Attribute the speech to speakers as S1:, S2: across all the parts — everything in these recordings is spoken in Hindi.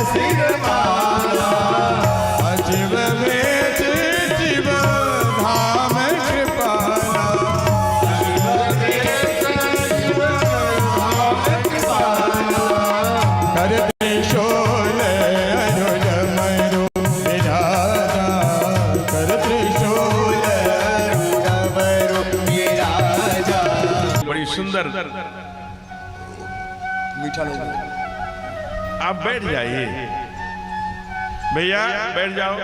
S1: सिर माला
S2: अजीब वेद जीव धाम कृपाला करते शोले अरुण मरु विराजा करते शोले अरुण मरु विराजा।
S3: बड़ी सुंदर।
S2: मीठा लोग
S3: आप बैठ जाइए भैया, बैठ जाओ।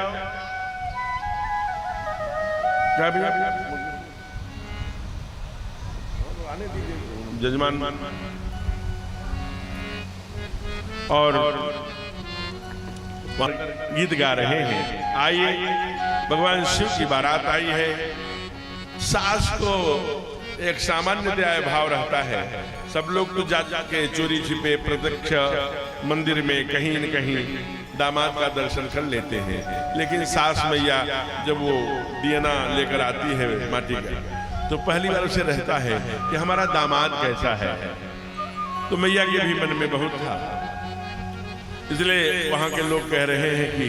S3: क्या भैया? जजमान और गीत गा रहे हैं। आइए, भगवान शिव की बारात आई है। सास को एक सामान्य भाव रहता है। सब लोग तो जा के चोरी छिपे प्रत्यक्ष मंदिर में कहीं न कहीं दामाद का दर्शन कर लेते हैं, लेकिन सास मैया जब वो दियना लेकर आती है माटी का, तो पहली बार उसे रहता है कि हमारा दामाद कैसा है। तो मैया के भी मन में बहुत था, इसलिए वहां के लोग कह रहे हैं कि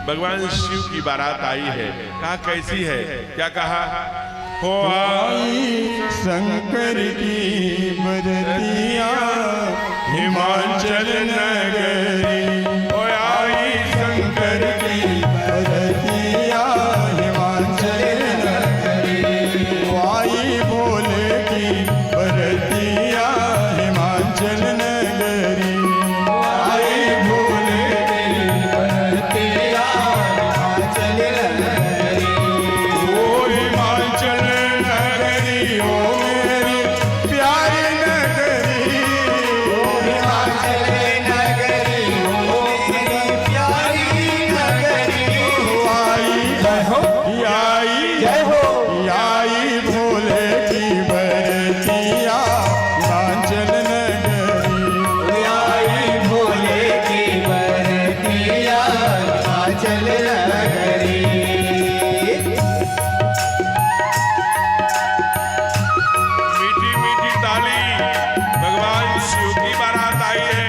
S3: भगवान शिव की बारात आई है। कहा कैसी है? क्या कहा? हो
S2: आई शंकर की बरतिया हिमाचल नगरी। ओ आई शंकर की बरतिया हिमाचल नगरी। ओ आई भोले की बरतिया हिमाचल नगरी। ओ आई भोले की बरतिया हिमाचल नगरी। ओ हिमाचल नगरी ओ मेरी प्यारी नगरी। ओ हिमाचल नगरी ओ मेरी प्यारी नगरी। आई जय हो, आई जय हो, आई भोले की बरतिया हिमाचल नगरी। आई भोले की बरतिया हिमाचल नगरी।
S3: मीठी मीठी ताली, भगवान शिव की बारात आई है।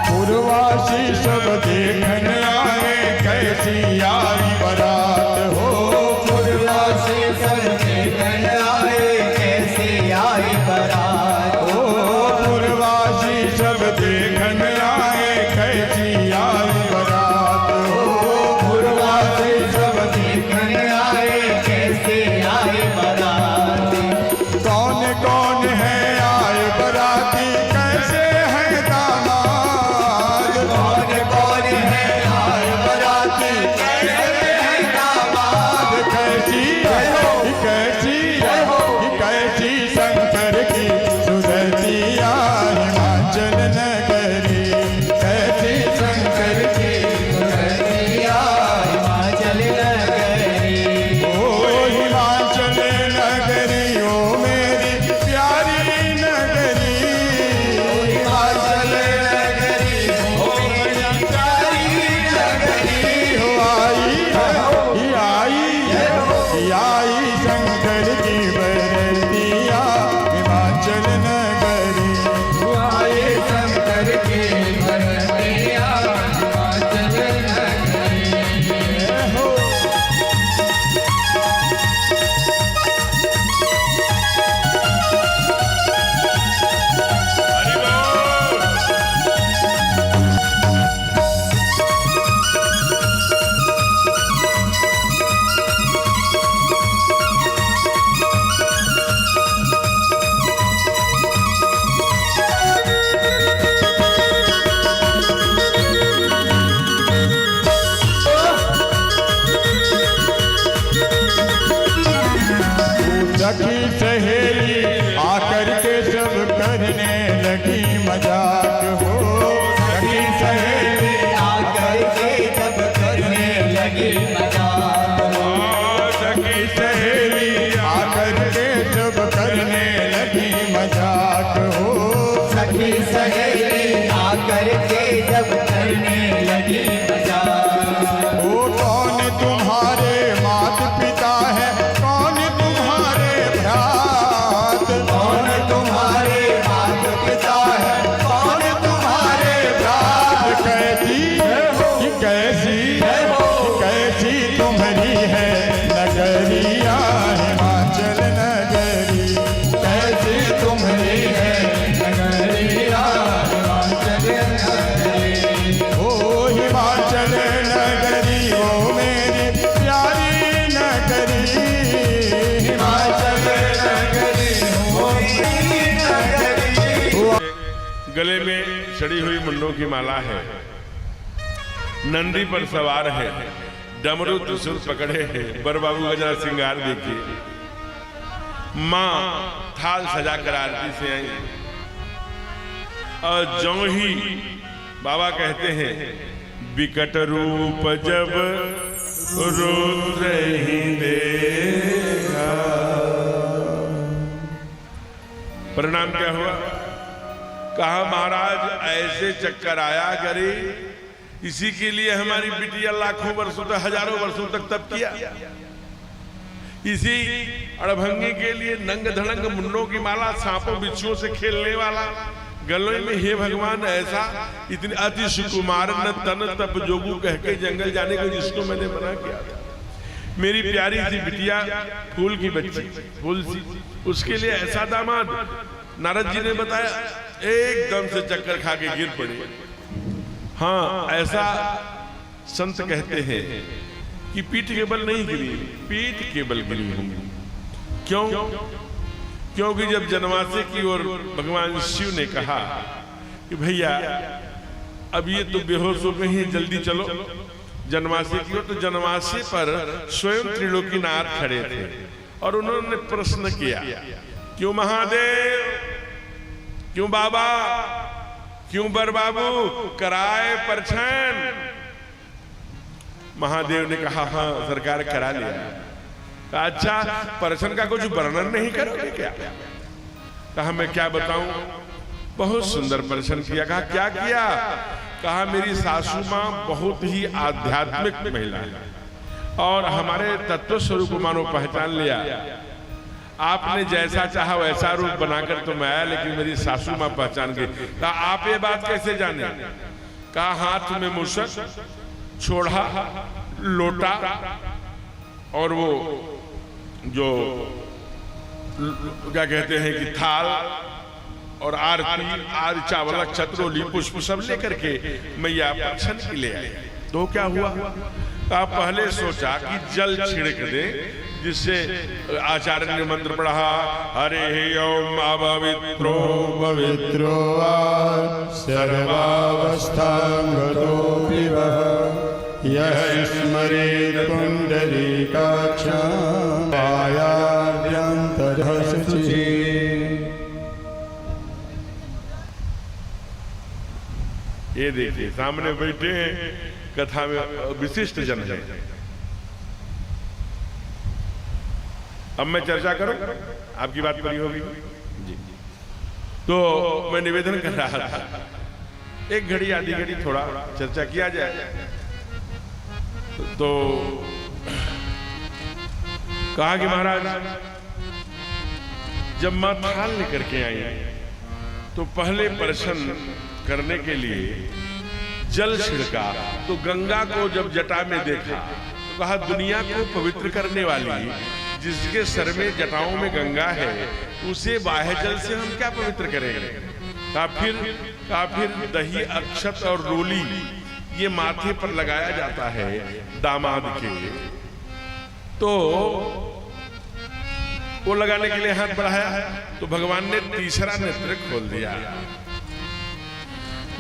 S2: पूर्वासी सब देखन आए कैसी आई बारात हो।
S1: पूर्वासी सब देखन आए कैसी आई बारात
S2: ओ पूर्वासी सब देखन आए कैसी आई बारात हो।
S1: पूर्वासी सब देखन आए कैसी आई बारात।
S2: कौन कौन है आए बराती कैसे है दामाद।
S1: कौन कौन है आए बराती कैसे है दामाद।
S2: कैसी कैसी सखी सहेली आकर के सब करने लगी मजाक हो। सखी सहेली
S1: आकर के जब करने लगी मजाक हो।
S2: सखी सहेली आकर के सब करने लगी मजाक हो।
S1: सखी सहेली आकर के जब करने लगी मजाक।
S2: वो कौन तुम्हारे माता पिता है, कौन तुम्हारे भ्रात,
S1: कौन तुम्हारे माता पिता है, कौन तुम्हारे
S2: भ्रात कैसी कैसी तुम्हारी है नगरिया हिमाचल नगरी,
S1: कैसी तुम्हारी है नगरिया हिमाचल नगरी।
S2: ओ हिमाचल नगरी वो मेरी प्यारी नगरी,
S1: हिमाचल नगरी वो मेरी नगरी।
S3: गले में चढ़ी हुई मुंडों की माला है, नंदी पर सवार है, डमरू त्रिशूल पकड़े है, बर बाबू का जरा श्रृंगार देखिए। माँ थाल सजा कर आरती से आई और जो ही बाबा कहते हैं विकट रूप जब रुद्र ही देखा। परिणाम क्या हुआ? कहा महाराज ऐसे चक्कर आया करे, इसी के लिए हमारी बिटिया लाखों वर्षों तक, हजारों वर्षों तक तप किया। इसी अड़भंगी के लिए नंग धड़ंग मुंडों की माला, सांपों बिच्छुओं से खेलने वाला, गलों में हे भगवान ऐसा इतनी अति सुकुमार न तन तप जोगू कह के जंगल जाने को जिसको मैंने मना किया था। मेरी प्यारी सी बिटिया फूल की बच्ची, फूल सी, उसके लिए ऐसा दामाद। नारद जी ने बताया एकदम से चक्कर खा के गिर पड़ी। हाँ, ऐसा संत कहते हैं कि पीठ के बल नहीं गिरी, पीठ के बल गिरी होंगी। क्यों? क्योंकि जब जनवासे की ओर भगवान शिव ने कहा कि भैया अब ये तो बेहोश हो गए हैं, जल्दी चलो जनवासे की ओर, तो जनवासे पर स्वयं त्रिलोकीनाथ खड़े थे और उन्होंने प्रश्न किया, क्यों महादेव, क्यों बाबा, क्यों बर बाबू कराए परछन? महादेव ने कहा हाँ सरकार करा लिया। अच्छा, परछन का कुछ वर्णन नहीं करोगे क्या? कहा मैं क्या बताऊं, बहुत सुंदर परछन किया। कहा क्या किया? कहा मेरी सासू मां बहुत ही आध्यात्मिक महिला है और हमारे तत्व स्वरूप मानो पहचान लिया। आपने जैसा चाहा वैसा रूप बनाकर तो मैं आया, लेकिन मेरी सासू मां पहचान गई। कहा आप ये बात कैसे जाने? कहा हाथ में मुसक, छोड़ा, लोटा और वो जो क्या कहते हैं कि थाल और आरती, आर चावल, छत्रोली, पुष्प सब लेकर के मैया परछन के ले आई। तो क्या हुआ? कहा पहले सोचा कि जल छिड़क दे, जिससे आचार्य ने मंत्र पढ़ा, हरे ओम अपवित्रो
S2: पवित्रो वा सर्वावस्थांगतोऽपि वः यः स्मरेत् पुण्डरीकाक्षं कायाभ्यन्तरः शुचिः।
S3: ये देखिए सामने बैठे हैं, कथा में विशिष्ट जन है। अब मैं चर्चा करूं, आपकी बात पूरी होगी जी। तो मैं निवेदन कर रहा था, एक घड़ी आधी घड़ी थोड़ा चर्चा किया जाए। तो कहा कि महाराज जब मां थाल लेकर के आई तो पहले परछन करने के लिए जल छिड़का, तो गंगा को जब जटा में देखा तो कहा दुनिया को पवित्र करने वाली जिसके सर में जटाओं में गंगा है, उसे बाह्य जल से हम क्या पवित्र करेंगे? फिर दही, अक्षत और रोली ये माथे पर लगाया जाता है दामाद के। तो वो लगाने के लिए हाथ बढ़ाया तो भगवान ने तीसरा नेत्र खोल दिया।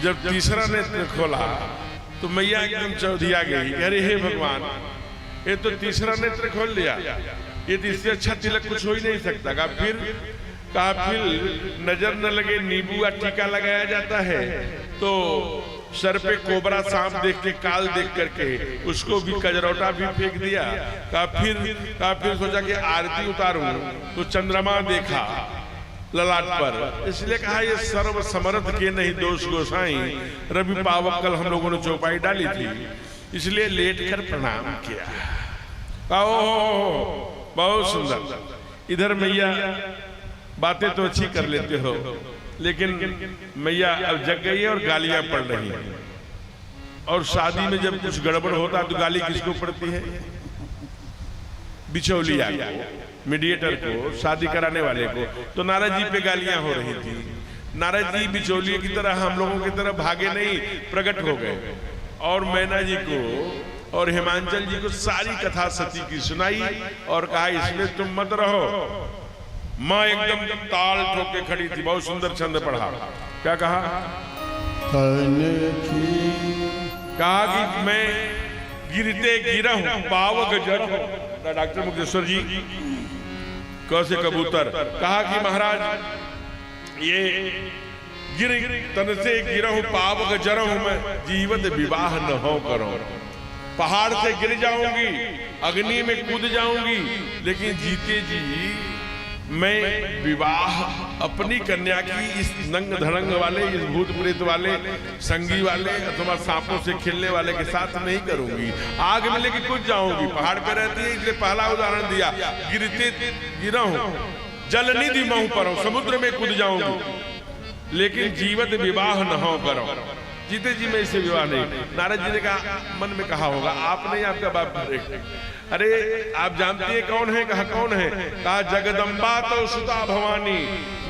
S3: जब तीसरा नेत्र खोला तो मैया एकदम चौधिया गई, अरे हे भगवान, ये तो तीसरा नेत्र खोल दिया, ये तो इससे अच्छा तिलक कुछ हो ही नहीं सकता। कहा फिर नजर न लगे नींबू का टीका लगाया जाता है, तो सर पे कोबरा सांप देख के, काल देख करके उसको भी कजरौटा भी फेंक दिया। कहा फिर सोचा कि आरती उतारूं तो चंद्रमा देखा ललाट पर, इसलिए कहा ये सर्व समर्थ के नहीं दोष गोसाई, रवि पावक कल हम लोगों ने चौपाई डाली थी, इसलिए लेट कर प्रणाम किया। बहुत सुंदर। इधर मैया बातें तो अच्छी कर लेते हो, लेकिन मैया अब जग गई है और गालियां पड़ रही हैं। और शादी में जब कुछ गड़बड़ होता है तो गाली किसको पड़ती है? बिचौलिया को, मीडिएटर को, शादी कराने वाले को। तो नारद जी पे गालियां हो रही थी। नारद जी बिचौलिए की तरह हम लोगों की तरह भागे नहीं, प्रकट हो गए और मैना जी को और हिमांचल जी को सारी कथा सती की सुनाई और कहा इसमें तुम मत रहो। माँ एकदम ताल ठोक के खड़ी थी, बहुत सुंदर छंद पढ़ा। क्या कहा? कहा कि मैं गिरते गिरा हूं पावक जड़। डॉक्टर मुक्तेश्वर जी कैसे कबूतर। कहा कि महाराज ये गिर तन से गिरा हूं पावक जड़ हूं मैं, जीवत विवाह न हो करो। पहाड़ से गिर जाऊंगी, अग्नि में कूद जाऊंगी, लेकिन जीते जी मैं विवाह अपनी कन्या की इस नंग धड़ंग वाले, इस भूत प्रेत वाले, संगी वाले अथवा सांपों से खेलने वाले के साथ नहीं करूंगी। आग में लेके कूद जाऊंगी। पहाड़ पे रहती है इसलिए पहला उदाहरण दिया। गिरते गिरा हूं, जल निधि महू पर हूं, समुद्र में कूद जाऊंगी, लेकिन जीवत विवाह न हो करो। जीते जी मैं इससे विवाह नहीं। नारद जी ने कहा, मन में कहा होगा आप नहीं, आपका बाप। अरे आप जानती है कौन है? कहा कौन है? कहा जगदम्बा तो सुता भवानी,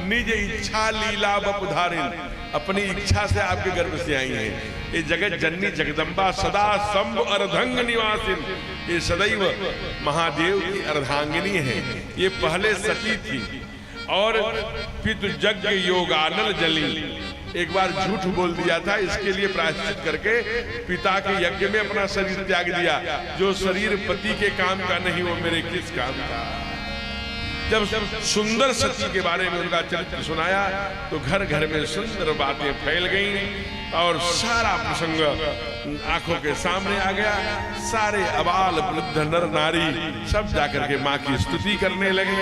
S3: निज इच्छा लीला बपुधारिन। अपनी इच्छा से आपके गर्भ से आई है। ये जगत जननी जगदम्बा सदा शंभ अर्धंग निवासिन, ये सदैव महादेव की अर्धांगिनी है। ये पहले सती थी और पितु यज्ञ योगानल जली। एक बार झूठ बोल दिया था, इसके लिए प्रायश्चित करके पिता के यज्ञ में अपना शरीर त्याग दिया। जो शरीर पति के काम का नहीं वो मेरे किस काम का। जब सुंदर सती के बारे में उनका चरित्र सुनाया तो घर घर में सुंदर बातें फैल गईं और सारा प्रसंग आंखों के सामने आ गया। सारे अबाल वृद्ध नर नारी सब जाकर के माँ की स्तुति करने लगे।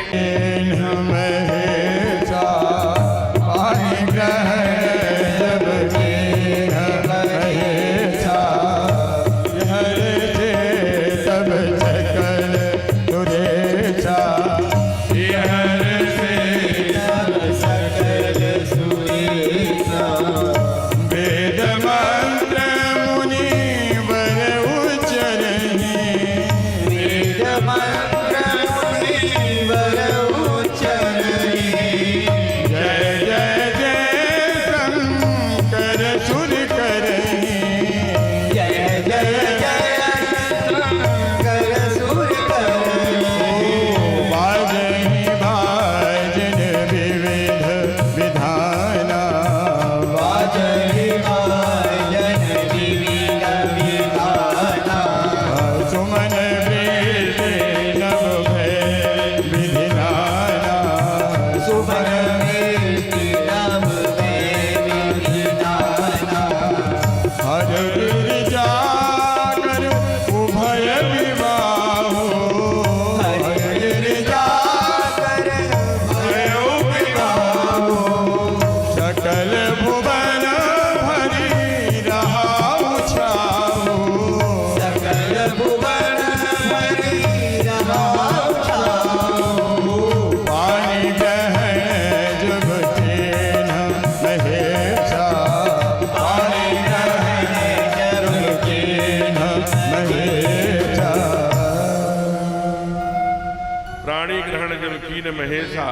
S3: महेशा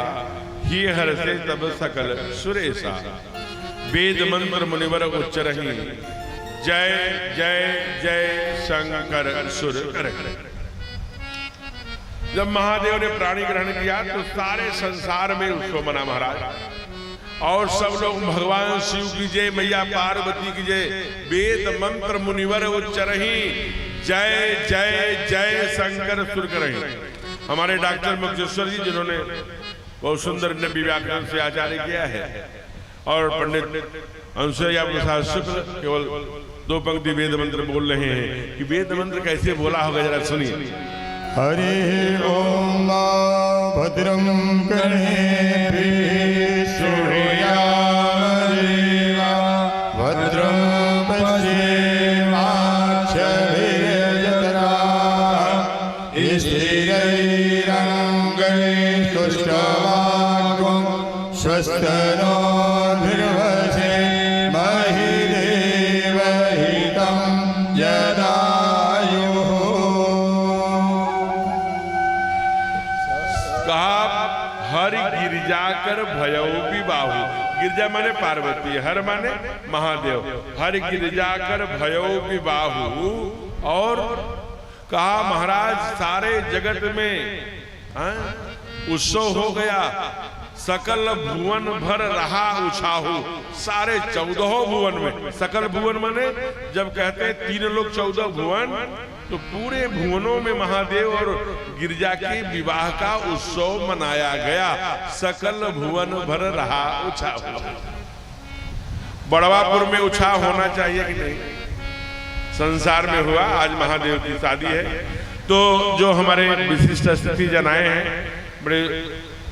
S3: ही हरसे तब सकल सुरेशा। वेद मंत्र मुनिवर उच्चरहि, जय जय जय शंकर सुर कर। जब महादेव ने प्राणी ग्रहण किया तो सारे संसार में उसको मना महाराज और सब लोग भगवान शिव की जय, मैया पार्वती की जय, वेद मंत्र मुनिवर उच्चरहि, जय जय जय शंकर सुर करहि। हमारे डॉक्टर मुक्तेश्वर जी जिन्होंने बहुत सुंदर नबी व्याकरण से आचार्य किया है, और पंडित अंशुया प्रसाद शुक्ल केवल 2 पंक्ति वेद मंत्र बोल रहे हैं कि वेद मंत्र कैसे बोला होगा जरा सुनिए।
S2: हरि ओम भद्रं कर्णेभिः शृणुयाम देवा भद्रं पश्येमाक्षभिर्यजत्राः स्थिरैरङ्गैस्तुष्टवागुं स्वस्तिनोर्भिर्वसे महि देवहितं यदायुः।
S3: कहा हरि गिरिजाकर भयऊ विबाहु। गिरजा माने पार्वती, हर माने महादेव। हरि गिरिजाकर भयऊ विबाहु। और कहा महाराज सारे जगत में उत्सव हो गया, सकल भुवन भर रहा उछाहू। सारे 14 भुवन में, सकल भुवन माने जब कहते हैं 3 लोग 14 भुवन, तो पूरे भुवनों में महादेव और गिरजा के विवाह का उत्सव मनाया गया। सकल भुवन भर रहा उछाहू। बड़वापुर में उछाह होना चाहिए कि नहीं? संसार में हुआ, आज महादेव की शादी है। तो जो हमारे विशिष्ट अतिथि जन आए हैं, बड़े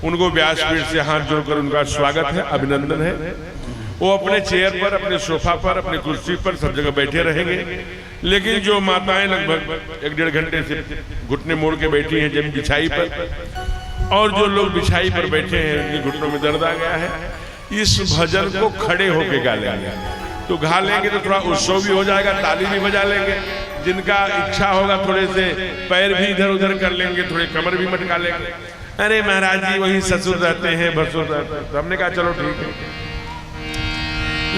S3: उनको व्यासपीठ से हाथ जोड़कर उनका स्वागत है, अभिनंदन है। वो अपने चेयर पर, अपने सोफा पर, अपने कुर्सी पर सब जगह बैठे रहेंगे। लेकिन जो माताएं लगभग 1-1.5 घंटे से घुटने मोड़ के बैठी हैं जब बिछाई पर, और जो लोग बिछाई पर बैठे हैं उनके घुटनों में दर्द आ गया है, इस भजन को खड़े होके गा लेंगे। तो गा लेंगे तो थोड़ा उत्सव भी हो जाएगा, ताली भी बजा लेंगे। जिनका इच्छा होगा थोड़े से पैर भी इधर उधर कर लेंगे, थोड़े कमर भी मटका लेंगे। अरे महाराज जी वही ससुर रहते हैं, भसुर रहते हैं। तो हमने कहा चलो ठीक है,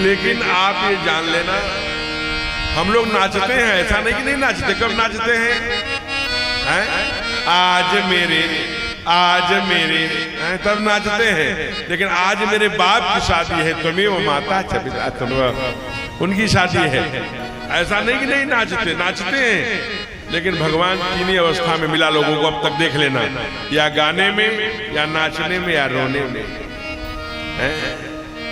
S3: लेकिन आप ये जान लेना हम लोग नाचते हैं, ऐसा नहीं कि नहीं नाचते। कब नाचते हैं? आज मेरे तब नाचते हैं। लेकिन आज मेरे बाप की शादी है, तुम्हें वो माता छबिता तुम उनकी शादी है, ऐसा नहीं कि नहीं नाचते। नाचते हैं, लेकिन भगवान 3 ही अवस्था में मिला लोगों को। अब तक देख लेना, या गाने में, या नाचने में, या रोने में।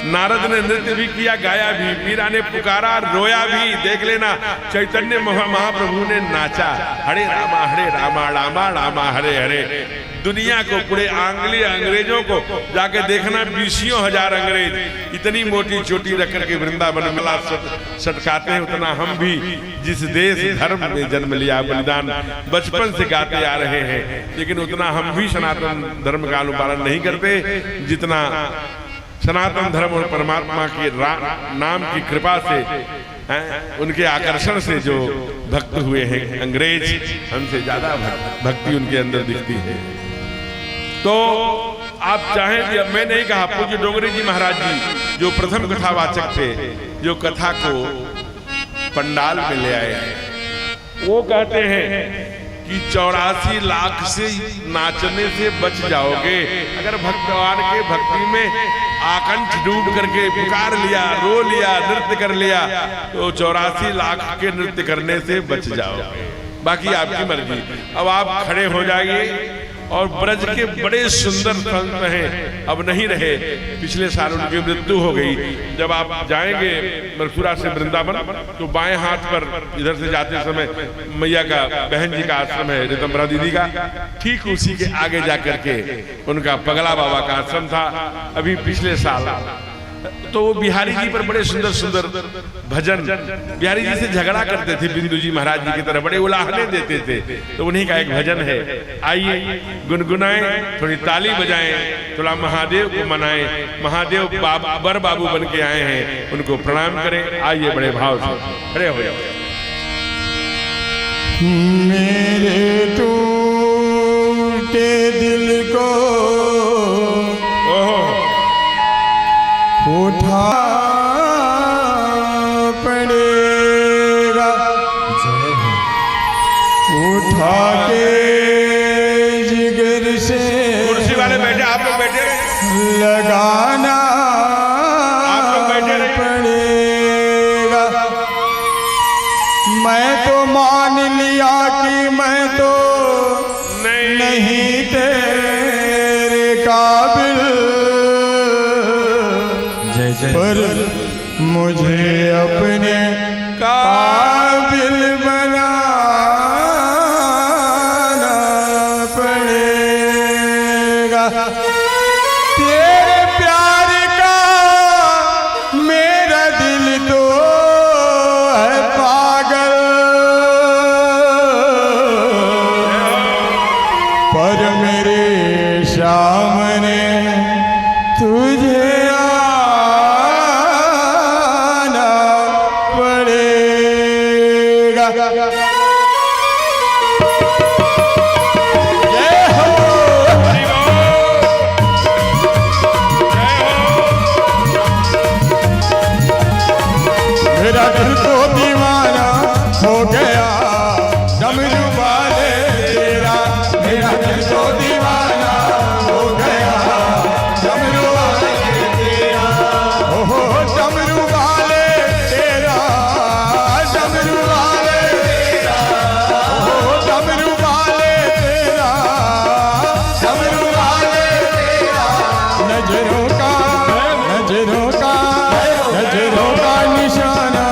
S3: नारद ने नृत्य भी किया, गाया भी, मीरा ने पुकारा, रोया भी। देख लेना, चैतन्य महाप्रभु ने नाचा, हरे रामा रामा रामा हरे हरे। दुनिया को, पूरे आंगली अंग्रेजों को जाके देखना, 20,000 अंग्रेज इतनी मोटी चोटी रख करके वृंदावन में सटकाते हैं, उतना हम भी जिस देश धर्म में जन्म लिया, बलिदान बचपन से गाते आ रहे हैं, लेकिन उतना हम भी सनातन धर्म का अनुपालन नहीं करते जितना सनातन धर्म और परमात्मा के नाम की कृपा से, उनके आकर्षण से जो भक्त हुए हैं अंग्रेज, हमसे ज्यादा भक्ति उनके अंदर दिखती है। तो आप चाहें कि, अब मैं नहीं कहा, पूज्य डोगरी जी महाराज जी जो प्रथम कथावाचक थे, जो कथा को पंडाल में ले आए, वो कहते हैं कि 84 लाख से नाचने से बच जाओगे अगर भगवान के भक्ति में आकंठ डूब करके पुकार लिया, रो लिया, नृत्य कर लिया, तो 84 लाख के नृत्य करने से बच जाओगे। बाकी आपकी मर्जी। अब आप खड़े हो जाइए। और ब्रज के बड़े सुंदर संत हैं, अब नहीं रहे, पिछले साल उनकी मृत्यु हो गई। जब आप जाएंगे मथुरा से वृंदावन, तो बाएं हाथ पर इधर से जाते समय मैया का, बहन जी का आश्रम है, रितंबरा दीदी का, ठीक उसी के आगे जाकर के उनका पगला बाबा का आश्रम था। अभी पिछले साल तो वो बिहारी जी पर बड़े सुंदर सुंदर भजन, बिहारी जी से झगड़ा करते थे बिंदु जी महाराज जी की तरह, बड़े उलाहने देते थे। तो उन्हीं का एक भजन है, आइए गुनगुनाएं, थोड़ी ताली बजाएं, थोड़ा महादेव को मनाएं। महादेव बर बाबू बन के आए हैं, उनको प्रणाम करें। आइए बड़े भाव से खड़े हो जाओ।
S2: मेरे टूटे दिल को उठा पड़ेगा, उठा के जिगर से
S3: कुर्सी वाले बैठे, आप लोग बैठे रहे,
S2: लगाना
S3: आप लोग बैठे रहे,
S2: पड़ेगा। मैं तो मान लिया कि मैं तो नहीं काबिल,
S1: जय जय
S2: पर मुझे अपने काबिल बनाना पड़ेगा। तेरे प्यार का मेरा दिल तो है पागल, पर मेरे सामने तुझे आना पड़ेगा। जय हो। मेरा दिल तो दीवाना हो गया डमरू वाले तेरा, मेरा दिल तो दीवाना हो गया डमरू वाले तेरा। ओहो डमरू वाले तेरा, डमरू वाले तेरा, ओहो डमरू वाले तेरा, डमरू वाले तेरा। नजरों का निशाना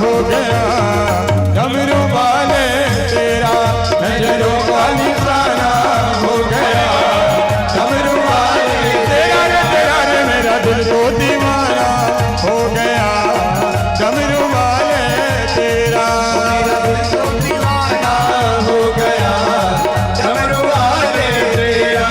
S2: हो गया डमरू वाले तेरा, नजरों का निशाना हो गया डमरू वाले तेरा। तेरा रे मेरा दिल तो दीवाना हो गया डमरू वाले तेरा, मेरा दिल तो दीवाना हो गया डमरू वाले तेरा।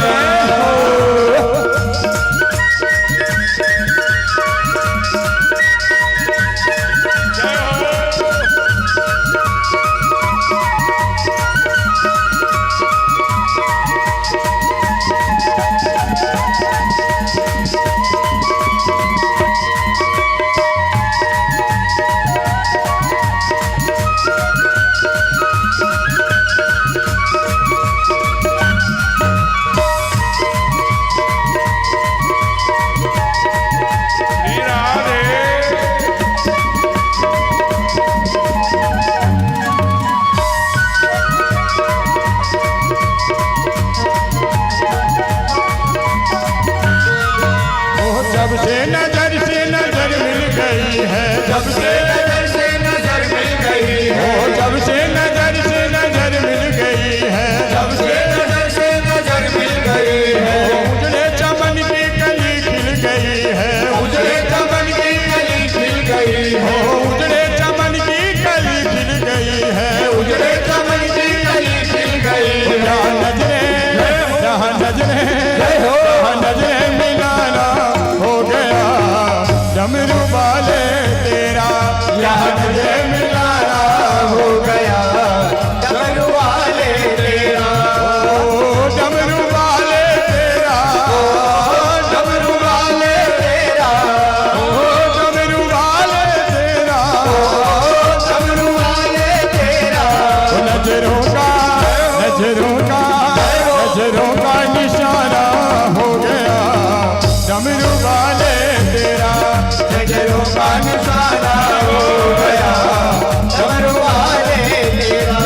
S2: जब से नजर मिल गई है, जब से नजर मिल गई है, जब से नजर मिल गई है, जब से नजर मिल गई है। उजड़े चमन की कली खिल गई है, उजड़े चमन की कली खिल गई है, उजड़े चमन की कली खिल गई है, उजड़े चमन की कली खिल गई है। जहाँ नजरे मिलाना हो गया डमरू वाले तेरा, यहाँ नजरे मिलाना हो गया डमरू वाले तेरा। ओ डमरू वाले तेरा, डमरू वाले तेरा, ओ डमरू वाले तेरा, डमरू वाले तेरा। नजरों का निशाना हो गया डमरू वाले तेरा, नजरों का निशाना हो गया डमरू वाले तेरा।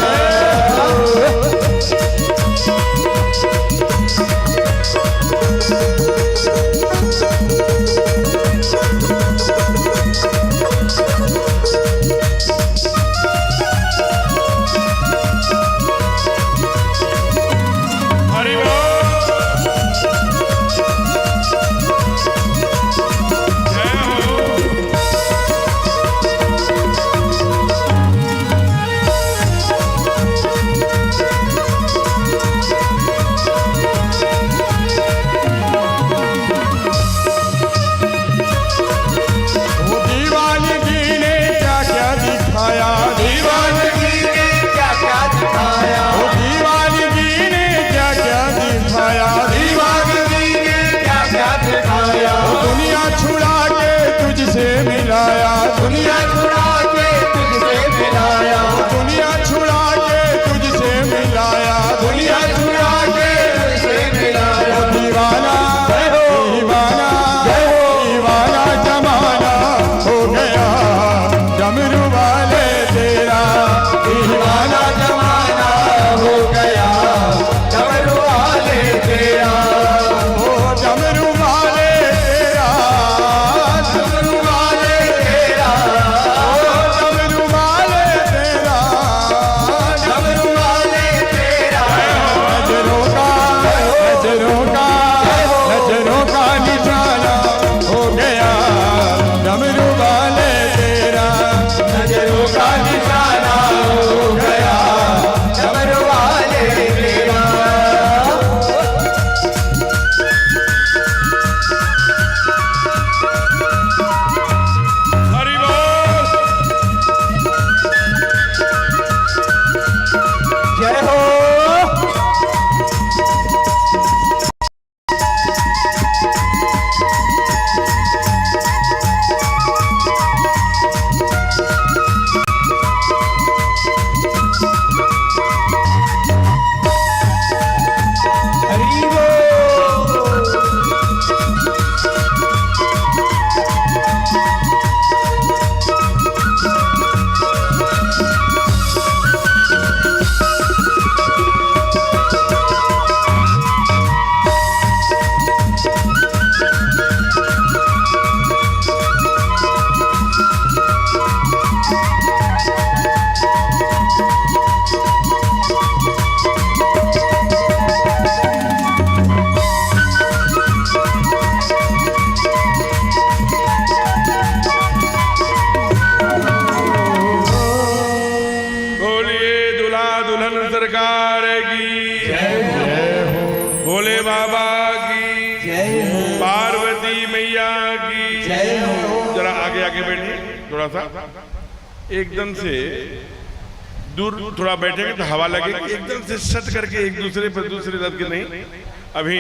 S3: भारती मैया की
S1: जय हो।
S3: जरा आगे आगे बैठिए थोड़ा सा, एकदम से दूर थोड़ा बैठेंगे तो हवा लगेगी, एकदम से सट करके एक दूसरे पर दूसरे रथ के नहीं। अभी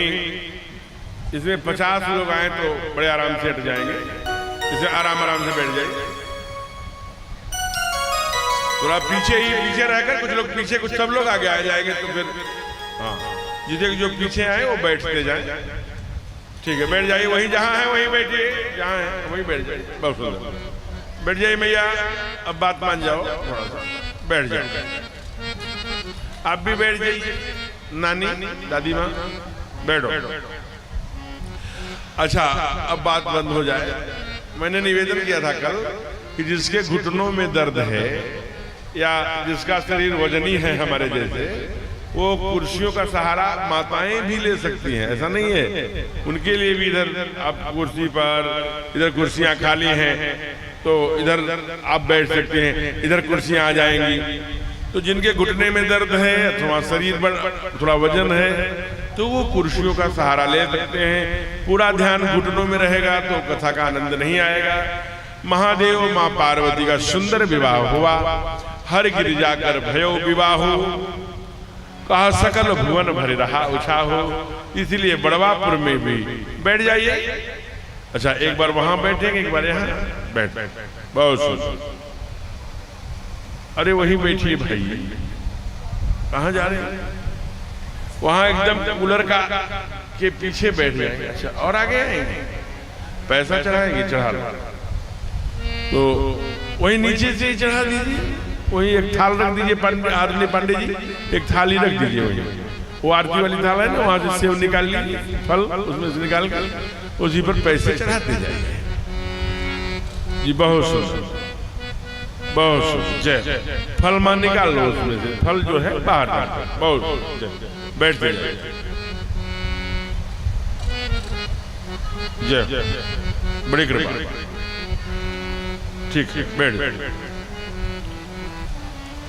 S3: इसमें 50 लोग आए तो बड़े आराम से हट जाएंगे, इसे आराम आराम से बैठ जाएंगे। थोड़ा पीछे रहकर कुछ लोग पीछे, कुछ सब लोग आगे आ जाएंगे तो फिर हाँ, जिसे जो पीछे आए वो बैठते जाए। ठीक है, बैठ जाइए, वहीं जहाँ है वहीं बैठिए, जहाँ है वहीं बैठ जाइए। बहुत सुंदर, बैठ जाइए मैया। अब बात मान जाओ, थोड़ा सा बैठ जाओ। आप भी बैठ जाइए, नानी दादी माँ बैठो। अच्छा, अब बात बंद हो जाए। मैंने निवेदन किया था कल कि जिसके घुटनों में दर्द है या जिसका शरीर वजनी है हमारे जैसे, वो कुर्सियों का सहारा माताएं भी ले सकती हैं, ऐसा नहीं है। उनके लिए भी इधर आप कुर्सी पर, इधर कुर्सियां खाली हैं तो इधर आप बैठ सकते हैं, इधर कुर्सियां आ जाएंगी। तो जिनके घुटने में दर्द है अथवा शरीर पर थोड़ा वजन है तो वो कुर्सियों का सहारा ले सकते हैं। पूरा ध्यान घुटनों में रहेगा तो कथा का आनंद नहीं आएगा। महादेव माँ पार्वती का सुंदर विवाह हुआ, हर गिरिजा कर भयो विवाह, कहा सकल भुवन भरे रहा उछाहो। इसलिए बड़वापुर में भी बैठ जाइए। अच्छा, एक बार वहां बैठेंगे, एक बार यहाँ बैठ। बहुत सुंदर। अरे वही बैठिए भाई, कहाँ जा रहे हैं? वहां एकदम कूलर का के पीछे बैठ जाएंगे। अच्छा, और आगे आएंगे, पैसा चढ़ाएंगे, चढ़ा लो तो वही नीचे से ही चढ़ा दीजिए। वही एक थाल रख दीजिए, आदमी पांडे जी एक थाली रख दीजिए। वही वो आरती वाली थाल है ना, वहां से सेव निकाल लीजिए, फल उसमें से निकाल कर उसी पर पैसे चढ़ाते जाइए जी। बहुत सुंदर, बहुत सुंदर। जय। फल मां निकाल लो उसमें से, फल जो है बाहर निकाल। बहुत बैठते जाइए। जय, बड़ी कृपा। ठीक, बैठ।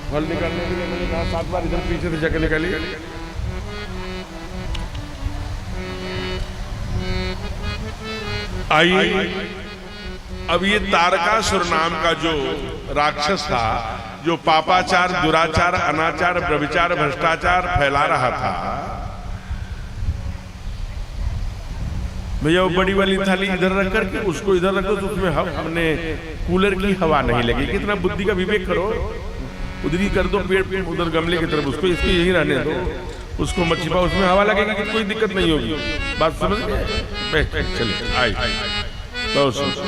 S3: फल निकालने के लिए मैंने कहा 7 बार इधर पीछे से जाके निकालिए। आइए, अब ये तारकासुर नाम का जो राक्षस था, जो पापाचार, दुराचार, अनाचार, व्यभिचार, भ्रष्टाचार फैला रहा था, भैया वो बड़ी वाली थाली इधर रख करके उसको इधर रखो तो उसमें हमने कूलर की हवा नहीं लगी। कितना बुद्धि का विवेक करो, उधर ही कर दो पेड़, उधर गमले की तरफ उसको, इसको यही रहने दो, उसको मत छिपाओ, उसमें हवा लगेगी कि कोई दिक्कत नहीं होगी। बात समझ गए? बैठ, चलिए आई। बहुत सुंदर।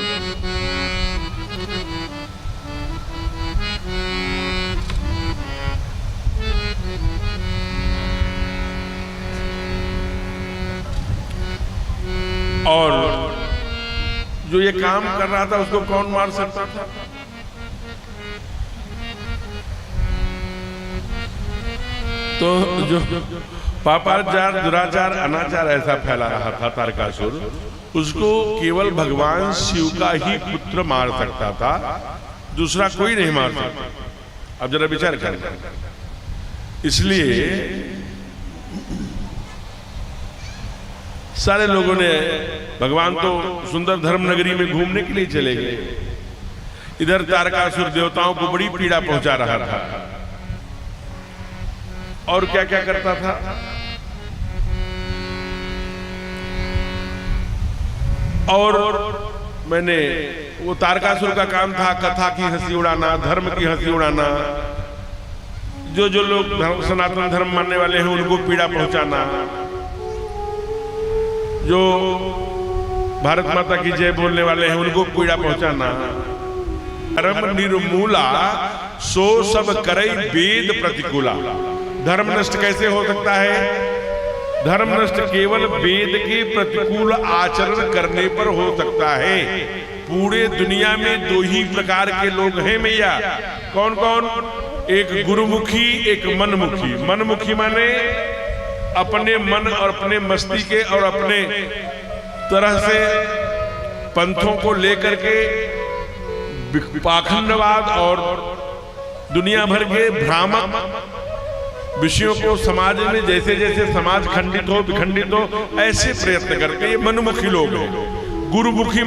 S3: और जो ये काम कर रहा था उसको कौन मार सकता था? तो जो पापाचार, दुराचार, अनाचार ऐसा फैला रहा था तारकासुर, उसको केवल भगवान शिव का ही पुत्र मार सकता था, दूसरा कोई नहीं मार सकता। अब जरा विचार करें। इसलिए सारे लोगों ने, भगवान तो सुंदर धर्म नगरी में घूमने के लिए चले गए, इधर तारकासुर देवताओं को बड़ी पीड़ा पहुंचा रहा था। और क्या क्या करता था? और मैंने वो तारकासुर का काम था कथा की हंसी उड़ाना, धर्म की हंसी उड़ाना, जो जो लोग सनातन धर्म मानने वाले हैं उनको पीड़ा पहुंचाना, जो भारत माता की जय बोलने वाले हैं उनको पीड़ा पहुंचाना। धर्म निर्मूला सो सब करई वेद प्रतिकूला। धर्म नष्ट कैसे हो सकता है? धर्म नष्ट केवल वेद के प्रतिकूल आचरण करने पर हो सकता है। पूरे दुनिया में 2 ही प्रकार के लोग हैं मैया। कौन कौन? एक गुरुमुखी, एक मनमुखी। मनमुखी माने अपने मन और अपने मस्ती के और अपने तरह से पंथों को लेकर के पाखंडवाद और दुनिया भर के भ्रामक विषयों को समाज में जैसे जैसे समाज खंडित हो, विखंडित हो, ऐसे प्रयत्न करके ये मनमुखी लोग हैं। गुरुमुखी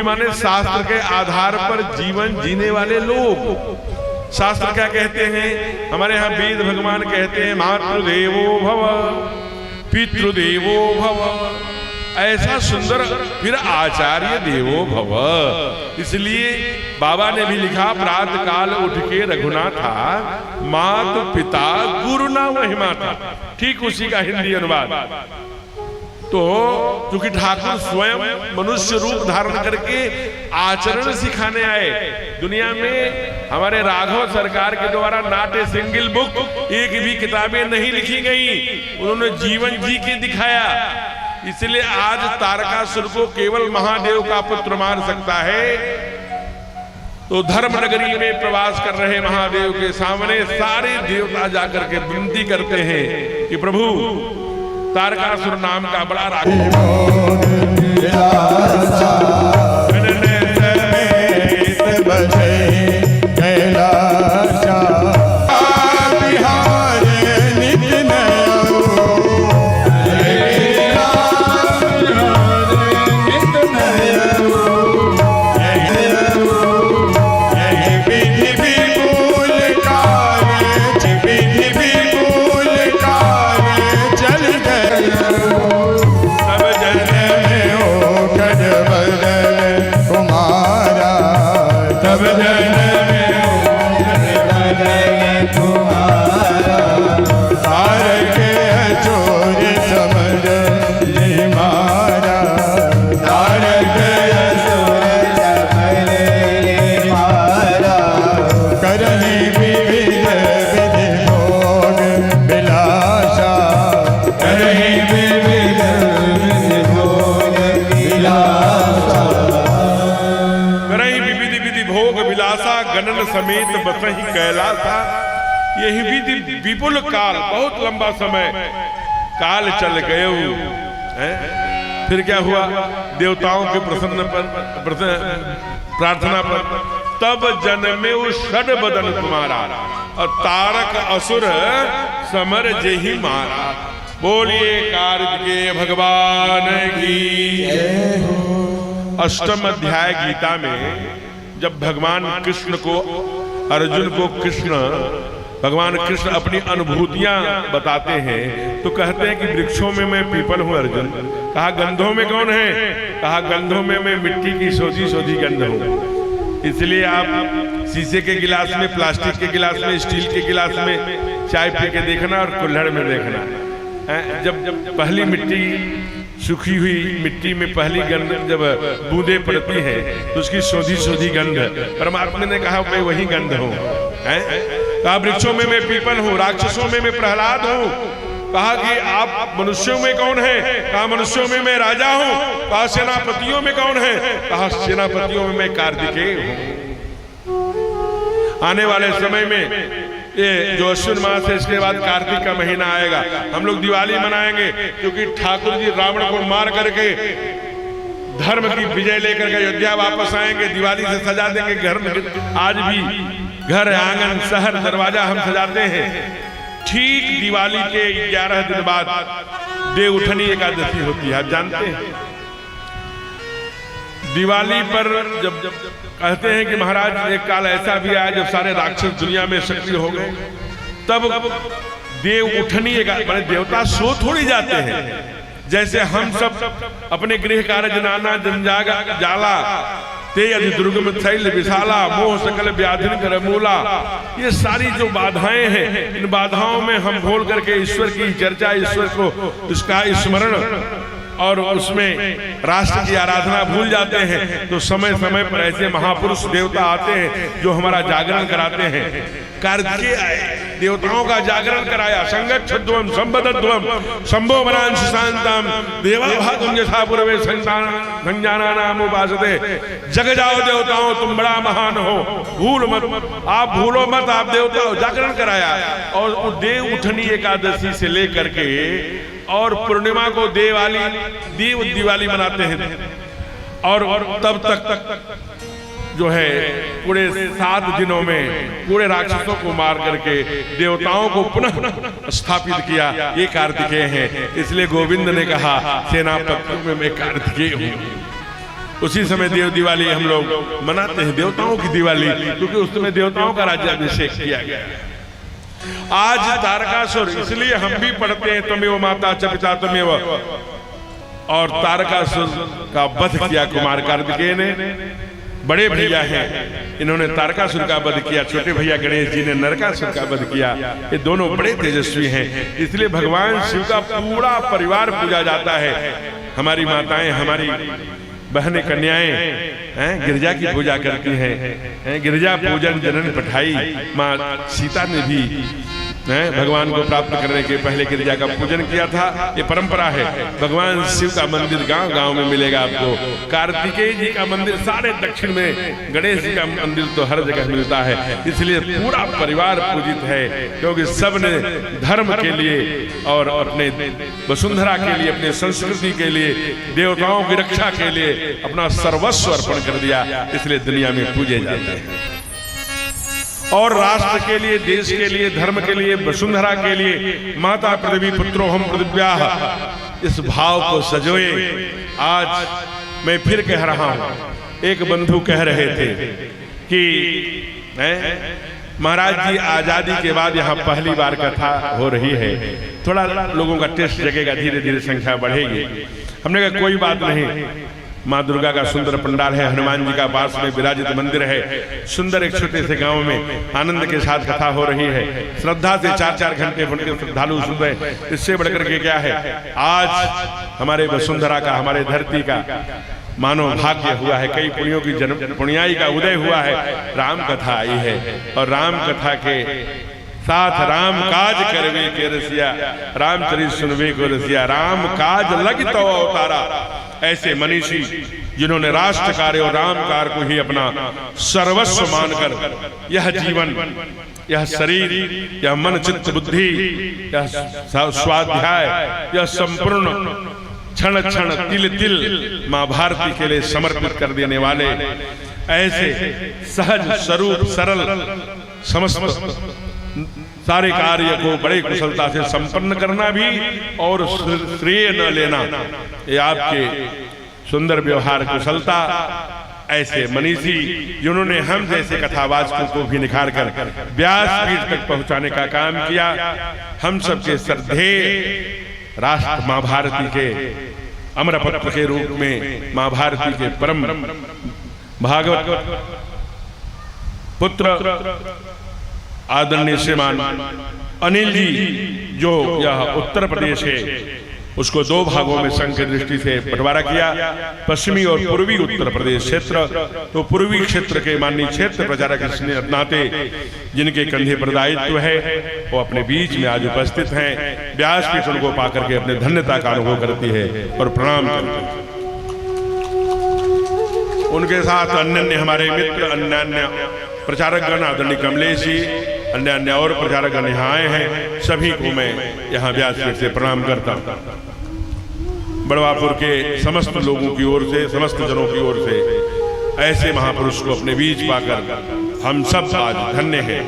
S3: माने शास्त्र के आधार पर जीवन जीने वाले लोग। शास्त्र क्या कहते हैं? हमारे यहाँ वेद भगवान कहते हैं मातृदेवो भव पितृदेवो भव, ऐसा सुंदर, फिर आचार्य देवो भव। इसलिए बाबा ने भी लिखा प्रातः काल उठ के रघुनाथा मात पिता गुरु ना महिमा था। ठीक उसी का हिंदी अनुवाद। तो क्योंकि ठाकुर स्वयं मनुष्य रूप धारण करके आचरण सिखाने आए। दुनिया में हमारे राघव सरकार के द्वारा नॉट ए सिंगल बुक, एक भी किताबें नहीं लिखी गई, उन्होंने जीवन जी के दिखाया। इसलिए आज तारकासुर को केवल महादेव का पुत्र मार सकता है। तो धर्म नगरी में प्रवास कर रहे महादेव के सामने सारे देवता जाकर के विनती करते हैं कि प्रभु तारकासुर नाम का बड़ा समेत बसहि कैलासा। यही विधि विपुल काल, बहुत लंबा समय काल चल गए। फिर क्या हुआ? देवताओं के प्रार्थना पर तब जन्मे षड बदन तुम्हारा और तारक असुर समर जेहि मारा। बोलिए कार्तिकेय भगवान की। अष्टम अध्याय गीता में जब भगवान कृष्ण को, अर्जुन को भगवान कृष्ण अपनी अनुभूतियां बताते हैं तो कहते हैं कि वृक्षों में मैं पीपल हूं अर्जुन। कहा गंधों में कौन है? कहा गंधों में मैं मिट्टी की सोधी सोधी गंध हूं। इसलिए आप शीशे के गिलास में, प्लास्टिक के गिलास में, स्टील के गिलास में चाय पी के देखना और कुल्हड़ में देखना। जब पहली मिट्टी, सूखी हुई मिट्टी में पहली गंध जब बूंदे पड़ती है तो उसकी सोधी सोधी गंध, परमात्मा ने कहा मैं वही गंध हूँ। कहा वृक्षों में मैं पीपल हूँ, राक्षसों में मैं प्रहलाद हूँ। कहा कि आप मनुष्यों में कौन है? कहा मनुष्यों में मैं राजा हूँ। कहा सेनापतियों में कौन है? कहा सेनापतियों में मैं कार्तिकेय हूँ। आने वाले समय में ये जो अश्विन मास है, इसके बाद कार्तिक का महीना आएगा, हम लोग दिवाली मनाएंगे क्योंकि ठाकुर जी रावण को मार करके धर्म की विजय लेकर के अयोध्या वापस आएंगे। दिवाली से सजा देंगे घर में। आज भी घर, आंगन, शहर, दरवाजा हम सजाते हैं। ठीक दिवाली के 11 दिन बाद देवउठनी एकादशी होती है, आप जानते हैं। दिवाली पर जब कहते हैं कि महाराज एक काल ऐसा भी आया जब सारे राक्षस दुनिया में सक्रिय हो गए, तब देव उठनी माने देवता सो थोड़ी जाते हैं। जैसे हम सब अपने गृह कार्य नाना जंजागा जाला ते अधि दुर्गम शैल विशाला मोह सकल व्याधिन कर मूला, ये सारी जो बाधाएं हैं, इन बाधाओं में हम भूल करके ईश्वर की चर्चा, ईश्वर को उसका स्मरण और उसमें राष्ट्र की आराधना भूल जाते हैं। तो समय समय पर ऐसे महापुरुष देवता आते हैं जो हमारा जागरण कराते हैं। कार्तिकेय आए, देवताओं का जागरण कराया। संगच्छध्वम संबद्धध्वम शंभो वरांश शांतम देवा भागम यथा पूर्वे संज्ञाना नाम उपासते। जग जाओ देवताओं, तुम बड़ा महान हो, भूल मत, आप भूलो मत, आप देवता हो। जागरण कराया। और देव उठनी एकादशी से लेकर के और पूर्णिमा को देव दिवाली मनाते हैं। और तब तक जो है पूरे 7 दिनों में पूरे राक्षसों को मार करके देवताओं को पुनः स्थापित किया, ये कार्तिकेय हैं। इसलिए गोविंद ने कहा सेनापतियों में मैं कार्तिकेय हूँ। उसी समय देव दिवाली हम लोग मनाते हैं, देवताओं की दिवाली, क्योंकि उस समय देवताओं का राज्याभिषेक किया गया। आज तारकासुर, इसलिए हम भी पढ़ते हैं त्वमेव माता च पिता त्वमेव, और तारकासुर का वध किया कुमार कार्तिकेय ने। बड़े भैया हैं, इन्होंने तारकासुर का वध किया, छोटे भैया गणेश जी ने नरकासुर का वध किया। ये दोनों बड़े तेजस्वी हैं, इसलिए भगवान शिव का पूरा परिवार पूजा जाता है। हमारी माताएं, हमारी बहनें, कन्याएं गिरजा की पूजा करती हैं। गिरजा पूजन जनन पठाई, माँ सीता ने भी भगवान को प्राप्त करने के पहले गिरजा का पूजन किया था। ये परंपरा है। भगवान शिव का मंदिर गांव गांव में मिलेगा आपको। कार्तिकेय जी का मंदिर सारे दक्षिण में, गणेश जी का मंदिर तो हर जगह मिलता है। इसलिए पूरा परिवार पूजित है, क्योंकि सब ने धर्म के लिए और अपने वसुंधरा के लिए, अपने संस्कृति के लिए, देवताओं की रक्षा के लिए अपना सर्वस्व अर्पण कर दिया। इसलिए दुनिया में पूजे जाते हैं। और राष्ट्र के लिए, देश के लिए, धर्म के लिए, वसुंधरा के लिए, माता पृथ्वी पुत्रो हम पृथिव्याः, इस भाव को सजोए। आज मैं फिर कह रहा हूं, एक बंधु कह रहे थे कि महाराज जी आजादी के बाद यहाँ पहली बार कथा हो रही है, थोड़ा लोगों का टेस्ट जगेगा, धीरे धीरे संख्या बढ़ेगी। हमने कहा कोई बात नहीं, माँ दुर्गा का सुंदर पंडाल है, हनुमान जी का पास में विराजित मंदिर है, सुंदर एक छोटे से गांव में आनंद के साथ कथा हो रही है। श्रद्धा से 4-4 घंटे उनके श्रद्धालु सुन रहे, इससे बढ़कर के क्या है। आज हमारे वसुंधरा का, हमारे धरती का मानो भाग्य हुआ है, कई पुण्यों की जन्म पुण्याई का उदय हुआ है। राम कथा आई है, और राम कथा के साथ राम काज करवे के रसिया, रामचरित सुनवे को रसिया, राम काज लग तो अवतारा। ऐसे मनीषी जिन्होंने राष्ट्र कार्य और राम कार्य को ही अपना सर्वस्व मानकर यह जीवन, यह शरीर, यह मन चित्त बुद्धि, यह स्वाध्याय, यह संपूर्ण क्षण क्षण तिल तिल माँ भारती के लिए समर्पित कर देने वाले, ऐसे सहज स्वरूप सरल समस्त सारे कार्य को बड़े कुशलता से संपन्न करना भी और श्रेय न लेना, ये आपके सुंदर व्यवहार कुशलता। ऐसे मनीषी जिन्होंने हम जैसे कथावाचकों को भी निखार कर व्यासपीठ तक पहुंचाने का काम किया। हम सबके श्रद्धेय राष्ट्र माँ भारती के अमरपत्र के रूप में माँ भारती के परम भागवत पुत्र आदरणीय श्रीमान अनिल जी, जो यह उत्तर प्रदेश है, उसको 2 भागों में संघ की दृष्टि से बंटवारा किया, पश्चिमी और पूर्वी उत्तर प्रदेश क्षेत्र। तो पूर्वी क्षेत्र के माननीय क्षेत्र प्रचारक के नाते जिनके कंधे पर दायित्व है, वो अपने बीच में आज उपस्थित हैं। व्यासपीठ उनको पाकर के अपने धन्यता का अनुभव करती है और प्रणाम करती है। उनके साथ अन्य हमारे मित्र, अन्य प्रचारकगण, आदरणीय कमलेश जी, अन्य और प्रचारकगण यहाँ आए हैं। सभी को मैं यहाँ व्यासपीठ से प्रणाम करता हूँ। बड़वापुर के समस्त लोगों की ओर से, समस्त जनों की ओर से ऐसे महापुरुष को अपने बीच पाकर हम सब आज धन्य हैं।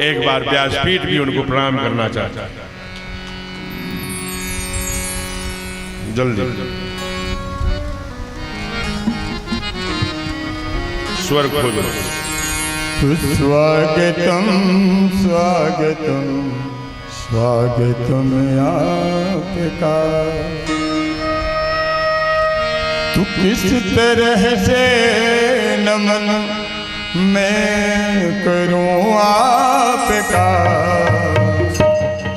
S3: एक बार व्यासपीठ भी उनको प्रणाम करना चाहता है। जल्दी स्वर खोलो।
S2: स्वागतम स्वागतम स्वागतम आपका। तू किस तरह से नमन मैं करूं आपका।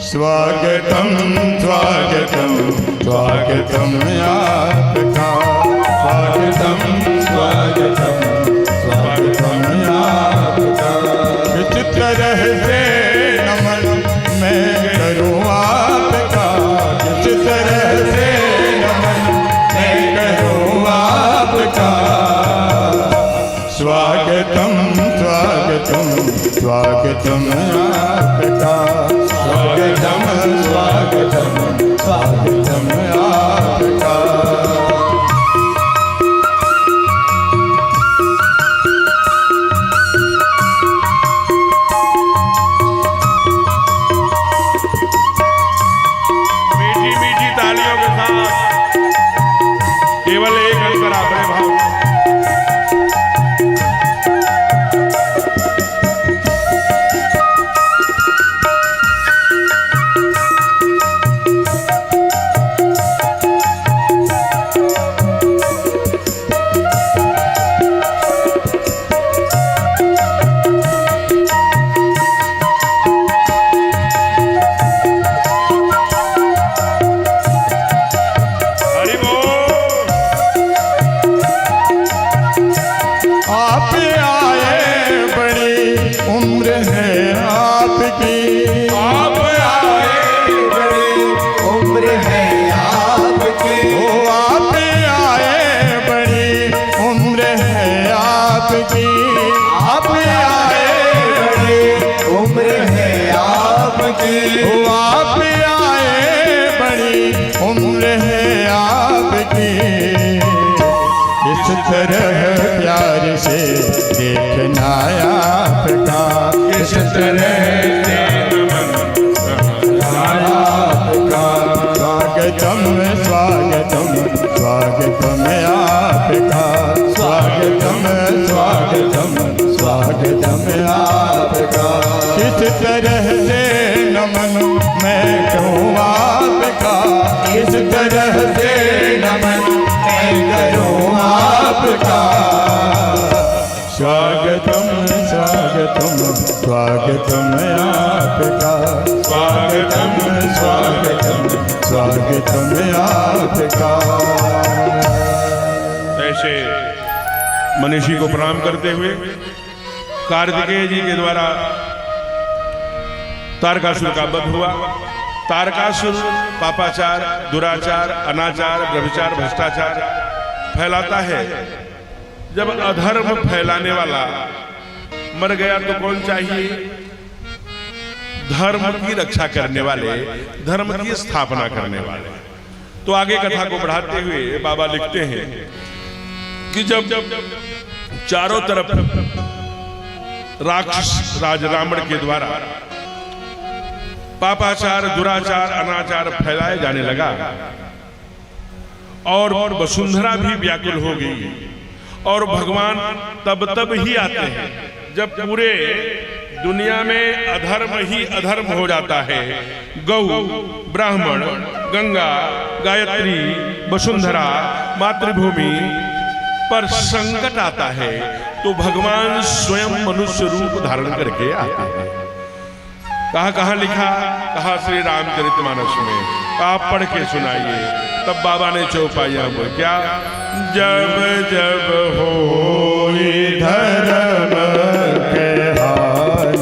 S2: स्वागतम स्वागतम स्वागतम आपका। स्वागतम स्वागतम स्वागतम आपका। किस तरह से नमन मैं करूं आपका। किस तरह से नमन मैं करूं आपका। स्वागतम स्वागतम स्वागतम आपका। स्वागतम स्वागतम स्वागतम आपका।
S3: केवल एक अंतरा अपने भाव।
S2: प्यार से देखना आपका किस तरह आपका स्वागतम स्वागतम स्वागतम आपका स्वागतम स्वागतम स्वागतम आपका किस तरह से नमन मैं करूँ आपका किस तरह से नमन करूं आपका स्वागतम स्वागतम स्वागतम आपका स्वागतम स्वागतम स्वागतम आपका।
S3: ऐसे मनीषी को प्रणाम करते हुए कार्तिकेय जी के द्वारा तारकासुर का वध हुआ। तारकासुर पापाचार, दुराचार, अनाचार, व्यभिचार, भ्रष्टाचार फैलाता है। जब अधर्म फैलाने वाला मर गया तो कौन चाहिए? धर्म की रक्षा करने वाले, धर्म की स्थापना करने वाले। तो आगे कथा को बढ़ाते हुए बाबा लिखते हैं कि जब चारों तरफ राक्षस राज रावण के द्वारा पापाचार, दुराचार, अनाचार फैलाया जाने लगा और वसुंधरा भी व्याकुल हो गई। और भगवान तब ही आते हैं जब पूरे दुनिया में अधर्म ही अधर्म हो जाता है। गौ, ब्राह्मण, गंगा, गायत्री, वसुंधरा, मातृभूमि पर संकट आता है तो भगवान स्वयं मनुष्य रूप धारण करके आते हैं। कहाँ लिखा? कहा श्री रामचरितमानस में। आप पढ़ के सुनाइए। तब बाबा ने चौपाइयां बोल क्या? जब जब हो
S2: धर्म के हाल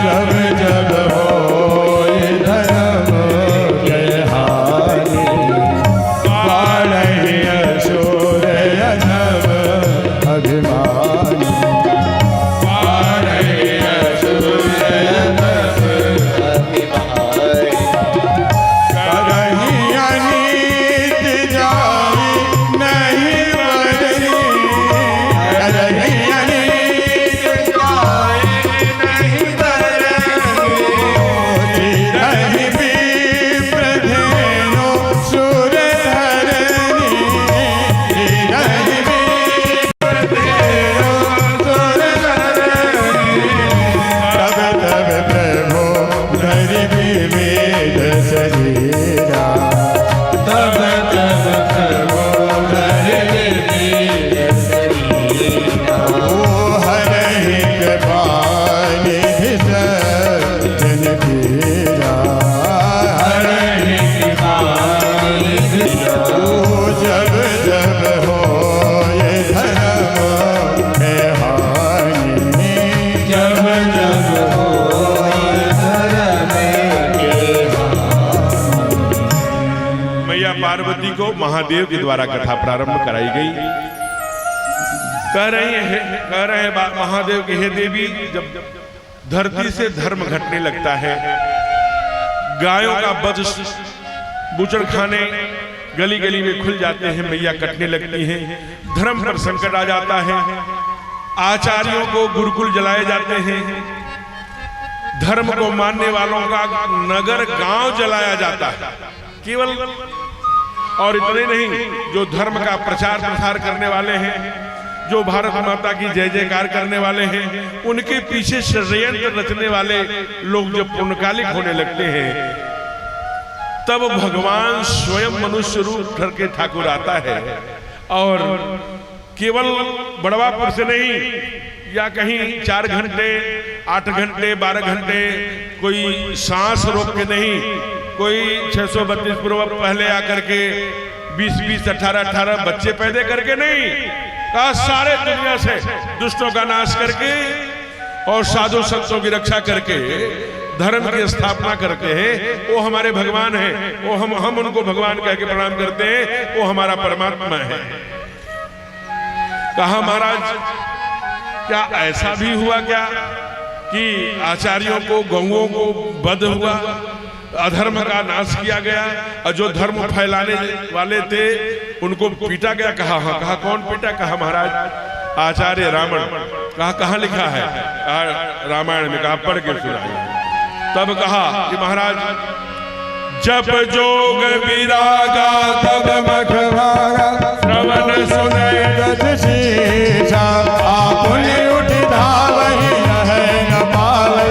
S2: जब जब हो धर्म के हाल बाढ़ी असुर अधम अभिमानी
S3: पार्वती को महादेव के द्वारा कथा प्रारंभ कराई गई। कह रहे हैं महादेव के हे देवी, जब धरती से धर्म घटने लगता है, गायों का वध बूचड़ खाने गली गली में खुल जाते हैं, मैया कटने लगती हैं, धर्म पर संकट आ जाता है, आचार्यों को गुरुकुल जलाए जाते हैं, धर्म को मानने वालों का नगर गांव जलाया जाता है। केवल और इतने नहीं, जो धर्म का प्रचार प्रसार करने वाले हैं, जो भारत माता की जय जयकार करने वाले हैं, उनके पीछे षड्यंत्र रचने वाले लोग जब पूर्णकालिक होने लगते हैं, तब भगवान स्वयं मनुष्य रूप धर के ठाकुर आता है और केवल बड़वापुर से नहीं, या कहीं 4 घंटे 8 घंटे 12 घंटे कोई सांस रोक के नहीं, कोई 632 पूर्व पहले आकर के 20-20 18-18 बच्चे पैदा करके नहीं, कहा सारे दुनिया से दुष्टों का नाश करके और साधु संतों की रक्षा करके धर्म की स्थापना करते हैं, वो हमारे भगवान हैं। वो हम उनको भगवान कह के प्रणाम करते हैं, वो हमारा परमात्मा है। कहा महाराज क्या ऐसा भी हुआ क्या कि आचार्यों को, गौओं को वध हुआ, अधर्म का नाश किया गया, और जो धर्म फैलाने वाले थे उनको पीटा गया? कहा हाँ। कहा कौन पीटा? कहा महाराज आचार्य रावण। कहा कहाँ लिखा है? रामायण में। कहा पढ़ के सुनाइए। तब कहा कि महाराज जब जोग विरागा तब मखभागा, श्रवण सुने
S2: गज शीशा, आपुनि उठ धावहि रहे न पावै,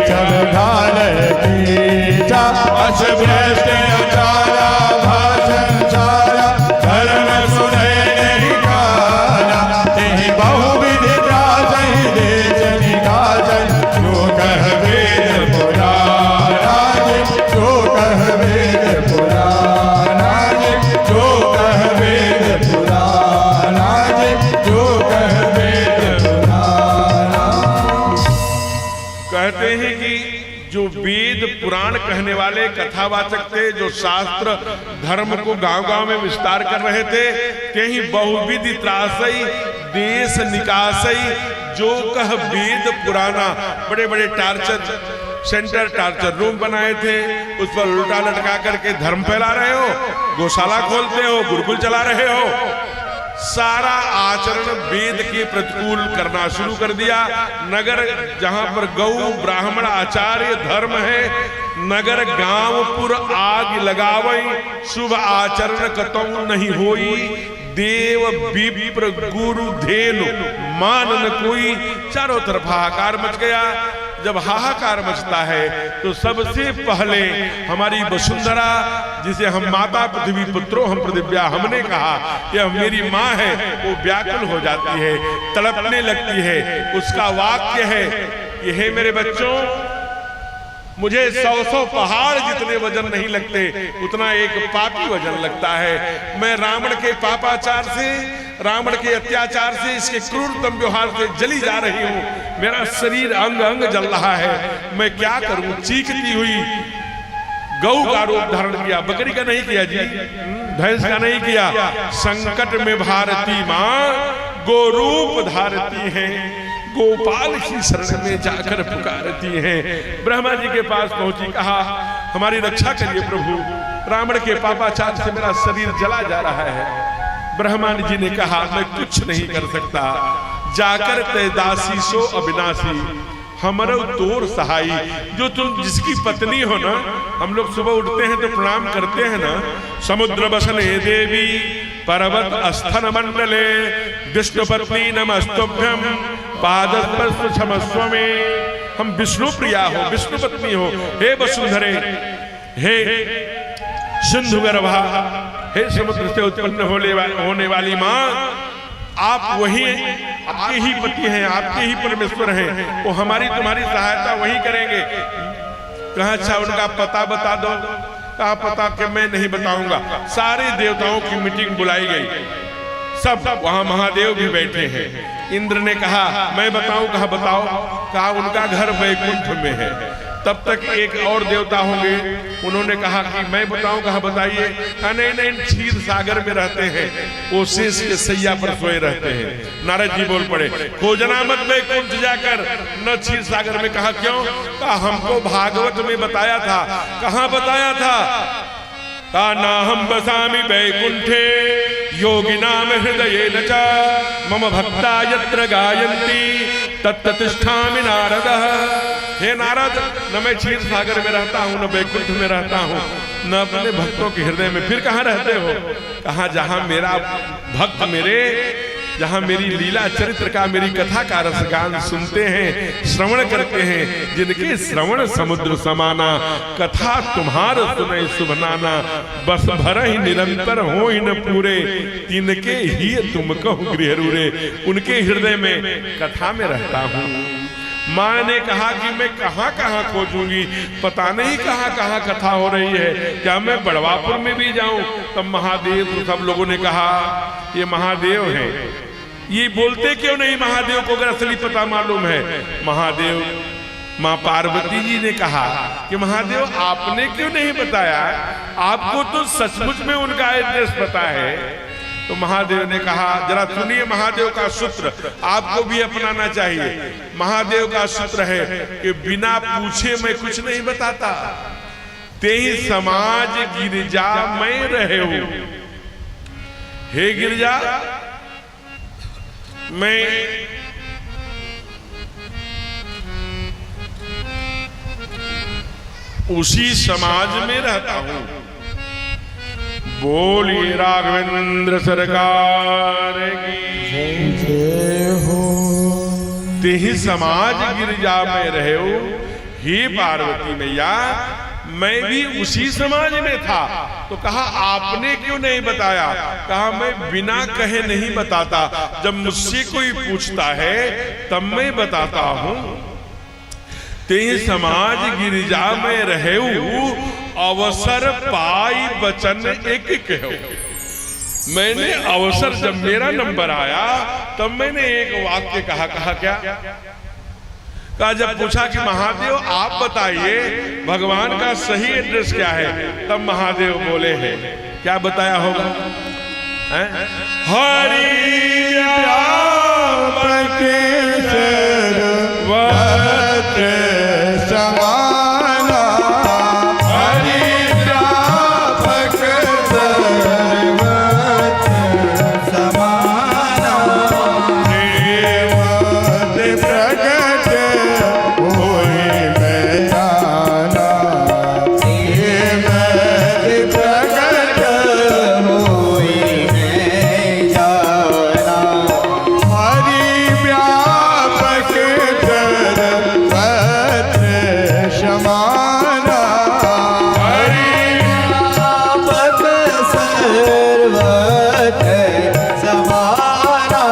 S2: जब ढाल कीचा, अस भ्रष्ट अचारा भाषण चारा, धर्म सुने नहीं काला, तेहि बहुविधि त्रासहि देश निकासै, जो कह वेद पुराणा, जो कह वेद पुराणा, जो कह वेद पुराणा, जो कह वेद पुराणा।
S3: कहते हैं कि जो वेद पुराण कहने वाले कथावाचक थे, जो शास्त्र धर्म को गांव-गांव में विस्तार कर रहे थे, कहीं बहुविधि त्रासई देश निकासई, जो कह वेद पुराना। बड़े बड़े टार्चर सेंटर, टार्चर रूम बनाए थे, उस पर उल्टा लटका करके धर्म फैला रहे हो, गौशाला खोलते हो, गुरुकुल चला रहे हो, सारा आचरण वेद के प्रतिकूल करना शुरू कर दिया। नगर जहां पर गौ ब्राह्मण आचार्य धर्म है, नगर गांवपुर आग लगावई, शुभ आचरण कतौ नहीं होई, देव विप्र गुरु धेनु मान न कोई। चारों तरफ हाहाकार मच गया। जब हाहाकार मचता है तो सबसे पहले हमारी वसुंधरा, जिसे हम माता पृथ्वी पुत्रो हम पृथिव्या हमने कहा यह मेरी माँ है, वो व्याकुल हो जाती है, तड़पने लगती है। उसका वाक्य है कि हे मेरे बच्चों, मुझे 100 पहाड़ जितने वजन नहीं लगते, उतना एक पापी वजन लगता है। मैं रावण के पापाचार से, रावण के अत्याचार से, इसके क्रूरतम व्यवहार से जली जा रही हूँ। मेरा शरीर अंग अंग जल रहा है, मैं क्या करूं? चीखती हुई गौ का रूप धारण किया, बकरी का नहीं किया जी, भैंस का नहीं किया। संकट में भारती माँ गो रूप धारती है, गोपाल की शरण में जाकर पुकारती हैं। ब्रह्मा जी के पास पहुंची, कहा हमारी रक्षा करिए प्रभु, रावण के पापाचार से मेरा शरीर जला जा रहा है। ब्रह्मा जी ने कहा मैं कुछ नहीं कर सकता, जाकर तय दासी सो अविनाशी, हमरो तोर सहाई। जो तुम जिसकी पत्नी हो ना, हम लोग सुबह उठते हैं तो प्रणाम करते हैं ना, समुद्र बसने देवी पर्वत अस्थन मंडले विष्णु पत्नी नमस्तुभ्यम पादस्पर्श क्षमस्व में। हम विष्णु प्रिया हो, विष्णु पत्नी हो, हे वसुंधरे, हे सिंधु गर्भा, हे समुद्र से उत्पन्न होने वाली माँ, आप वही आपके ही पति हैं, आपके ही परमेश्वर हैं, वो हमारी तुम्हारी सहायता वही करेंगे। कहा अच्छा उनका पता बता दो। कहा पता कि मैं नहीं बताऊंगा। सारे देवताओं की मीटिंग बुलाई गई, सब वहां महादेव भी बैठे हैं। इंद्र ने कहा मैं बताऊं? कहा बताओ। कहा उनका घर वैकुंठ में है। तब तक एक और देवता होंगे, उन्होंने कहा कि मैं बताऊं? कहा बताइए। कहा नहीं नहीं, क्षीर सागर में रहते हैं, वो शेष के सैया पर सोए रहते हैं। नारद जी बोल पड़े खोजना मत वैकुंठ जाकर, न क्षीर सागर में। कहा क्यों? कहा हमको भागवत में बताया था। कहाँ बताया था? कहा ना हम बसामि वैकुंठे योगिनाम हृदये न च, मम भक्ता यत्र गायन्ति तत्र तिष्ठामि नारदः। हे नारद, न मैं क्षीर सागर में रहता हूँ, न वैकुंठ में रहता हूँ, न अपने भक्तों के हृदय में, फिर कहाँ रहते हो? कहा जहाँ मेरा भक्त मेरे, जहाँ मेरी लीला चरित्र का, मेरी कथा का रसगान सुनते हैं, श्रवण करते हैं, जिनके श्रवण समुद्र समाना, कथा तुम्हार सुने शुभनाना, बस भर ही निरंतर हो ही न पूरे, तिनके ही तुम कहो गृह रूरे। उनके हृदय में कथा में रहता हूँ। माँ ने कहा कि मैं कहाँ कहाँ खोजूंगी, पता नहीं कहाँ कहाँ कथा हो रही है, क्या मैं बड़वापुर में भी जाऊं? तब महादेव, तो सब लोगों ने कहा ये महादेव हैं, ये बोलते क्यों नहीं महादेव को अगर असली पता मालूम है? महादेव, माँ पार्वती जी ने कहा कि महादेव आपने क्यों नहीं बताया, आपको तो सचमुच में उनका एड्रेस पता है। तो महादेव ने कहा, जरा सुनिए महादेव का सूत्र, आपको भी अपनाना चाहिए। महादेव का सूत्र है कि बिना पूछे मैं कुछ नहीं बताता, तेहि समाज गिरजा मैं रहे हूं। हे गिरजा, मैं उसी समाज में रहता हूं। बोलिए राघवेंद्र सरकार की जय हो। तेहि समाज गिरजा में रहे हो। हे पार्वती मैया, मैं भी उसी समाज में था। तो कहा आपने क्यों नहीं बताया? कहा मैं बिना कहे नहीं बताता, जब मुझसे कोई पूछता है तब मैं बताता हूं। तेहि समाज गिरिजा में रहूं, अवसर पाई बचन एक कहो। मैंने अवसर, जब मेरा नंबर आया तब मैंने एक वाक्य कहा क्या? कहा जब पूछा कि महादेव आप बताइए भगवान का सही एड्रेस क्या है, तब महादेव बोले हैं, क्या बताया होगा? हरि व्यापक सर्वत्र समाना, हरि व्यापक सर्वत्र समाना, देव प्रगट होए मैं जाना, देव प्रगट होए मैं जाना, हरि व्यापक सर्वत्र समाना, हरि व्यापक सर्वत्र समाना,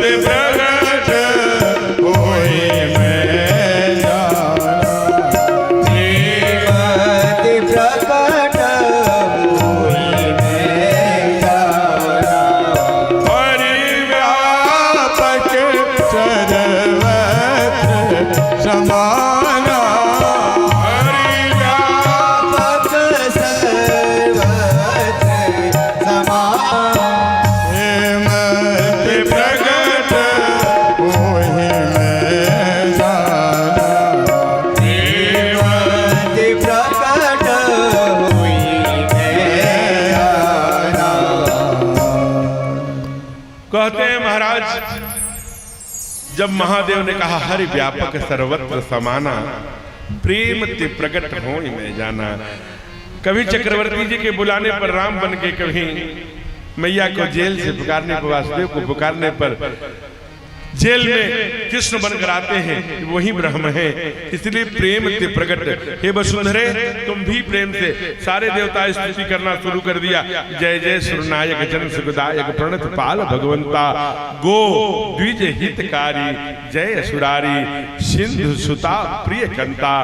S3: देव प्रगट होए मैं जाना, देव प्रगट होए मैं जाना, हरि व्यापक सर्वत्र समाना, हरि व्यापक सर्वत्र समाना, हेमत प्रगट होए मैं जाना, हेमत प्रगट होए मैं जाना। कहते हैं महाराज, जब महादेव ने कहा हरि व्यापक सर्वत्र समाना, प्रेम ते प्रकट हो मैं जाना। कभी चक्रवर्ती जी के बुलाने पर राम बन के, कभी मैया को जेल से पुकारने पर, वासुदेव को पुकारने पर जेल में कृष्ण बनकर आते हैं, वही ब्रह्म है। इसलिए प्रेम ते प्रकट। हे वसुंधरे, तुम भी प्रेम से सारे देवता स्तुति करना शुरू कर दिया। जय जय सुरनायक जन सुखदायक प्रणत पाल भगवंता, गो द्विज हितकारी जय सुरारी, सिंधु सुता प्रिय कंता,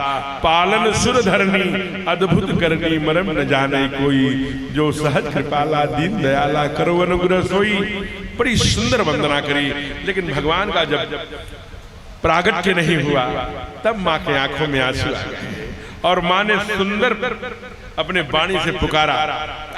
S3: पालन सुर धरनी अद्भुत करनी, मरम न जाने कोई, जो सहज कृपाला दीन दयाला करो अनुग्रह सोई। बड़ी सुंदर वंदना करी। लेकिन भगवान का जब प्रागट्य नहीं हुआ, तब माँ के आंखों में आंसू आ गए और माँ ने सुंदर अपने वाणी से पुकारा।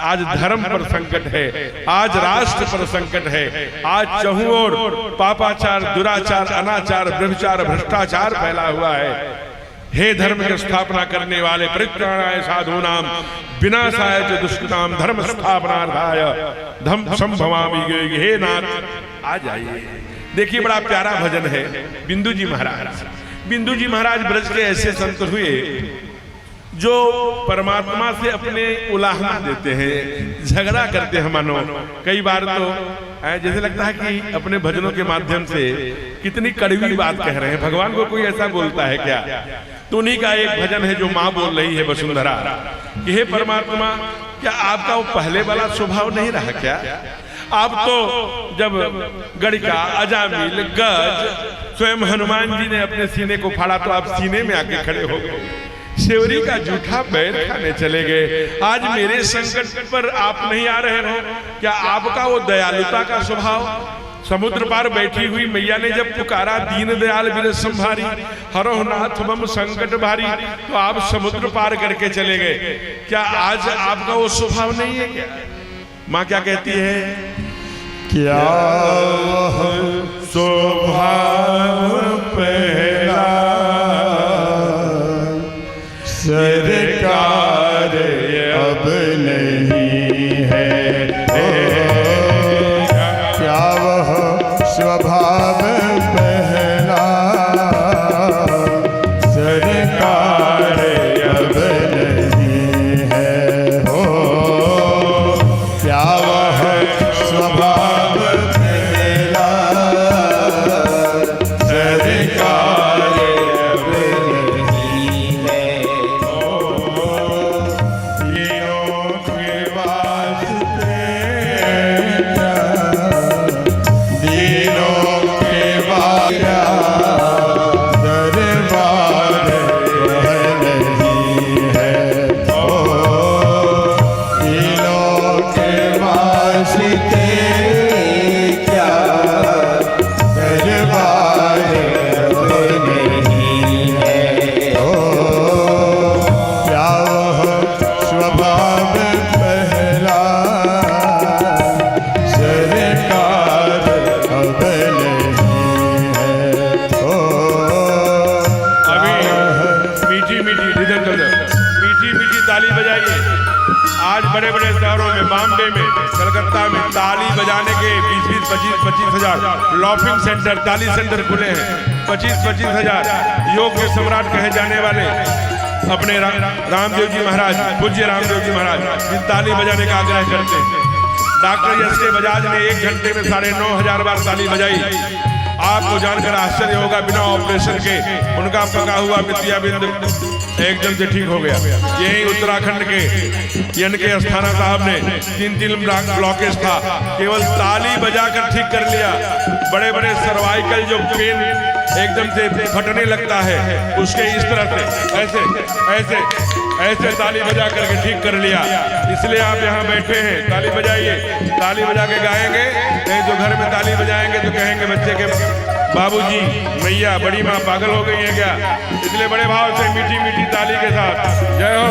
S3: आज धर्म पर संकट है, आज राष्ट्र पर संकट है, आज चहुं ओर पापाचार, दुराचार, अनाचार, व्यभिचार, भ्रष्टाचार फैला हुआ है। हे धर्म की स्थापना करने वाले, परित्राणाय साधूनां विनाशाय च दुष्कृतां धर्म स्थापनार्थाय धम्म संभवामि। हे नाथ, आ जाइए। देखिए बड़ा प्यारा भजन है बिंदु जी महाराज। बिंदु जी महाराज ब्रज के ऐसे संत हुए जो परमात्मा से अपने उलाहना देते हैं, झगड़ा करते हैं मानो। कई बार तो जैसे लगता है कि अपने भजनों के माध्यम से कितनी कड़वी बात कह रहे हैं, भगवान को कोई ऐसा बोलता है क्या। तो उन्हीं का एक भजन है जो माँ बोल रही है वसुंधरा कि हे परमात्मा, क्या आपका वो पहले वाला स्वभाव नहीं रहा क्या? आप तो जब गड़िका, अजामिल, गज, स्वयं हनुमान जी ने अपने सीने को फाड़ा तो आप सीने में आके खड़े हो गए, सेवरी का जूठा बैर खाने चले गए। आज मेरे संकट पर आप नहीं आ रहे हो क्या? आपका वो दयालुता का स्वभाव, समुद्र पार बैठी हुई मैया ने जब पुकारा दीन दयाल विरज संभारी, हरो नाथ मम संकट भारी, तो आप समुद्र पार करके चले गए। क्या आज आपका वो स्वभाव नहीं है क्या? माँ क्या कहती है?
S2: क्या स्वभाव पहला सरकार अब नहीं है, क्या वह स्वभाव पहला सरकार अब नहीं है, हो क्या वह स्वभाव पहला सरकार अब नहीं है, तीनों के वास्ते दीनों के वास्ते दरबार नहीं है, तीनों के वास्ते क्या दरबार नहीं है, क्या वह स्वभाव पहला सरकार अब नहीं है,
S3: अभी मीठी मीठी मीठी मीठी ताली बजाइए। आज बड़े बड़े शहरों में, बॉम्बे में, कलकत्ता में ताली बजाने के 20-20, 25-25 हजार लॉफिंग सेंटर, ताली सेंटर खुले हैं। 25-25 हजार योग के सम्राट कहे जाने वाले अपने रामदेव जी महाराज, पूज्य रामदेव जी महाराज इन ताली बजाने का आग्रह करते हैं। डॉक्टर एस के बजाज ने 1 घंटे में 9,500 बार ताली बजाई। आपको जानकर आश्चर्य होगा, बिना ऑपरेशन के उनका पका हुआ मित्याबिंद एकदम से ठीक हो गया। यही उत्तराखंड के एन के अस्थाना साहब ने 3 ब्लॉकेज था, केवल ताली बजाकर ठीक कर लिया। बड़े बड़े सर्वाइकल जो पेन एकदम से फटने लगता है, उसके इस तरह से ऐसे ऐसे ऐसे ताली बजा करके ठीक कर लिया। इसलिए आप यहाँ बैठे हैं, ताली बजाइए। ताली बजा के गाएंगे, नहीं तो घर में ताली बजाएंगे तो कहेंगे बच्चे के बाबूजी, मैया, बड़ी माँ पागल हो गई है क्या? इसलिए बड़े भाव से मीठी मीठी ताली के साथ जय हो।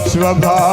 S2: स्वभाव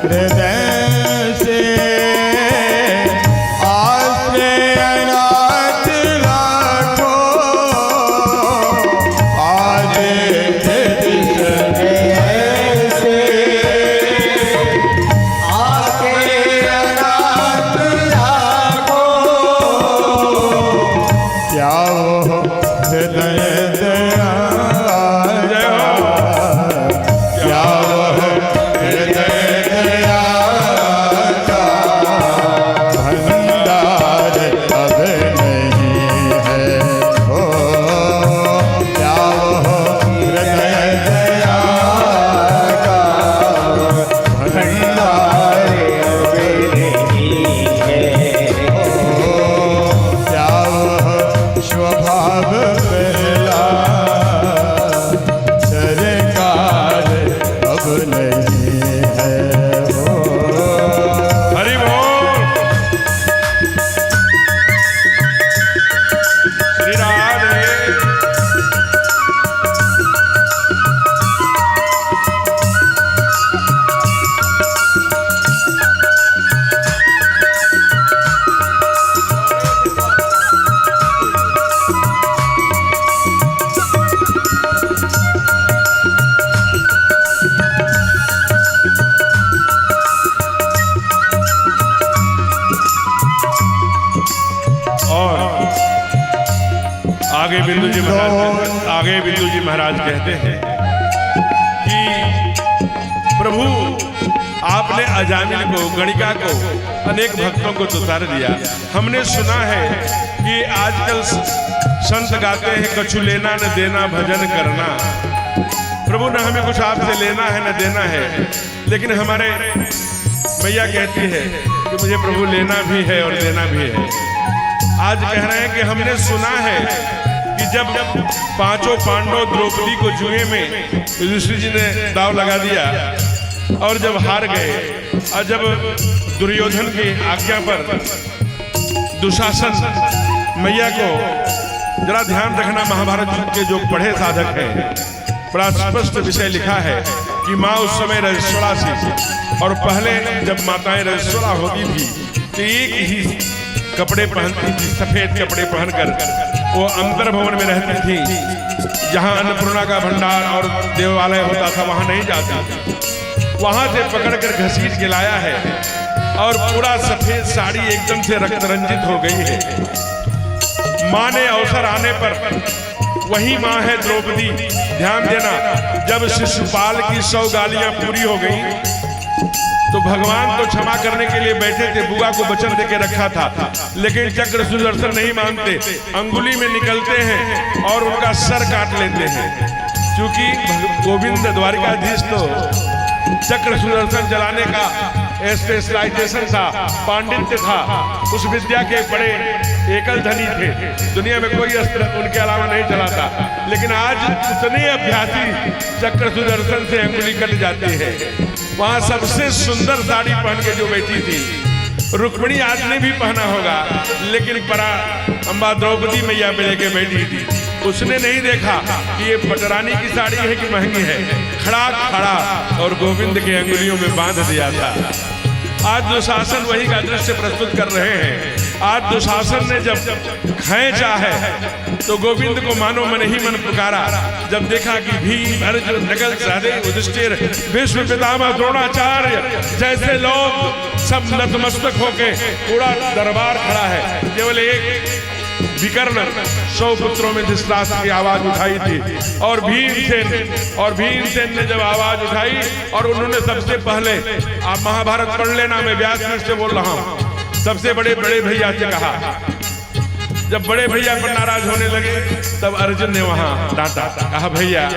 S2: हृदय से आश्रय अनाथ लाखों आज जिस हृदय से
S1: आके अनाथ लाखों
S2: क्या वो हृदय दया क्या वो हृदय दया का भंडार अब नहीं है हो क्या वो हृदय दया का भंडार अब नहीं है हो क्या वो स्वभाव पहला सरकार अब नहीं है हो
S3: हरि बोल श्री राधे। और आगे बिंदु जी महाराज कहते हैं कि प्रभु आपने अजामिल को गणिका को अनेक भक्तों को तुतार दिया। हमने सुना है कि आजकल संत गाते हैं कछु लेना न देना भजन करना। प्रभु न हमें कुछ आपसे लेना है न देना है, लेकिन हमारे मैया कहती है कि मुझे प्रभु लेना भी है और देना भी है। आज कह रहे हैं कि हमने सुना है कि जब पांचों पांडव द्रौपदी को जुए में युधिष्ठिर जी ने दाव लगा दिया और जब हार गए और जब दुर्योधन की आज्ञा पर दुशासन मैया को जरा ध्यान रखना, महाभारत के जो पढ़े साधक हैं बड़ा स्पष्ट विषय लिखा है कि माँ उस समय रजस्वला थी और पहले जब माताएं रजस्वला होती थी तो एक ही कपड़े पहनती थी, सफेद कपड़े पहनकर वो अंतर भवन में रहती थी। जहाँ अन्नपूर्णा का भंडार और देवालय होता था वहाँ नहीं जाती थी, वहाँ से पकड़कर घसीट के लाया है और पूरा सफेद साड़ी एकदम से रक्त रंजित हो गई है। माँ ने अवसर आने पर, वही माँ है द्रौपदी, ध्यान देना, जब शिशुपाल की 100 गालियां पूरी हो गई तो भगवान तो क्षमा करने के लिए बैठे थे, बुआ को वचन देके रखा था, लेकिन चक्र सुदर्शन नहीं मानते, अंगुली में निकलते हैं और उनका सर काट लेते हैं। क्योंकि गोविंद द्वारिकाधीश तो चक्र सुदर्शन चलाने का स्पेशलाइजेशन था, पांडित्य था, उस विद्या के बड़े एकल धनी थे, दुनिया में कोई अस्त्र उनके अलावा नहीं चलाता। लेकिन आज उतने अभ्यासी चक्र सुदर्शन से अंगुली कट जाती है। वहां सबसे सुंदर साड़ी पहन के जो बैठी थी रुक्मिणी, आज ने भी पहना होगा, लेकिन परा अम्बा द्रौपदी मैया पे लेके बैठी थी, उसने नहीं देखा कि ये पटरानी की साड़ी है कि महंगी है, खड़ा और गोविंद के अंगुलियों में बांध दिया था। आज दुशासन वही का दृश्य प्रस्तुत कर रहे हैं। आज दुशासन ने जब खींचा है तो गोविंद को मानो मन ही मन पुकारा। जब देखा कि भीम, अर्जुन, नकुल, सहदेव, युधिष्ठिर, भीष्म पितामह, द्रोणाचार्य जैसे लोग सब नतमस्तक होके पूरा दरबार खड़ा है, केवल एक विकर्ण 100 पुत्रों में धृतराष्ट्र की आवाज उठाई थी और भीमसेन ने जब आवाज उठाई और उन्होंने सबसे पहले, आप महाभारत पढ़ लेना, मैं व्यासपीठ से बोल रहा हूं, सबसे बड़े भैया से कहा। जब बड़े भैया पर नाराज होने लगे तब अर्जुन ने वहां डांटा, कहा भैया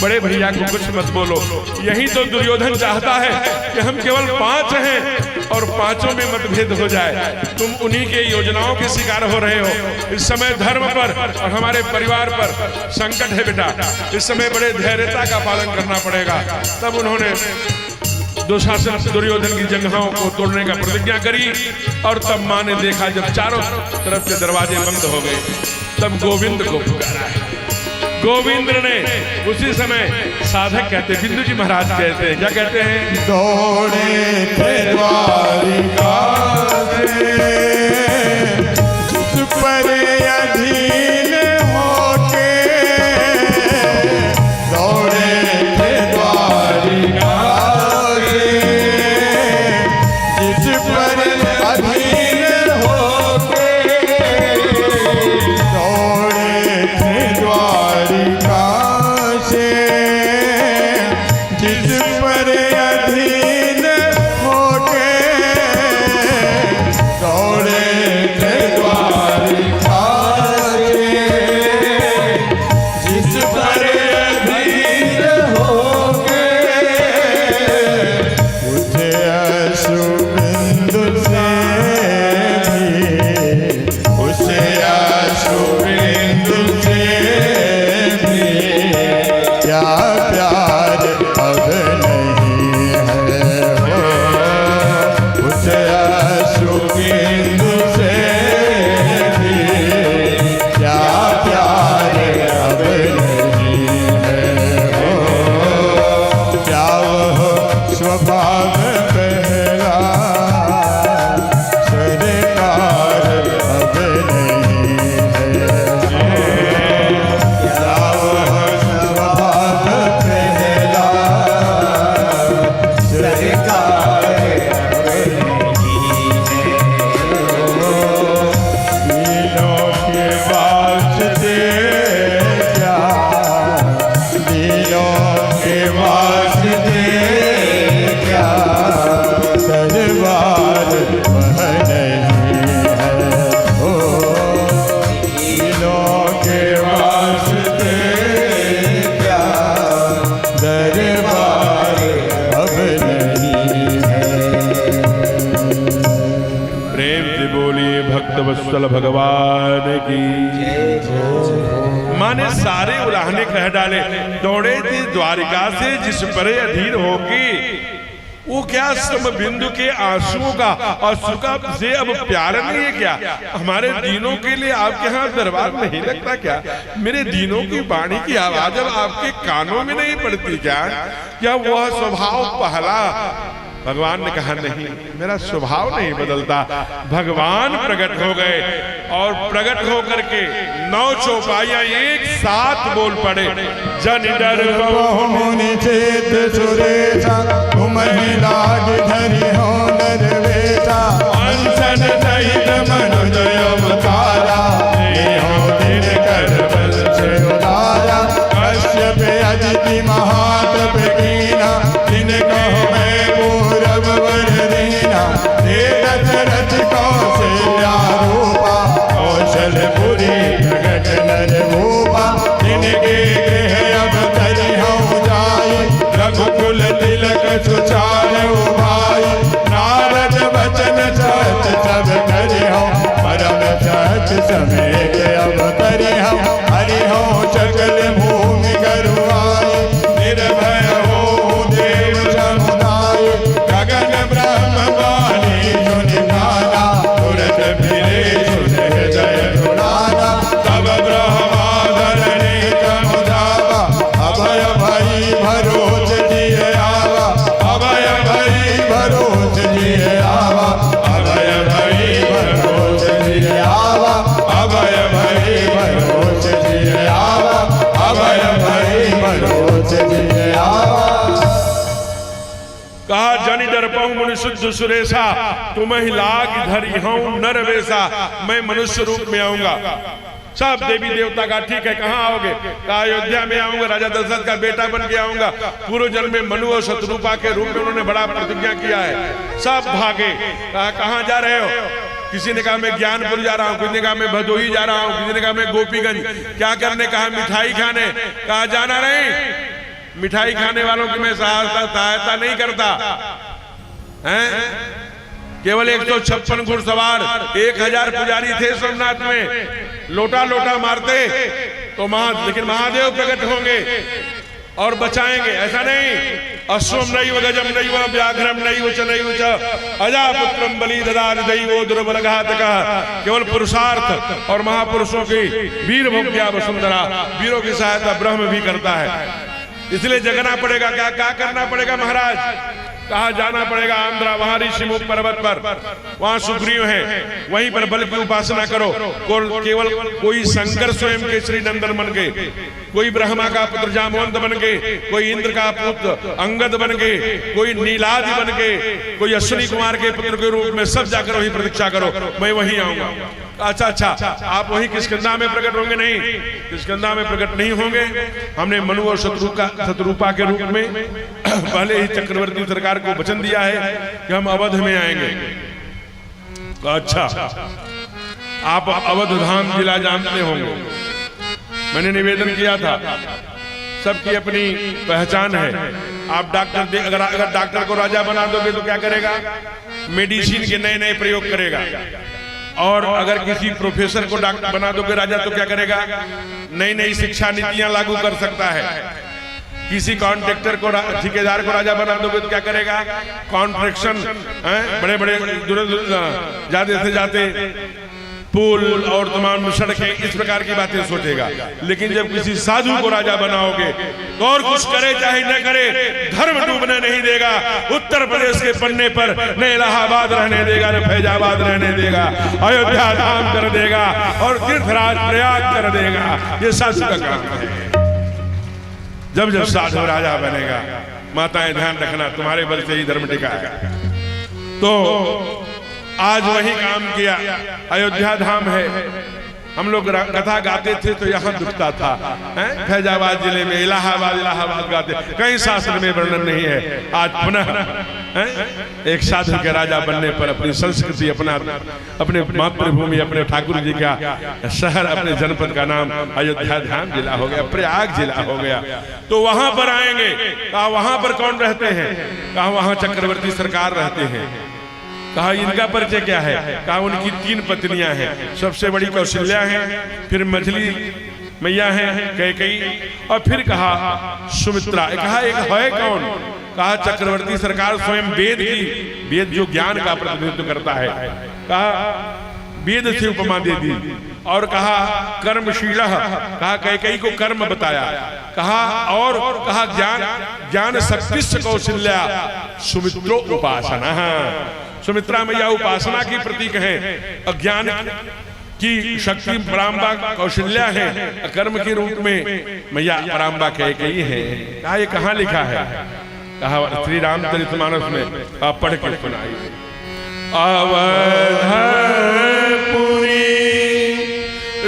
S3: बड़े भैया को कुछ मत बोलो। यही तो दुर्योधन चाहता है कि हम केवल 5 हैं और 5 में मतभेद हो जाए। तुम उन्हीं के योजनाओं के शिकार हो रहे हो। इस समय धर्म पर और हमारे परिवार पर संकट है बेटा, इस समय बड़े धैर्यता का पालन करना पड़ेगा। तब उन्होंने दुशासन दुर्योधन की जंघाओं को तोड़ने का प्रतिज्ञा करी और तब माँ ने देखा जब चारों तरफ से दरवाजे बंद हो गए, तब गोविंद को पुकारा है। गोविंद ने उसी समय साधक कहते, बिंदु जी महाराज कहते हैं, क्या कहते हैं?
S2: दौड़े थे द्वारिका से, जिस पर अधीन होके, दौड़े थे द्वारिका से, जिस पर अधीन होके, दौड़े थे द्वारिका से, जिस पर अधीन होके, दौड़े थे द्वारिका से, जिस पर अधीन होके, उठे अश्रुबिंदु से भी, उसे अश्रुबिंदु से भी क्या प्यार अब नहीं है हो, उस अश्रुबिंदु से भी क्या प्यार अब नहीं है हो, क्या वह स्वभाव पहला सरकार अब नहीं है हो, क्या वह स्वभाव पहला सरकार अब नहीं है, दिलों के वास्ते क्या, दिलों के वास्ते क्या, दरबार वह नहीं है हो, दिलों के वास्ते क्या, दरबार अब नहीं है।
S3: प्रेम से बोलिए भक्त वत्सल भगवान की। माने सारे उलाहने कह डाले, दौड़े थे द्वारिका से जिस पर अधीर होगी। वो क्या सम बिंदु के आंसुओं का और सुखा से अब प्यार नहीं है क्या? हमारे दीनों के लिए आपके यहाँ दरबार नहीं लगता क्या? मेरे दीनों की वाणी की आवाज अब आपके कानों में नहीं पड़ती क्या? क्या वह स्वभाव पहला? भगवान ने कहा नहीं, मेरा स्वभाव नहीं बदलता। भगवान प्रकट हो गए और प्रकट होकर के 9 चौपाइयां एक साथ बोल पड़े। जन डर
S2: बहुमुनि चेत सुरेशा, तुम्हि लाग धरि हो नरवेशा, अनशन सहित मनुज अवतारा, देहो दिनकर वंश उदारा, कश्यप अदिति महातप कीना, जिन कहो मैं पूरब वर दीना, हे दशरथ कौशल्या रूपा, कौशलपुरी प्रगट नर भूपा, जिनके गृह अब तरि हूँ जाई, रघुकुल तिलक सुचार भाई, नारद वचन सच सब करि हूँ, परम सच समेत अब तरि हूँ, हरि हूँ सकल भूमि गरुआई, निर्भय हो देव समुदाय, गगन ब्रह्म वाणी सुनि गाना, तुरत फिरे सुन हृदय दुलारा, तब ब्रह्माधरणी समुदावा, अभय भई भरोस दिए आवा, अभय भई भरोस दिए आवा, अभय भई भरोस दिए आवा, अभय भई भरोस दिए आवा, अभय भई भरोस दिए आवा।
S3: कहा जनि डरपहु मुनि शुद्ध सुरेशा, तुम्हि लाग धरि हूँ नरवेशा, मैं मनुष्य रूप में आऊंगा। सब देवी देवता का ठीक है, कहाँ आओगे? कहा अयोध्या में आऊंगा, राजा दशरथ का बेटा बन के आऊंगा। पूर्व जन्म में मनु और शत्रुपा के रूप में उन्होंने बड़ा प्रतिज्ञा किया है। सब भागे। कहा कहाँ जा रहे हो? किसी ने कहा मैं ज्ञानपुर जा रहा हूँ, किसी ने कहा मैं भदोही जा रहा हूँ, किसी ने कहा मैं गोपीगंज। क्या करने? कहा मिठाई खाने। कहा जाना नहीं, मिठाई खाने वालों की मैं सहायता नहीं करता हैं। केवल 156 घुड़सवार 1000 पुजारी थे सोमनाथ में, लोटा लोटा मारते तो लेकिन महादेव प्रकट होंगे। और बचाएंगे। ऐसा नहीं, अश्वम नहीं व गजम नहीं व व्याघ्रम नहीं व च नहीं व च अजापुत्रम बलि ददाति दैवो दुर्बल घातकः। केवल पुरुषार्थ और महापुरुषों की वीर भोग्या वसुंधरा, वीरों की सहायता ब्रह्म भी करता है। इसलिए जगना पड़ेगा। क्या क्या करना पड़ेगा महाराज? कहा जाना पड़ेगा आंध्रा, वहां ऋषिमुख पर्वत पर, वहां सुग्रीव है, वहीं पर बल की उपासना करो। केवल कोई शंकर स्वयं के श्री नंदन बन के, कोई ब्रह्मा का पुत्र जामवंत बन के, कोई इंद्र का पुत्र अंगद बन के, कोई नीलादि बन के, कोई अश्विनी कुमार के पुत्र के रूप में सब जाकर वही प्रतीक्षा करो, मैं वहीं आऊंगा। अच्छा अच्छा, आप वही किष्किंधा में प्रकट होंगे? नहीं, किष्किंधा में प्रकट नहीं होंगे। हमने मनु और शत्रुपा के रूप में पहले ही चक्रवर्ती सरकार को वचन दिया है कि हम अवध में आएंगे। अच्छा, आप अवध धाम जिला जानते होंगे, मैंने निवेदन किया था, सबकी अपनी पहचान है। आप डॉक्टर अगर डॉक्टर को राजा बना दोगे तो क्या करेगा? मेडिसिन के नए नए प्रयोग करेगा। और अगर किसी प्रोफेसर को डॉक्टर बना दोगे राजा तो क्या करेगा? नई नई शिक्षा नीतियां लागू कर सकता है। किसी कॉन्ट्रैक्टर को, ठेकेदार को राजा बना दोगे तो क्या करेगा? कॉन्ट्रैक्शन, बड़े बड़े जाते से जाते पुल और तमाम सड़कें, इस प्रकार की बातें सोचेगा। लेकिन जब किसी साधु को राजा बनाओगे तो और कुछ करे चाहे न करे, धर्म डूबने नहीं देगा। उत्तर प्रदेश के पन्ने पर न इलाहाबाद रहने देगा, न फैजाबाद रहने देगा, अयोध्या धाम कर देगा और तीर्थराज प्रयाग कर देगा। ये साधु का काम है। जब जब साधु राजा बनेगा, माताएं ध्यान रखना, तुम्हारे बल से ही धर्म टिका है। तो आज वही काम किया। अयोध्या धाम है, हम लोग कथा गाते थे तो यहाँ दुखता था। फैजाबाद जिले में इलाहाबाद गाते, कहीं शास्त्र में वर्णन नहीं है। आज पुनः एक साधु के राजा बनने पर अपनी संस्कृति, अपने मातृभूमि, अपने ठाकुर जी का शहर, अपने जनपद का नाम अयोध्या धाम जिला हो गया, प्रयाग जिला हो गया। तो वहां पर आएंगे। कहा वहां पर कौन रहते हैं? कहा वहां चक्रवर्ती सरकार रहते हैं। कहा इनका परिचय क्या है? कहा उनकी 3 पत्नियां हैं। सबसे बड़ी कौशल्या है, फिर मछली मैया है कैकेयी, और फिर कहा सुमित्रा। कहा एक है कौन? कहा चक्रवर्ती सरकार स्वयं वेद जो ज्ञान का प्रतिनिधित्व करता है, कहा वेद से उपमा दे दी। और कहा कर्मशीला, कहा कैकेयी को कर्म बताया। कहा और कहा ज्ञान शक्ति कौशल्या सुमित्रो उपासना। सुमित्रा मैया उपासना की प्रतीक है, अज्ञान की शक्ति पराम्बा कौशल्या है, कर्म के रूप में मैया पराम्बा कैकेयी है। कहा ये कहाँ लिखा है? कहा श्री रामचरितमानस में। आप पढ़ के सुनाइए। अवधपुरी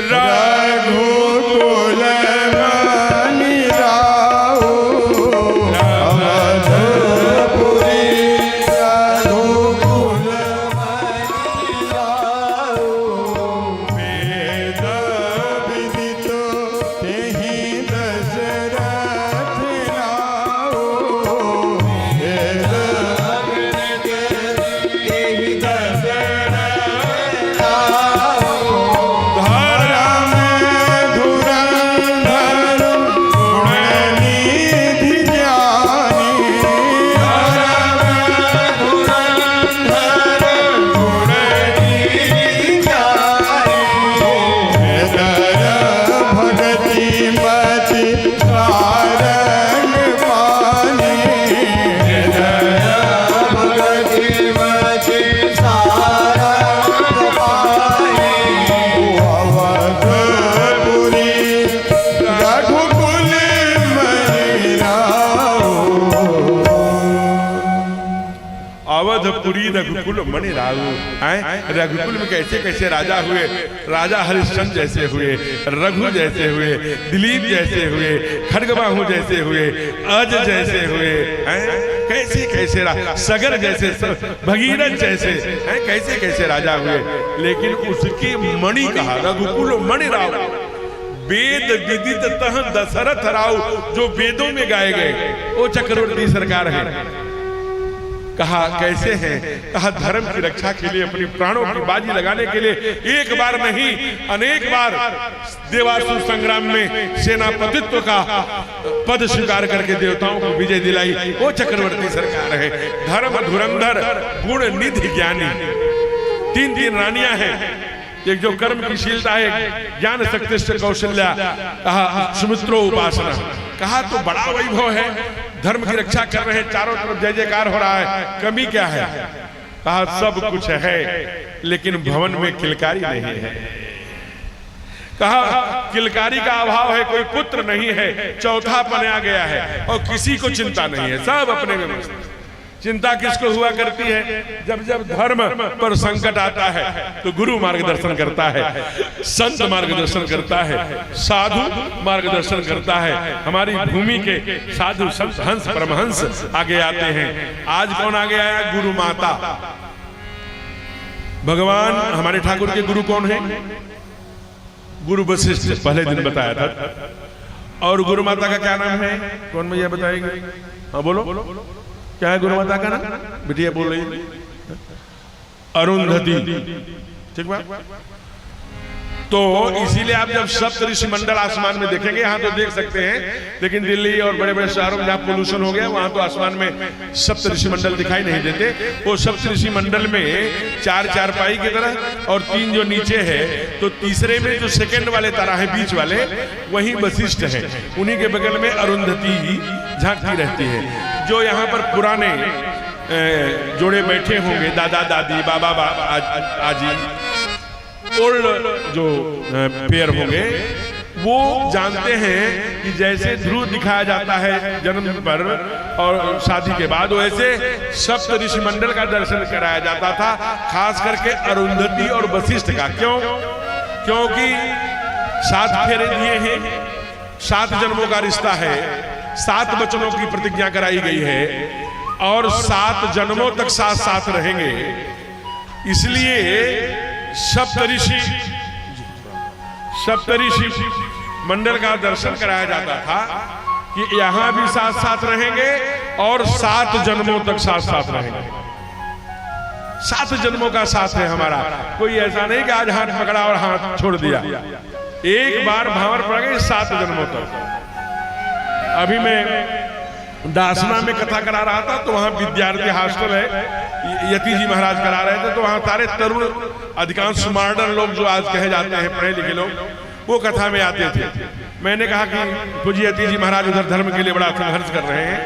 S3: रघुकुल मणि राउ, अवधपुरी रघुकुल मणि राउ, वेद विदित तेहि दशरथ नाउ, वेद विदित तेहि दशरथ नाउ, अवधपुरी रघुकुल मणि राहु। रघुकुल में कैसे कैसे राजा हुए। राजा हरिश्चंद्र जैसे हुए, रघु जैसे हुए, दिलीप जैसे हुए, खड्गबाहु जैसे हुए, अज जैसे हुए, कैसे कैसे सगर जैसे, भगीरथ जैसे, कैसे कैसे राजा हुए। लेकिन उसके मणि कहा, रघुकुल मणि राहु, वेद विदित तह दशरथ राव, जो वेदों में गाए गए वो चक्रवर्ती सरकार है। कहा कैसे हैं? कहा धर्म की रक्षा के लिए अपनी प्राणों की बाजी लगाने के लिए एक बार नहीं अनेक बार देवासुर संग्राम में सेनापतित्व का पद स्वीकार करके देवताओं को विजय दिलाई वो चक्रवर्ती सरकार है। धर्म धुरंधर गुण निधि ज्ञानी, तीन रानियां हैं। एक जो कर्म की शीलता है, ज्ञान शक्ति से कौशल्या, कहा सुमित्रो उपासना। कहा तो बड़ा वैभव है, धर्म की रक्षा कर रहे हैं, चारों तरफ जय जयकार हो रहा है, कमी क्या है? कहा सब कुछ है लेकिन भवन में किलकारी नहीं है। कहा किलकारी का अभाव है, कोई पुत्र नहीं है, चौथा पनया गया है और किसी को चिंता नहीं है, सब अपने में मस्त। चिंता किसको हुआ करती है? जब जब धर्म पर संकट आता है तो गुरु मार्गदर्शन करता है, संत मार्गदर्शन करता है, साधु मार्गदर्शन करता है। हमारी भूमि के साधु संत हंस परमहंस आगे आते हैं। आज कौन आगे आया? गुरु माता। भगवान हमारे ठाकुर के गुरु कौन है? गुरु वशिष्ठ, पहले दिन बताया था। और गुरु माता का क्या नाम है? कौन भैया बताएंगे? हाँ बोलो, क्या है गुरु माता का नाम? बिटिया बोल रही, अरुंधति। ठीक बात। तो इसीलिए आप जब सप्त ऋषि मंडल आसमान में देखेंगे, यहाँ तो देख सकते हैं, लेकिन दिल्ली और बड़े बड़े शहरों में जहाँ पोल्यूशन हो गया वहां तो आसमान में सप्त ऋषि मंडल दिखाई नहीं देते। वो सप्त ऋषि मंडल में चार चारपाई की तरह और तीन जो नीचे है, तो तीसरे में जो सेकंड वाले तारा है बीच वाले, वही वशिष्ठ है, उन्हीं के बगल में अरुंधति झांकती रहती है। जो यहाँ पर पुराने जोड़े बैठे होंगे, दादा दादी, बाबा आजी, ओल्ड जो पेयर होंगे, वो जानते हैं कि जैसे ध्रुव दिखाया जाता है जन्म पर और शादी के बाद, वैसे सप्त ऋषि मंडल का दर्शन कराया जाता था, खास करके अरुंधति और वशिष्ठ का। क्यों? क्योंकि 7 फेरे दिए हैं, 7 जन्मों का रिश्ता है, 7 वचनों की प्रतिज्ञा कराई गई है और 7 जन्मों तक साथ साथ रहेंगे। इसलिए सप्तऋषि मंडल का दर्शन कराया जाता था कि यहाँ भी साथ साथ रहेंगे और 7 जन्मों तक साथ साथ रहेंगे। 7 जन्मों का साथ है हमारा। कोई ऐसा नहीं कि आज हाथ पकड़ा और हाथ छोड़ दिया, एक बार भावर पड़ गई 7 जन्मों तक। अभी मैं दासना में कथा करा रहा था, तो वहां विद्यार्थी हॉस्टल है, यति जी महाराज करा रहे थे, तो वहां सारे तरुण, अधिकांश मॉडर्न लोग जो आज कहे जाते हैं पढ़े लिखे लोग, वो कथा में आते थे। मैंने कहा कि पूज्य यति जी महाराज उधर धर्म के लिए बड़ा संघर्ष कर रहे हैं,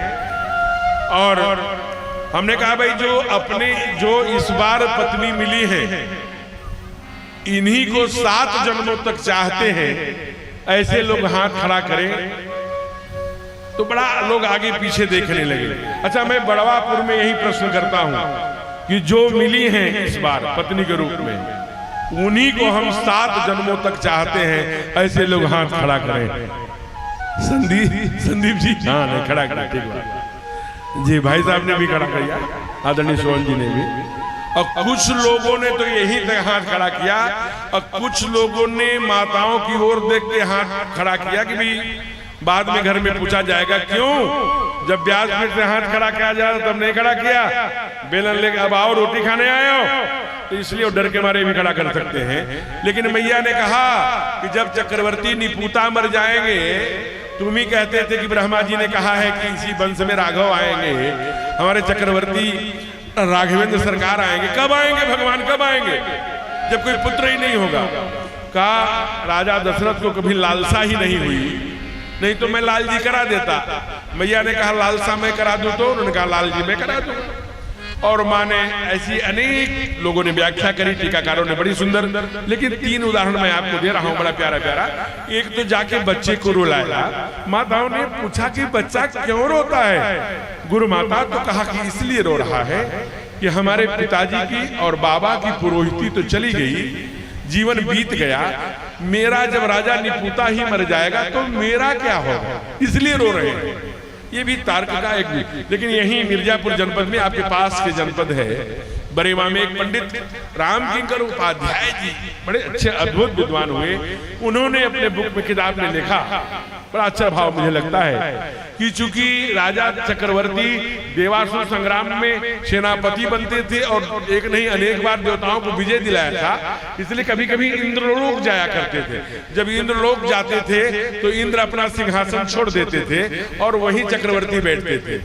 S3: और हमने कहा भाई जो इस बार पत्नी मिली है, इन्हीं को 7 जन्मों तक चाहते हैं, ऐसे लोग हाथ खड़ा करें। तो बड़ा लोग आगे पीछे देखने लगे। अच्छा, मैं बड़वापुर में यही प्रश्न करता हूं कि जो मिली हैं इस बार पत्नी के रूप में, उन्हीं को हम 7 जन्मों तक चाहते हैं, ऐसे लोग हाथ खड़ा करें। संदीप जी, हाँ नहीं खड़ा करें, ठीक बात जी। भाई साहब ने भी खड़ा किया, आदरणीय सोहन जी ने भी, और कुछ लोगों ने तो यही तक हाथ खड़ा किया, और कुछ लोगों ने माताओं की ओर देख के हाथ खड़ा किया कि भाई बाद में घर में पूछा जाएगा क्यों, जब ब्याज पेट से हाथ खड़ा किया जाए तब नहीं खड़ा किया, बेलन लेके अब आओ रोटी खाने आए हो, तो इसलिए डर के मारे भी खड़ा कर सकते हैं। लेकिन मैया ने कहा कि जब चक्रवर्ती निपुता मर जाएंगे, तुम ही कहते थे कि ब्रह्मा जी ने कहा है कि इसी वंश में राघव आएंगे, हमारे चक्रवर्ती राघवेंद्र सरकार आएंगे, कब आएंगे भगवान, कब आएंगे, जब कोई पुत्र ही नहीं होगा। कहा राजा दशरथ को कभी लालसा ही नहीं हुई, नहीं तो मैं लाल जी करा देता। मैया ने कहा लालसा मैं करा दूं, तो उन्होंने कहा लाल जी मैं करा दूं। और माँ ने ऐसी अनेक लोगों ने व्याख्या करी, टीकाकारों ने बड़ी सुंदर, लेकिन 3 उदाहरण मैं आपको दे रहा हूं, बड़ा प्यारा प्यारा। एक तो जाके बच्चे को रुलाया, माताओं ने पूछा कि बच्चा क्यों रोता है? गुरु माता तो कहा कि इसलिए रो रहा है कि हमारे पिताजी की और बाबा की पुरोहिती तो चली गई, जीवन बीत गया, मेरा जब राजा निपुता ही मर जाएगा तो मेरा क्या होगा, इसलिए रो रहे हैं। ये भी तर्क का एक भी। लेकिन यही मिर्जापुर जनपद में आपके पास के जनपद है बरेवा में एक पंडित राम किंकर उपाध्याय जी बड़े अच्छे अद्भुत विद्वान हुए। उन्होंने अपने बुक में किताब में लिखा, बड़ा अच्छा भाव मुझे लगता है कि चूंकि राजा चक्रवर्ती देवासुर संग्राम में सेनापति बनते थे और एक नहीं अनेक बार देवताओं को विजय दिलाया था, इसलिए कभी कभी इंद्रलोक जाया करते थे। जब इंद्रलोक जाते थे तो इंद्र अपना सिंहासन छोड़ देते थे और वहीं चक्रवर्ती बैठते थे।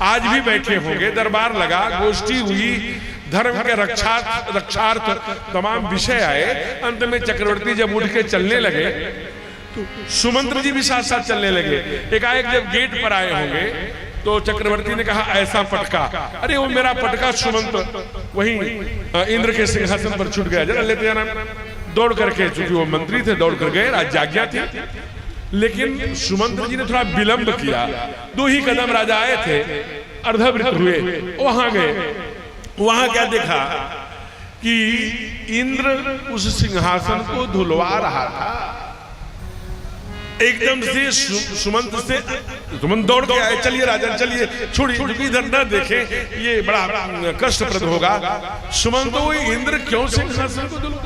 S3: आज भी बैठे होंगे, दरबार लगा, गोष्ठी हुई, धर्म के रक्षार्थ तमाम विषय आए। अंत में चक्रवर्ती जब उठ के चलने लगे तो सुमंत्र जी भी साथ साथ चलने लगे। एकाएक जब गेट पर आए होंगे तो चक्रवर्ती ने कहा ऐसा पटका, अरे वो मेरा पटका सुमंत्र वहीं इंद्र के सिंहासन पर छूट गया, जरा लेते जाना। दौड़ करके, चूंकि वो मंत्री थे, दौड़ कर गए, राजज्ञा थी। लेकिन सुमंत्र जी ने थोड़ा विलंब किया। 2 ही कदम राजा आए थे, अर्धवृत हुए, वहां गए। वहां क्या देखा कि इंद्र उस सिंहासन को धुलवा रहा था। एकदम से सुमंत दौड़ के आए, चलिए राजन चलिए, छोड़िए, क्योंकि इधर न देखे ये बड़ा कष्टप्रद होगा। सुमंत वो इंद्र क्यों सिंहासन को धुलवा,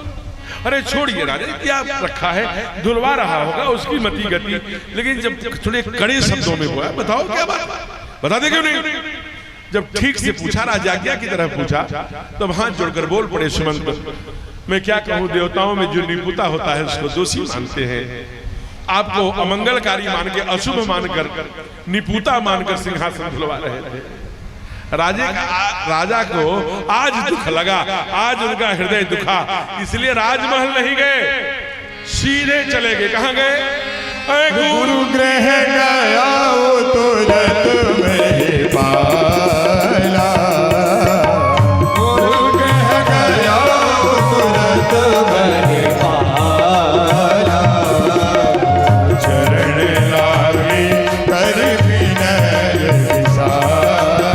S3: अरे छोड़िए राजा, क्या रखा है, धुलवा रहा होगा, उसकी मति गति। लेकिन जब थोड़े कड़े शब्दों में हुआ, बताओ क्या बात, बता दे क्यों नहीं। जब ठीक से पूछा, राजाज्ञा की तरह पूछा, तब हाथ जोड़कर बोल पड़े सुमंत, मैं क्या कहूं, देवताओं में जो निपुता होता है उसको दोषी मानते हैं। आपको अमंगलकारी मान के, अशुभ मानकर, निपुता मानकर सिंहासन धुलवा रहे थे। राजा को आज दुख लगा, आज उनका हृदय दुखा, इसलिए राजमहल नहीं गए, सीधे चले गए। कहां गए?
S2: गुरु ग्रह गया वो तो रत में पाला, गुरु ग्रह गया वो तो रत में पाला, चरण लागे कर विनय विशाला,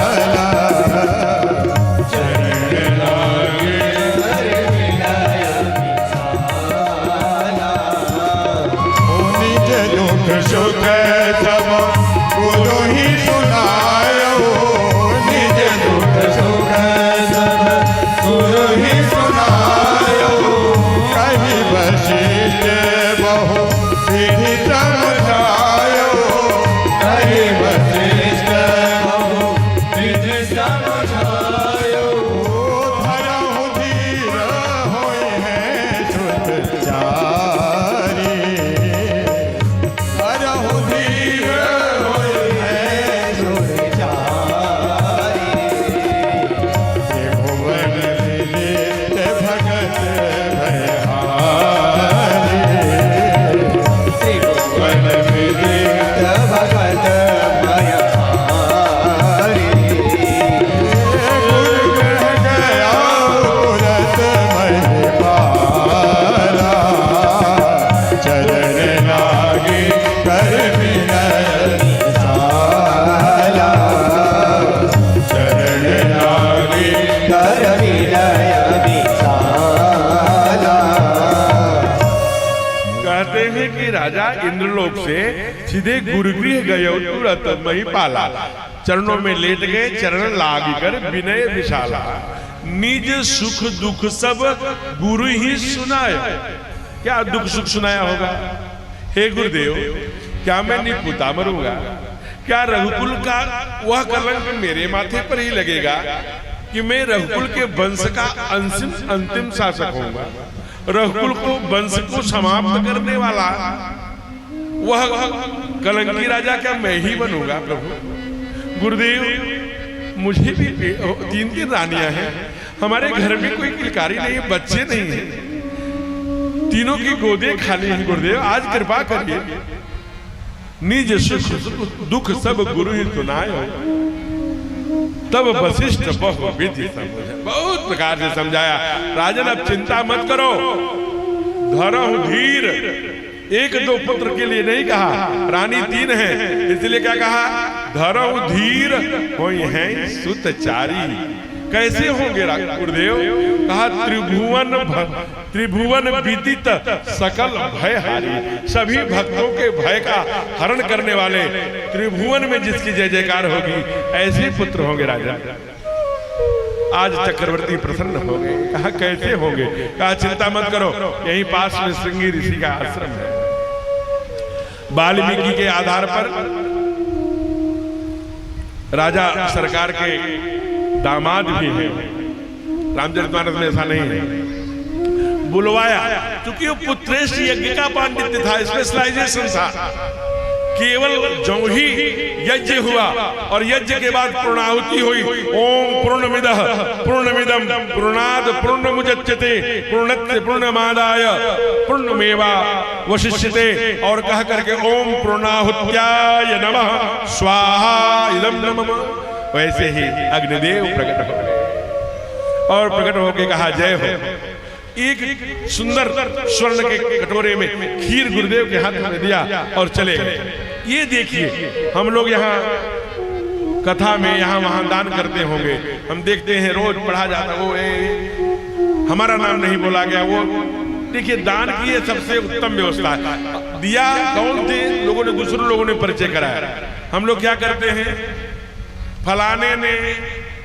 S2: चरण लागे कर विनय विशाला, निज दुख सुख सब गुरु ही सुनायो, निज दुख सुख सब गुरु ही सुनायो, कहीं वशिष्ठ बहु विधि समझायो, कहीं वशिष्ठ बहु विधि समझायो, धरहु धीर होय है सुत चारी, धरहु धीर होय है सुत चारी, त्रिभुवन दिलित भगत भयहारी, त्रिभुवन दिलित भगत भयहारी, गुरु ग्रह गया तुरत महि पाला, चरण लागे कर विनय विशाला, चरण लागे कर विनय विशाला।
S3: कहते हैं कि राजा इंद्रलोक से सीधे गुरुगृह गए, तुरंत मही पाला, चरणों में लेट गए, चरण लाग कर विनय विशाला, निज सुख दुख सब गुरु ही सुनाया। क्या दुख सुख सुनाया होगा? हे गुरुदेव, क्या मैं निपुता मरूंगा? क्या रघुकुल का वह कलंक मेरे माथे पर ही लगेगा कि मैं रघुकुल के वंश का अंतिम शासक होऊंगा? रघुकुल को वंश को समाप्त करने वाला वह कलंकी राजा क्या मैं ही बनूंगा? प्रभु गुरुदेव, मुझे भी 3 रानियां हैं, हमारे घर में कोई किलकारी नहीं है, बच्चे नहीं है, तीनों की गोदे खाली हैं। गुरुदेव आज कृपा करिए, निज सुख दुख सब गुरु ही सुनायो, तब वशिष्ठ बहु विधि समझाया, बहुत प्रकार से समझाया। राजन अब चिंता मत करो, धरहु धीर, 1-2 पुत्र के लिए नहीं कहा, रानी 3 है, इसलिए क्या कहा? धरहु धीर होय हैं सुतचारी। कैसे होंगे गुरुदेव? कहा त्रिभुवन विदित सकल भयहारी, सभी भक्तों के भय का हरण करने वाले, त्रिभुवन में जिसकी जय जयकार होगी, ऐसे पुत्र होंगे राजा। आज चक्रवर्ती प्रसन्न हो गए। कहा कैसे होंगे? कहा चिंता मत करो, यहीं पास में श्रृंगी ऋषि का आश्रम है। वाल्मीकि के आधार पर राजा सरकार के दामाद भी हैं। रामचरितमानस में ऐसा नहीं है। बुलवाया, क्योंकि वो पुत्रेश यज्ञ का पांडित्य था, स्पेशलाइजेशन था। केवल जो ही यज्ञ हुआ और यज्ञ के बाद पूर्णाहुति हुई, ओम पूर्णमिदः पूर्णमिदं पूर्णाद पूर्णमुदच्यते पूर्णस्य पूर्णमादाय पूर्णमेवा वशिष्यते, और कह करके ओम पूर्णाहुत्याय नमः स्वाहा इदं नमः। वैसे ही अग्निदेव प्रकट हो गए और प्रकट होके कहा जय हो। एक सुंदर स्वर्ण के कटोरे में खीर गुरुदेव के हाथ में दिया और चले गए। ये देखिए, हम लोग यहाँ कथा में यहाँ वहां दान करते होंगे, हम देखते हैं रोज पढ़ा जाता, वो हमारा नाम नहीं बोला गया। वो देखिए, दान की ये सबसे उत्तम व्यवस्था है। दिया कौन थे? लोगों ने, दूसरे लोगों ने परिचय कराया। हम लोग क्या करते हैं, फलाने ने,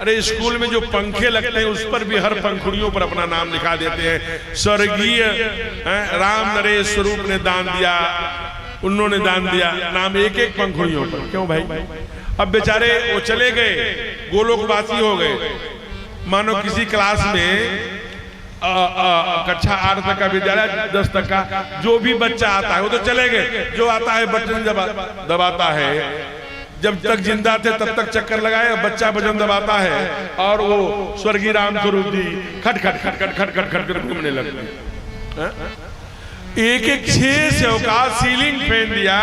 S3: अरे स्कूल में जो पंखे लगते हैं उस पर भी हर पंखुड़ियों पर अपना नाम लिखा देते हैं। स्वर्गीय राम नरेश स्वरूप ने दान दिया, उन्होंने दान दिया, नाम एक एक पंखुड़ियों पर। क्यों भाई? अब बेचारे वो चले गए, गोलोकवासी हो गए। मानो किसी क्लास में कक्षा 8 तक का विद्यालय, 10 तक का जो भी बच्चा आता है वो तो चले गए। जो आता है बटन दबाता है, जब तक जिंदा थे तब तक चक्कर लगाए, बच्चा बटन दबाता है और वो स्वर्गीय राम स्वरूप जी खट खट खट खट खट खट खट खट घूमने लगते। एक एक 6 सेवका सीलिंग फैन दिया,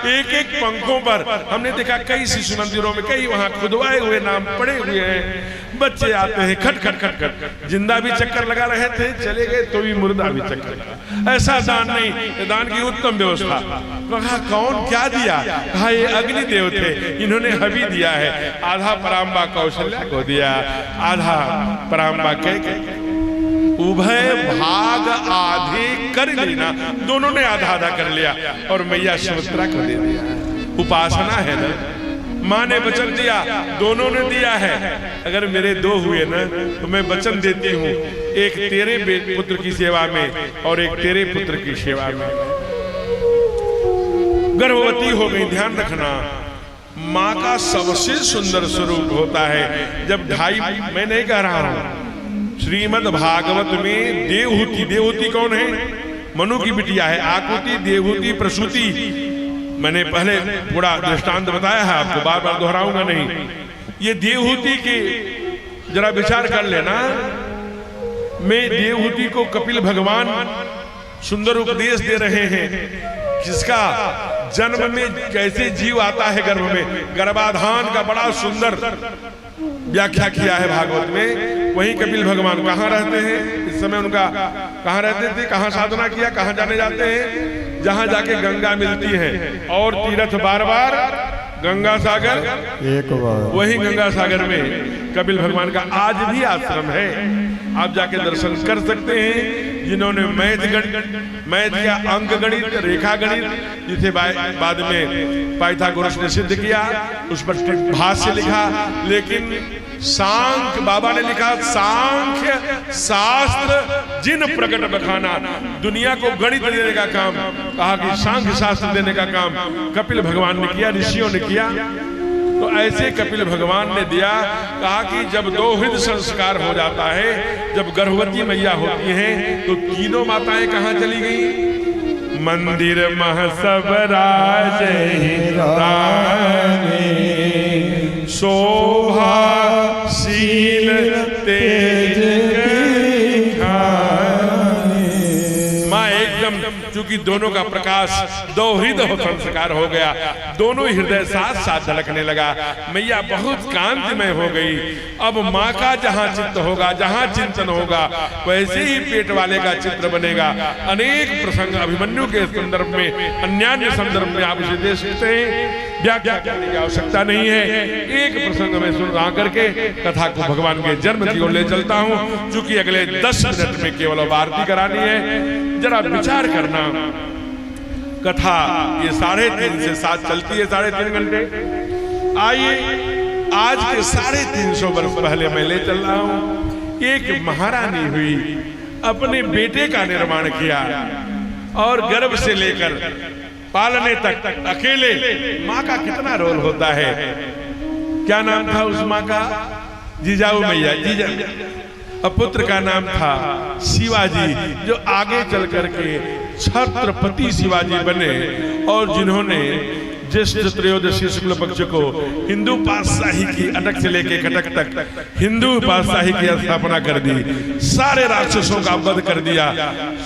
S3: एक एक पंखों पर। हमने देखा कई शिशु मंदिरों में, कई वहां खुदवाए हुए नाम पड़े हुए हैं। बच्चे आते हैं खट खट खट खट, जिंदा भी चक्कर लगा रहे थे, चले गए तो भी मुर्दा भी चक्कर लगा। ऐसा दान नहीं, दान की उत्तम व्यवस्था। कहा कौन क्या दिया? कहा ये अग्निदेव थे, इन्होंने हवि दिया है। आधा पराम्बा कौशल्या को दिया, आधा पराम्बा के उभय भाग आधे कर लेना, दोनों ने आधा आधा कर लिया और मैया सुमित्रा को दे दिया। उपासना है ना, माँ ने वचन दिया, दोनों ने दिया है। अगर मेरे 2 हुए ना तो मैं वचन देती हूँ, एक तेरे पुत्र की सेवा में और एक तेरे पुत्र की सेवा में। गर्भवती हो गई। ध्यान रखना, माँ का सबसे सुंदर स्वरूप होता है जब 2.5, मैं नहीं कह रहा हूं, श्रीमद् भागवत में देवहूति, देवहूति कौन है? मनु की बिटिया है। आकुति, देवहूति, प्रसूति, मैंने पहले पूरा दृष्टांत बताया है आपको, बार बार दोहराऊंगा नहीं। ये देवहूति के जरा विचार कर लेना। मैं देवहूति को कपिल भगवान सुंदर उपदेश दे रहे हैं, किसका जन्म में कैसे जीव आता है गर्भ में, गर्भाधान का बड़ा सुंदर व्याख्या किया है भागवत में। वहीं कपिल भगवान कहाँ रहते हैं इस समय? उनका कहाँ रहते थे, कहाँ साधना किया, कहाँ जाने जाते हैं? जहाँ जाके गंगा मिलती है और तीर्थ बार बार गंगा सागर
S2: एक बार,
S3: वही गंगा सागर में कपिल भगवान का आज भी आश्रम है। आप जाके दर्शन कर सकते हैं। जिन्होंने मैथ या अंक गणित, रेखा गणित, जिसे बाद में पाइथागोरस ने सिद्ध किया, उस पर भाष्य लिखा। लेकिन सांख्य बाबा ने लिखा, सांख्य शास्त्र जिन प्रकट बखाना, दुनिया को गणित देने का काम, कहा कि सांख्य शास्त्र देने का काम कपिल भगवान ने किया, ऋषियों ने किया। तो ऐसे कपिल भगवान ने दिया। कहा कि जब 2 हृदय संस्कार हो जाता है, जब गर्भवती मैया होती हैं, तो तीनों माताएं कहाँ चली गई? मंदिर मह सब राजे शोभाशील तेज माँ एकदम, क्योंकि दोनों का प्रकाश 2 हृदय संस्कार हो गया, दोनों हृदय साथ साथ धड़कने लगा। मैया बहुत कांतिमय हो गई। अब माँ का जहाँ चित्त होगा, जहाँ चिंतन होगा, वैसे ही पेट वाले का चित्र बनेगा। अनेक प्रसंग अभिमन्यु के संदर्भ में, अन्य संदर्भ में आप इसे देख सकते हैं, व्याख्या करने की आवश्यकता नहीं है। एक प्रसंग में सुना करके कथा को भगवान के जन्म की ओर ले चलता हूँ, क्योंकि अगले 10 मिनट में केवल आरती करानी है। जरा विचार करना, कथा ये 3:30 से 7 चलती है, 3.5 घंटे। आइए आज के 350 वर्ष पहले मैं ले चल रहा हूं। एक महारानी हुई, अपने बेटे का निर्माण किया और गर्भ से लेकर पालने तक अकेले। माँ का कितना रोल होता है। क्या नाम था उस माँ का? जिजाऊ मैया, जीजा। अब पुत्र का नाम था शिवाजी, जो आगे चल करके छत्रपति शिवाजी बने और जिन्होंने ज्येष्ठ त्रयोदशी शुक्ल पक्ष को हिंदू पातशाही की अटक से लेके कटक तक हिंदू पातशाही की स्थापना कर दी। सारे राक्षसों का वध कर दिया।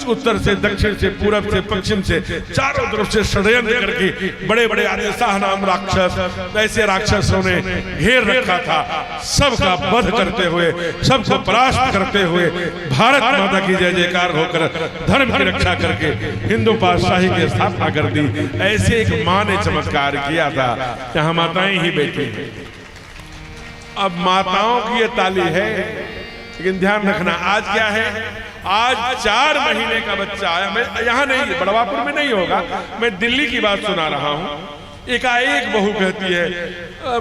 S3: उत्तर से दक्षिण से पूरब से पश्चिम से चारों तरफ से षड्यंत्र करके बड़े बड़े आदिशाह नाम राक्षस, ऐसे राक्षसों ने घेर रखा था। सबका वध करते हुए, सबको परास्त करते हुए भारत माता की जय जयकार होकर धर्म की रक्षा करके हिंदू पातशाही की स्थापना कर दी। ऐसे एक माँ ने चमत्कार किया था। यहाँ माताएं ही बैठी हैं। अब माताओं की ये ताली है, लेकिन ध्यान रखना आज क्या है? आज 4 महीने का बच्चा आया। मैं यहाँ नहीं, बड़वापुर में नहीं होगा, मैं दिल्ली की बात सुना रहा हूँ। एकाएक बहू कहती है,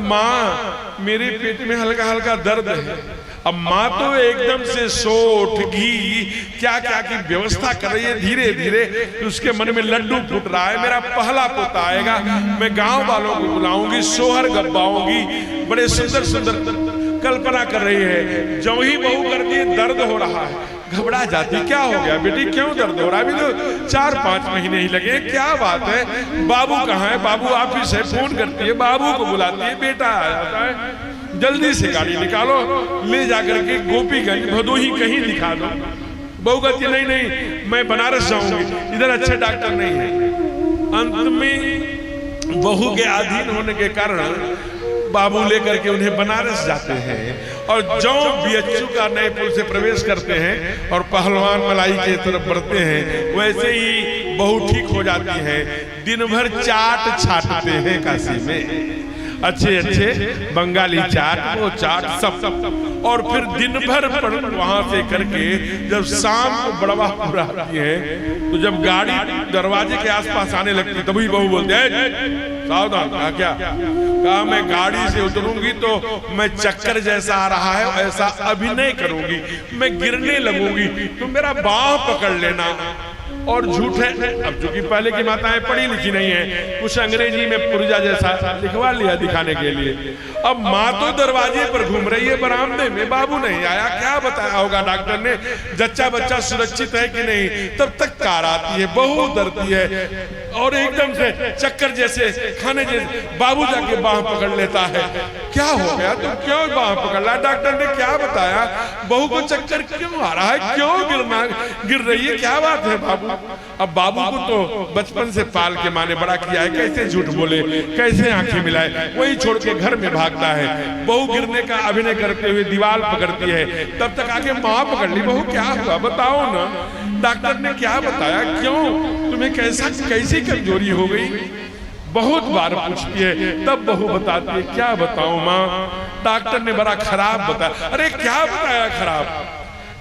S3: माँ मेरे पेट में हल्का हल्का दर्द है। अब माँ तो एकदम से सोठ घी क्या क्या की व्यवस्था कर रही है। धीरे धीरे उसके मन में लड्डू फूट रहा है, मेरा पहला पोता आएगा, मैं गांव वालों को बुलाऊंगी, सोहर गब्बाऊंगी। बड़े सुंदर सुंदर कल्पना कर रही है। जो ही बहू करती है दर्द हो रहा है, घबरा जाती। क्या हो गया बेटी, क्यों दर्द हो रहा है? अभी तो 4-5 महीने ही लगे, क्या बात है? बाबू कहाँ है? बाबू ऑफिस है। फोन करती है, बाबू को बुलाती है, बेटा आ जाता है। जल्दी से गाड़ी निकालो, ले जाकर के गोपीगंज भदोही कहीं दिखा दो। बहू कहती नहीं नहीं मैं बनारस जाऊंगी, इधर अच्छे डॉक्टर नहीं है। अंत में बहू के अधीन होने के कारण बाबू लेकर के उन्हें बनारस जाते हैं और जो बीएचयू का नए पुल से प्रवेश करते हैं और पहलवान मलाई की तरफ बढ़ते हैं, वैसे ही बहू ठीक हो जाती है। दिन भर चाट छाटते हैं काशी में, अच्छे अच्छे बंगाली चाट, वो चाट सब। और फिर दिन भर वहां से करके जब शाम को बड़वापुर आती है, तो जब गाड़ी दरवाजे के आसपास आने लगती तभी बहू बोलते हैं सावधान। कहा क्या? कहा मैं गाड़ी से उतरूंगी तो मैं चक्कर जैसा आ रहा है ऐसा अभिनय करूंगी, मैं गिरने लगूंगी, तो मेरा बाँह पकड़ लेना। और झूठ है। अब चूंकि पहले की माताएं पढ़ी लिखी नहीं है, कुछ अंग्रेजी में पुर्जा जैसा लिखवा लिया दिखाने के लिए। अब माँ तो दरवाजे पर घूम रही है, बरामदे में बाबू नहीं आया। क्या बताया होगा डॉक्टर ने, जच्चा बच्चा सुरक्षित है कि नहीं? तब तक कार आती है, बहू डरती है और एकदम से चक्कर जैसे खाने जैसे बाबू जाके बाँह पकड़ लेता है। क्या हो गया, तुम क्यों बाँह पकड़ रहा? डॉक्टर ने क्या बताया? बहू को चक्कर क्यों आ रहा है, क्यों गिर रही है, क्या बात है बाबू? अब बाबू को तो बचपन से पाल के माँ ने बड़ा किया है, कैसे झूठ बोले, कैसे आंखें मिलाए, वही छोड़ के घर में भागता है। बहू गिरने का अभिनय करते हुए दीवार पकड़ती है, तब तक आके माँ पकड़ ली। बहू क्या हुआ बताओ ना, डॉक्टर ने क्या बताया, क्यों तुम्हें कैसी कमजोरी हो गई? बहुत बार पूछती है, तब बहू बताती है क्या बताऊं माँ, डॉक्टर ने बड़ा खराब बताया। अरे क्या बताया खराब?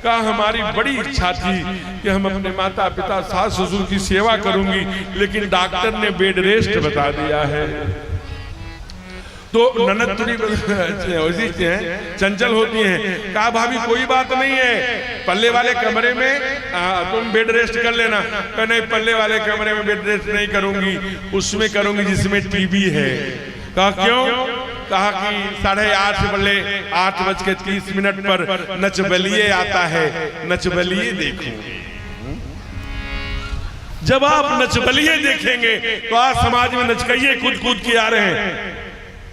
S3: कहा हमारी बड़ी इच्छा थी कि हम अपने माता पिता सास ससुर की सेवा करूंगी, लेकिन डॉक्टर ने बेड रेस्ट बता दिया है। तो ननद थोड़ी चंचल होती हैं। कहा भाभी कोई बात नहीं है, पल्ले वाले कमरे में तुम बेड रेस्ट कर लेना। कहा नहीं, पल्ले वाले कमरे में बेड रेस्ट नहीं करूंगी, उसमें करूंगी जिसमें टीवी है। कहा क्यों? कहा कि 8:30 पर नचबलिए आता है, नचबलिए देखो। जब आप नचबलिए देखेंगे तो आज समाज में नचकइये कूद कूद के आ रहे हैं।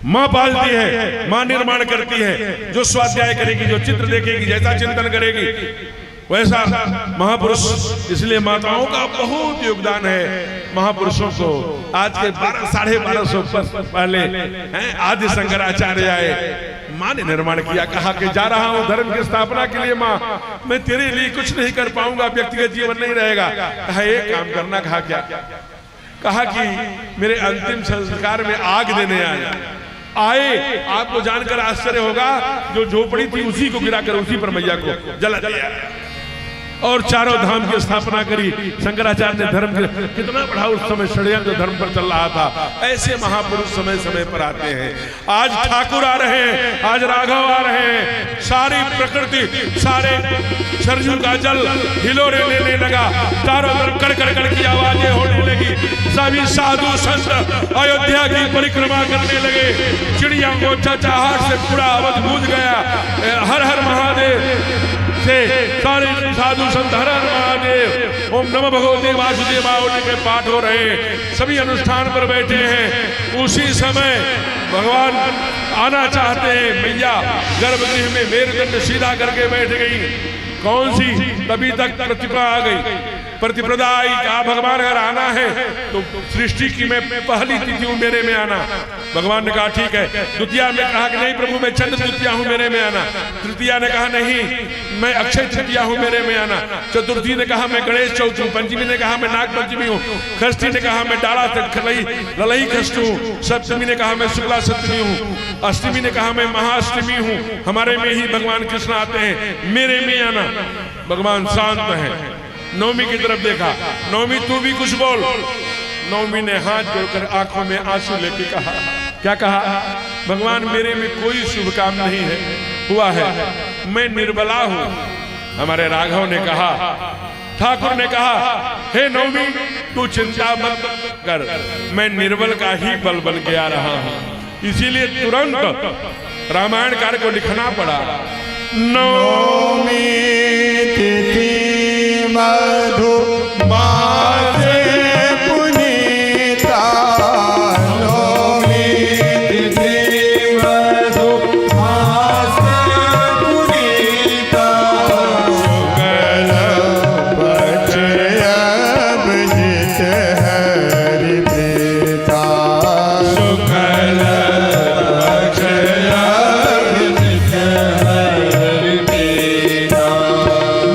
S3: माँ पालती है, माँ निर्माण करती है, जो स्वाध्याय करेगी, जो चित्र देखेगी, जैसा चिंतन करेगी वैसा महापुरुष। इसलिए माताओं का बहुत योगदान है। महापुरुषों को आज के 1250 वर्ष पहले आदि शंकराचार्य आए, माँ ने निर्माण किया। कहा कि जा रहा हूँ धर्म की स्थापना के लिए माँ, मैं तेरे लिए कुछ नहीं कर पाऊंगा, व्यक्तिगत जीवन नहीं रहेगा। कहा एक काम करना। कहा क्या? कहा कि मेरे अंतिम संस्कार में आग देने आए। आपको जानकर आश्चर्य होगा, जो झोपड़ी थी उसी को गिराकर उसी पर मैया को जला दिया। और चारों धाम की स्थापना करी। शंकराचार्य ने धर्म के कितना बड़ा उस समय षड्यंत्र धर्म पर चल रहा था। ऐसे महापुरुष समय समय पर आते हैं। आज ठाकुर आ रहे हैं, आज राघव आ रहे हैं। सारी प्रकृति, सारे सरजू का जल हिलोरे लेने लगा, चारों तरफ कड़ की आवाजें होने लगी। सभी साधु संत अयोध्या की परिक्रमा करने लगे। चिड़िया को चहचहाट से पूरा अवध गूंज गया। हर हर महादेव से सारे साधु संत हर हर महादेव, ओम नमः भगवते वासुदेवाय के पाठ हो रहे हैं। सभी अनुष्ठान पर बैठे हैं। उसी समय भगवान आना चाहते हैं। मैया गर्भगृह में मेरुदंड सीधा करके बैठ गई। कौन सी? तभी तक प्रतिभा आ गई, प्रतिप्रदा आई। क्या भगवान अगर आना है तो सृष्टि की मैं पहली तिथि हूं, मेरे में आना। भगवान ने कहा ठीक है। द्वितीया ने कहा कि नहीं प्रभु मैं चंद्र द्वितीया हूं, मेरे में आना। तृतीया ने कहा नहीं मैं अक्षय तृतीया हूं, मेरे में आना। चतुर्थी ने कहा मैं गणेश चौथ हूं। पंचमी ने कहा मैं नाग पंचमी हूं। षष्ठी ने कहा मैं डाला ललई खष्ट हूं। सप्तमी ने कहा मैं शुक्ला सप्तमी हूं। अष्टमी ने कहा मैं महाअष्टमी हूं। हमारे में ही भगवान कृष्ण आते हैं, मेरे में आना। भगवान शांत है। नवमी की तरफ देखा, नवमी तू भी कुछ बोल। नवमी ने हाथ जोड़कर आंखों में आंसू लेके कहा, क्या कहा? भगवान मेरे में कोई शुभ काम नहीं है हुआ है, मैं निर्बला हूं। हमारे राघव ने कहा, ठाकुर ने कहा, हे नवमी तू चिंता मत कर, मैं निर्बल का ही बल बन के आ रहा हूं। इसीलिए तुरंत रामायण कार्य को लिखना पड़ा।
S2: नवमी तिथि मधु मासे पुनीता, नवमी तिथि मधु मासे पुनीता, शुक्ल पक्ष अभिजित हरि प्रीता, शुक्ल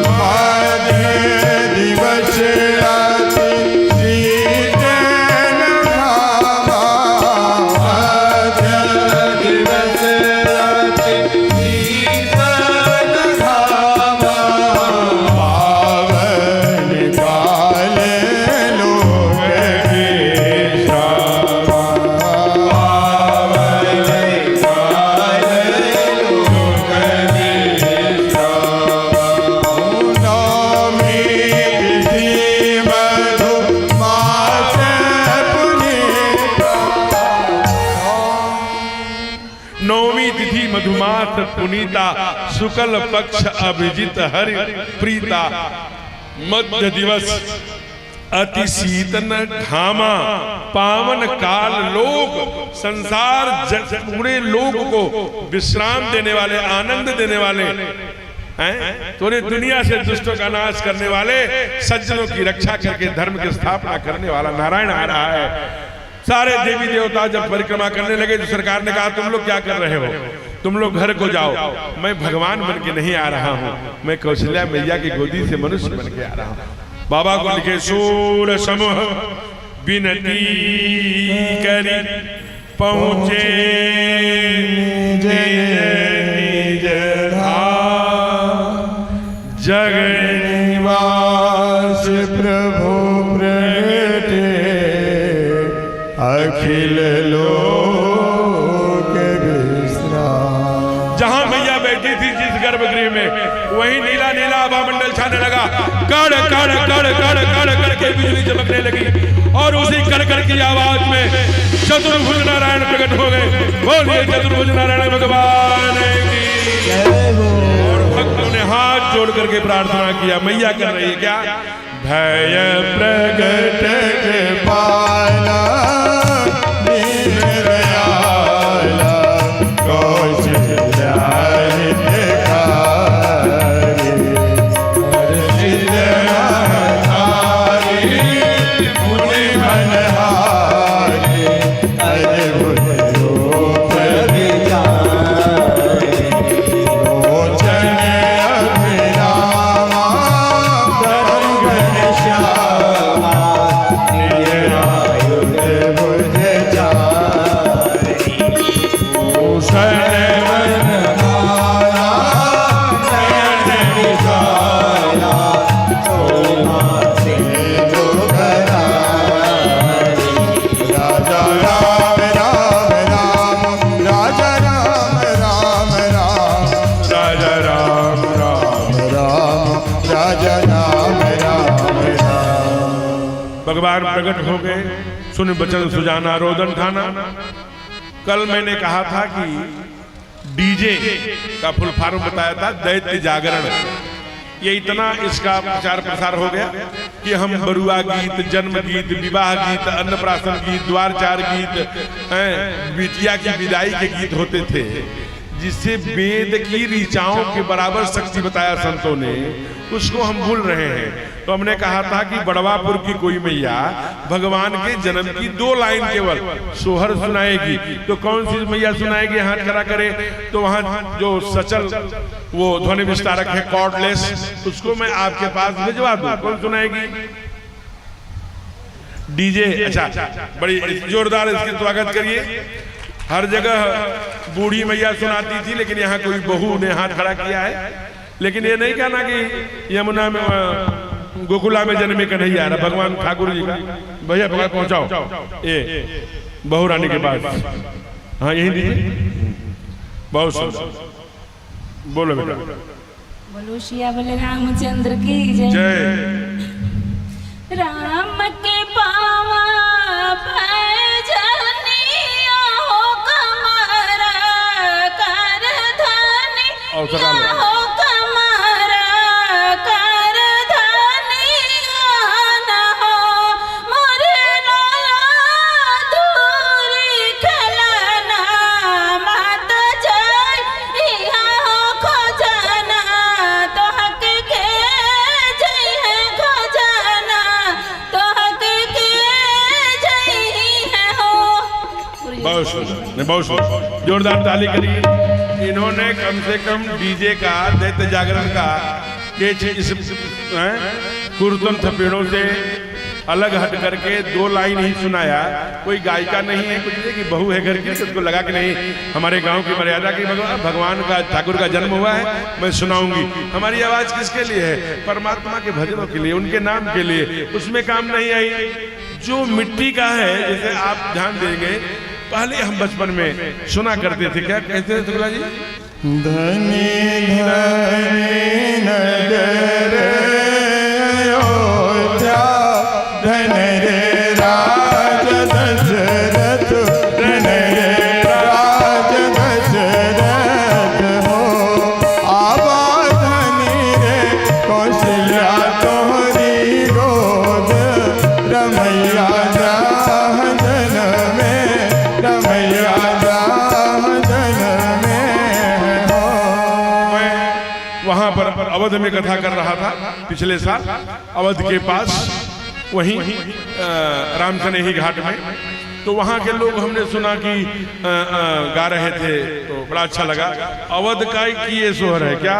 S2: पक्ष अभिजित हरि प्रीता,
S3: पुनीता, शुक्ल पक्ष अभिजित हरि प्रीता, मध्य दिवस अति शीतन घामा, पावन काल लोक, संसार पूरे लोक को विश्राम देने वाले, आनंद देने वाले हैं। पूरी दुनिया से दुष्टों का नाश करने वाले, सज्जनों की रक्षा करके धर्म की स्थापना करने वाला नारायण आ रहा है। सारे देवी देवता जब परिक्रमा करने लगे तो सरकार ने कहा तुम लोग क्या कर रहे हो, तुम लोग घर को जाओ। मैं भगवान बन के नहीं आ रहा हूँ, मैं कौशल्या मैया की गोदी से मनुष्य बन के आ रहा हूँ। बाबा को लिखे, सूर समूह विनती करी पहुँचे निज धाम, जग निवास प्रभु प्रगटे, अखिल लोक विश्राम। जहां मैया बैठी थी जिस गर्भगृह में, वहीं नीला नीला आभामंडल छाने लगा। कड़ कड़ कड़ कड़ कड़ कड़ के बिजली चमकने लगी और उसी कड़कड़ की आवाज में चतुर्भुज नारायण प्रकट हो गए। बोलिए चतुर्भुज नारायण भगवान की। और भक्तों ने हाथ जोड़ करके प्रार्थना किया। मैया कर रही है क्या? भय प्रगट कृपाला
S2: श्यामा राजा राम राम राम।
S3: भगवान प्रकट हो गए, सुन बचन सुजाना रोदन ठाना। कल मैंने कहा था कि डीजे का फुल फॉर्म बताया था दैत्य जागरण। ये इतना इसका प्रचार प्रसार हो गया कि हम बरुआ गीत, जन्म गीत, विवाह गीत, अन्नप्राशन गीत, द्वारचार गीत, बिटिया की विदाई के गीत होते थे, जिससे वेद की ऋचाओं के बराबर शक्ति बताया संतों ने, उसको हम भूल रहे हैं। तो हमने कहा था कि बड़वापुर की कोई मैया भगवान के जन्म की 2 लाइन केवल सोहर सुनाएगी। तो कौन सी मैया सुनाएगी, हाथ खड़ा करे। तो वहां जो सचल वो ध्वनि विस्तारक है कॉर्डलेस, उसको मैं आपके पास भिजवा दूं। कौन सुनाएगी? डीजे। अच्छा, बड़ी जोरदार इसके स्वागत करिए। हर जगह बूढ़ी मैया सुनाती थी, लेकिन यहाँ कोई बहू ने हाथ खड़ा किया है। लेकिन ये नहीं कहना कि यमुना में गोकुला में जन्मे कन्हैया, भगवान ठाकुर जी का। भैया पहुंचाओ ये बहू रानी के पास। हाँ, यही दीजिए। बहुत सुंदर, बोलो बेटा।
S4: बोलो शिया बोले रामचंद्र की जय। राम के पावा पैजनिया हो कमरा कर धनी हो कमरा कर धनिया न हो मोरे लाला दूरी खलना मत जाय इहा हो खोजना तो हक के जय है खोजना तो हक के जय है हो।
S3: बहुत सुंदर, बहुत सुंदर, जोरदार ताली करिए। इन्होंने कम से कम डीजे का, दैत्य जागरण का इस कुर्तन थपेड़ों से अलग हट करके 2 लाइन ही सुनाया। कोई गायिका नहीं है, कुछ नहीं कि बहू है घर की, तो उसको लगा कि नहीं हमारे गांव की मर्यादा की भगवान का, ठाकुर का जन्म हुआ है, मैं सुनाऊंगी। हमारी आवाज किसके लिए है? परमात्मा के भजनों के लिए, उनके नाम के लिए। उसमें काम नहीं आई। जो मिट्टी का है, जैसे आप ध्यान देंगे, पहले हम बचपन में सुना करते थे। क्या कहते थे शुक्ला जी?
S2: धनी धनी नगर अयोध्या, धन रे राज दशरथ, धन रे राज दशरथ हो। आवा धनी रे कौशल्या तोहरी गोद, रमैया जन में, रमैया जन में हो।
S3: वहां पर अवध में कथा कर रहा था पिछले साल, अवध के पास वहीं रामसनेही घाट में। तो वहां के लोग हमने सुना कि गा रहे थे, तो बड़ा अच्छा लगा। अवध का ये सोहर है क्या?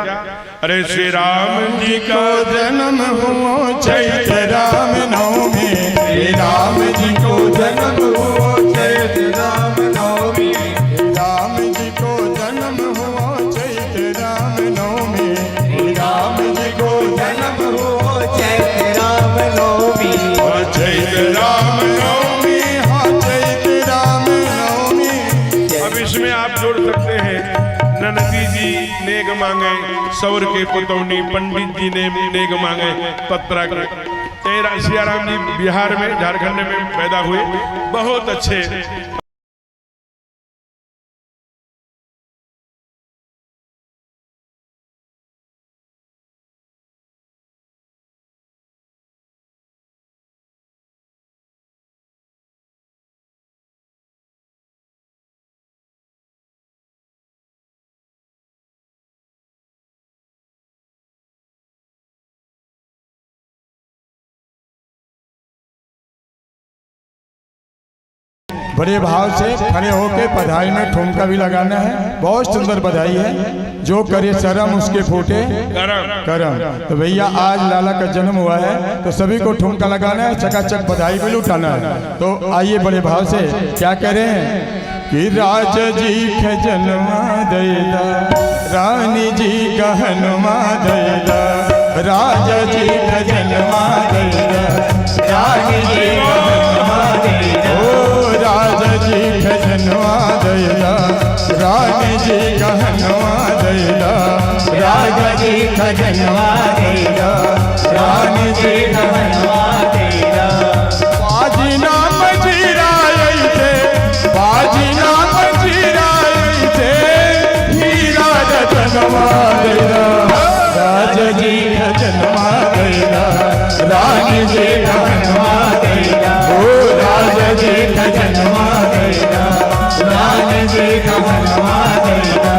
S3: अरे श्री राम जी का
S2: जन्म हुआ चैत्र राम नवमी, राम जी को जन्म हुआ चैत्र राम नवमी, राम जी को जन्म हुआ चैत्र राम नवमी, राम जी को जन्म हुआ चैत्र राम नवमी, चैत्र राम नवमी, हाँ चैत्र राम नवमी।
S3: अब इसमें आप जोड़ सकते हैं, ननदी जी नेग मांगे सौर के पुतौनी, पंडित जी ने नेग मांगे पत्रा के। सियाराम जी बिहार में, झारखंड में पैदा हुए, बहुत अच्छे।
S2: बड़े भाव से खड़े होके बधाई में ठुमका भी लगाना है। बहुत सुंदर बधाई है। जो करे शर्म उसके फूटे करम। तो भैया आज लाला का जन्म हुआ है, तो सभी को ठुमका लगाना है, चकाचक बधाई भी लुटाना है। तो आइए बड़े भाव से क्या कह रहे हैं कि राज जी के जन्मा दैदा, रानी जी गहनमा दैदा, राजा जी के जन्मा दैदा, रानी जी गहनमा दैदा, राजा जी खजनवा दैदा, रानी जी कहनवा दैदा, राजा जी खजनवा दैदा। दैदा रानी जी कहनवा दैदा ओ राजा जी कहनवा दैदा रानी जी कहनवा दैदा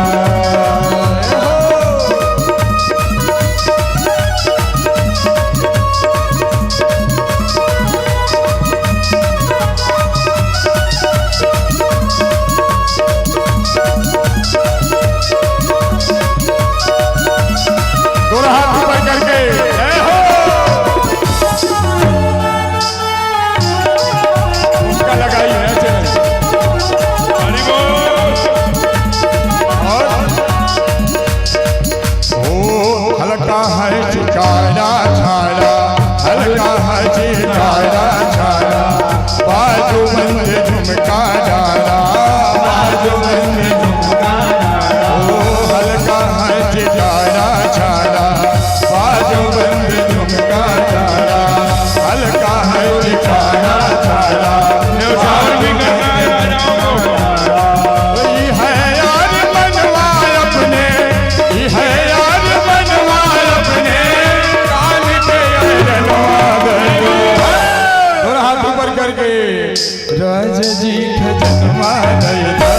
S2: राजा जी खजनवा दैदा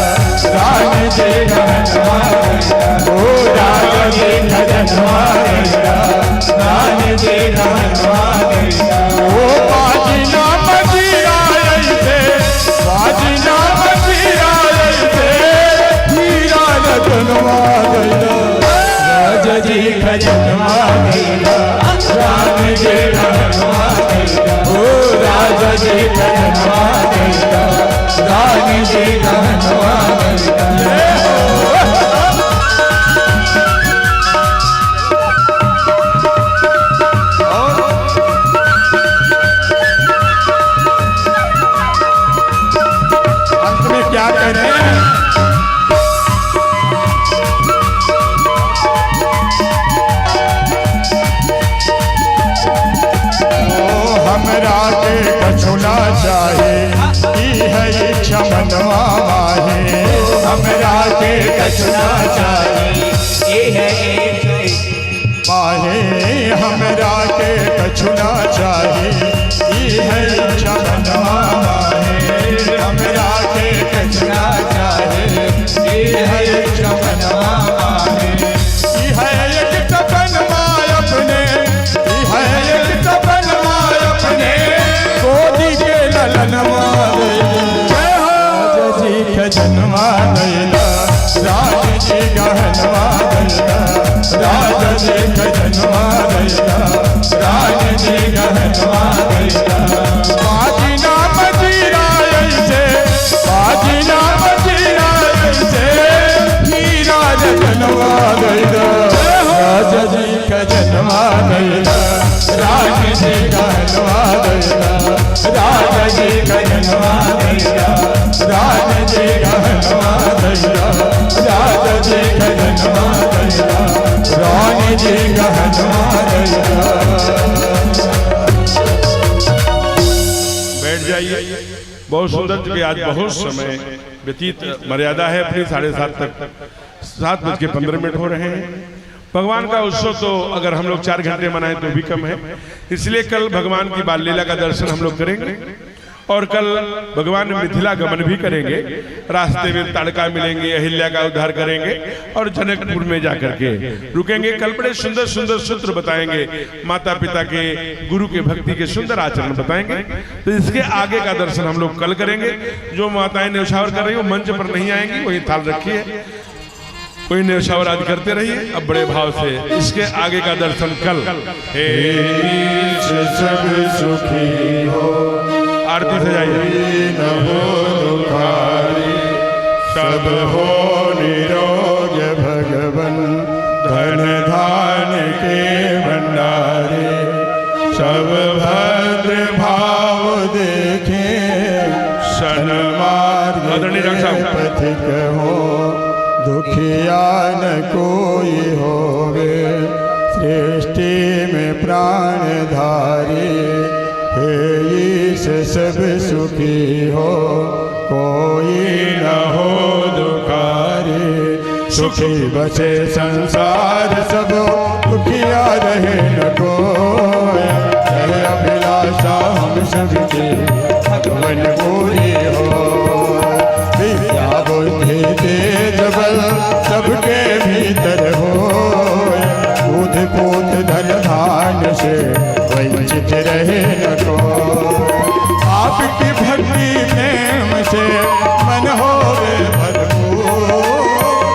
S2: रानी जी कहनवा दैदा ओ राजा जी खजनवा दैदा रानी जी कहनवा दैदा ओ बाजीना मजीरा ऐसे बाजीना मजीरा ऐसे हीरा रतनवा दैदा राजा जी खजनवा दैदा रानी जी कहनवा दैदा ओ राजा जी कहनवा दैदा रानी जी कहनवा दैदा अंत में क्या कह रहे हैं हमरा के कछुना चाहे की है इच्छा मनवा माहे हमरा के कछुना चाहे की है माहे हमरा के कछुना चाहे की है इच्छा मनवा माहे हमरा के कछुना चाहे की है इच्छा मनवा माहे की है एक तपन माय अपने की है एक तपन माय अपने गोदी के ललनवा राजा जी खजनवा दैदा रानी जी कहनवा दैदा राजा जी खजनवा दैदा रानी जी कहनवा दैदा बाजीना मजीरा ऐसे बाजीना मजीरा ऐसे हीरा रतनवा दैदा राजा जी खजनवा दैदा रानी जी कहनवा दैदा राजा जी कहनवा दैदा रानी जी कहनवा दैदा राजा जी कहनवा दैदा रानी जी कहनवा दैदा
S3: बैठ जाइए। बहुत सुंदर कि आज बहुत समय व्यतीत मर्यादा है अपनी 7:30 तक 7:15 हो रहे हैं। भगवान का उत्सव तो अगर हम लोग 4 घंटे मनाएं तो भी कम है, इसलिए कल भगवान की बाल लीला का दर्शन हम लोग करेंगे और कल भगवान मिथिला गमन भी करेंगे। रास्ते में ताड़का मिलेंगे, अहिल्या का उद्धार करेंगे और जनकपुर में जाकर के रुकेंगे। कल बड़े सुंदर सुंदर सूत्र बताएंगे, माता पिता के गुरु के भक्ति के सुंदर आचरण बताएंगे। तो इसके आगे का दर्शन हम लोग कल करेंगे। जो माताएं न्यौछावर कर रही हो मंच पर नहीं आएंगी, वही थाल रखिए, कोई न्यौछावर आदि करते रहिए अब बड़े भाव से। इसके आगे का दर्शन कल। हे
S2: सब सुखी हो
S3: आरती सजाइए।
S2: न हो दुखारी सब हो निरोग भगवन धन धान के भंडारे सब भद्र भाव देखे सन्मार्ग पथिक हो दुखिया न कोई होवे सृष्टि में प्राण धारी हे ईश सब सुखी हो कोई न हो दुखारी सुखी बचे संसार सब दुखिया रहे न कोई से वंचित रहे न को। आपकी भक्ति प्रेम से मन होवे भरपूर।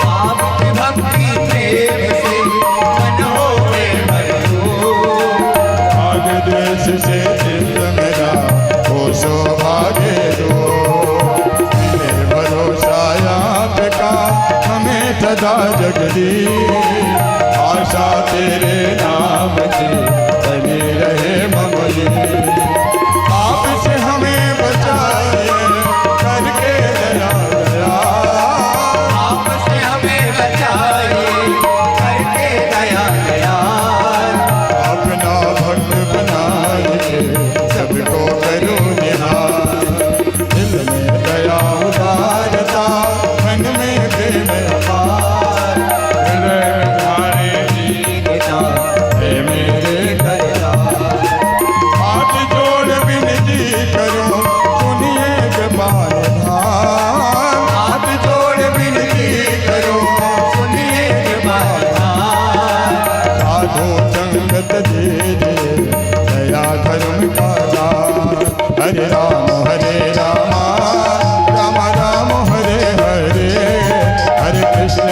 S1: आपकी भक्ति प्रेम से मन होवे भरपूर।
S2: भाग द्वेष से चित्त मेरा हो सौभाग्य दो। मेरे भरोसा आपका हमें सदा जगदीश। आशा तेरे नाम की बनी रहे ममली। आपसे हमें बचाइए करके दया दया।
S1: आपसे हमें बचाइए करके दया दया।
S2: अपना भक्त बनाइए सबको करो निहार। दिल में दया उदारता मन में प्रेम अपार। हृदय धारे
S1: गीता
S2: हे मेरे
S1: करता।
S2: हाथ जोड़ विनती करो सुनिए जबान धाम।
S1: हाथ जोड़ विनती करो सुनिए जबान।
S2: साधु संगत दीजिए दया धर्म का दान। हरे राम राम राम हरे हरे। हरे कृष्ण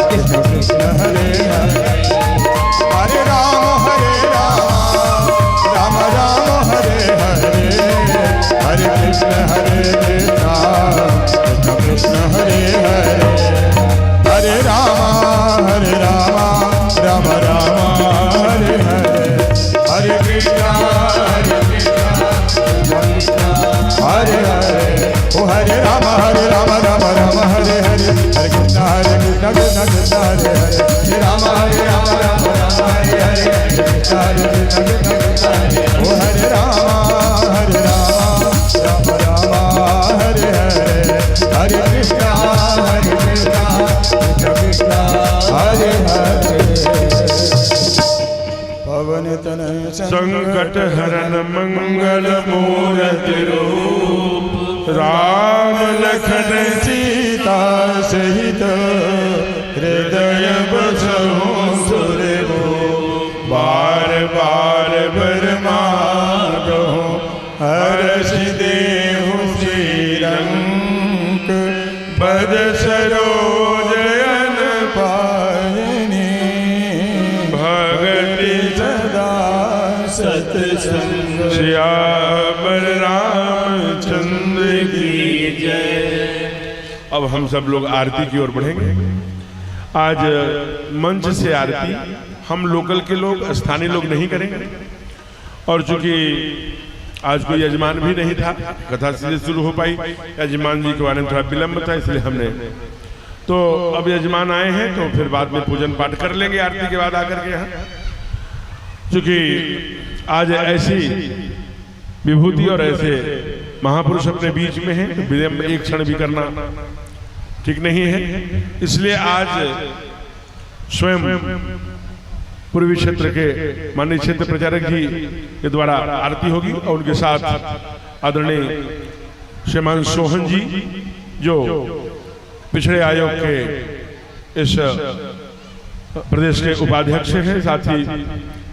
S2: कृष्ण कृष्ण हरे हरे। हरे राम राम राम हरे हरे। हरे कृष्ण कृष्ण कृष्ण हरे हरे। हरे राम राम राम हरे हरे। हरे कृष्ण हरे हरे। ओ हरे राम राम राम हरे हरे। हरे कृष्ण कृष्ण कृष्ण हरे हरे। हरे राम राम हरे हरे। हरे कृष्ण कृष्ण कृष्ण हरे। ओ हरे राम राम हरे हरे। हरे कृष्ण कृष्ण कृष्ण हरे हरे। पवन तनय
S3: संकट हरन मंगल मूर्ति रूप। राम
S2: लखन सीता सहित हृदय बसहु सुरभूप। बार बार बर मांगो हर्ष देहु श्रीरंग। बद सरोज अन पायनी। भगति सदा सत्संग।
S3: श्यामल रामचंद्र की जय। अब हम सब लोग आरती की ओर बढ़ेंगे। आज मंच से आरती हम लोकल के लोग, स्थानीय लोग नहीं करेंगे। और चूंकि आज कोई यजमान भी नहीं था, कथा सीधे शुरू हो पाई। यजमान जी के बारे में थोड़ा विलम्ब था, इसलिए हमने तो अब यजमान आए हैं तो फिर बाद में पूजन पाठ कर लेंगे आरती के बाद आकर के यहाँ। चूंकि आज ऐसी विभूति और ऐसे महापुरुष अपने बीच में हैं, तो विलम्ब एक क्षण भी करना ठीक नहीं है। इसलिए आज स्वयं पूर्वी क्षेत्र के माननीय क्षेत्र प्रचारक जी के द्वारा आरती होगी और उनके साथ आदरणीय श्रीमान सोहन जी जो पिछड़े आयोग के इस प्रदेश के उपाध्यक्ष हैं, साथ ही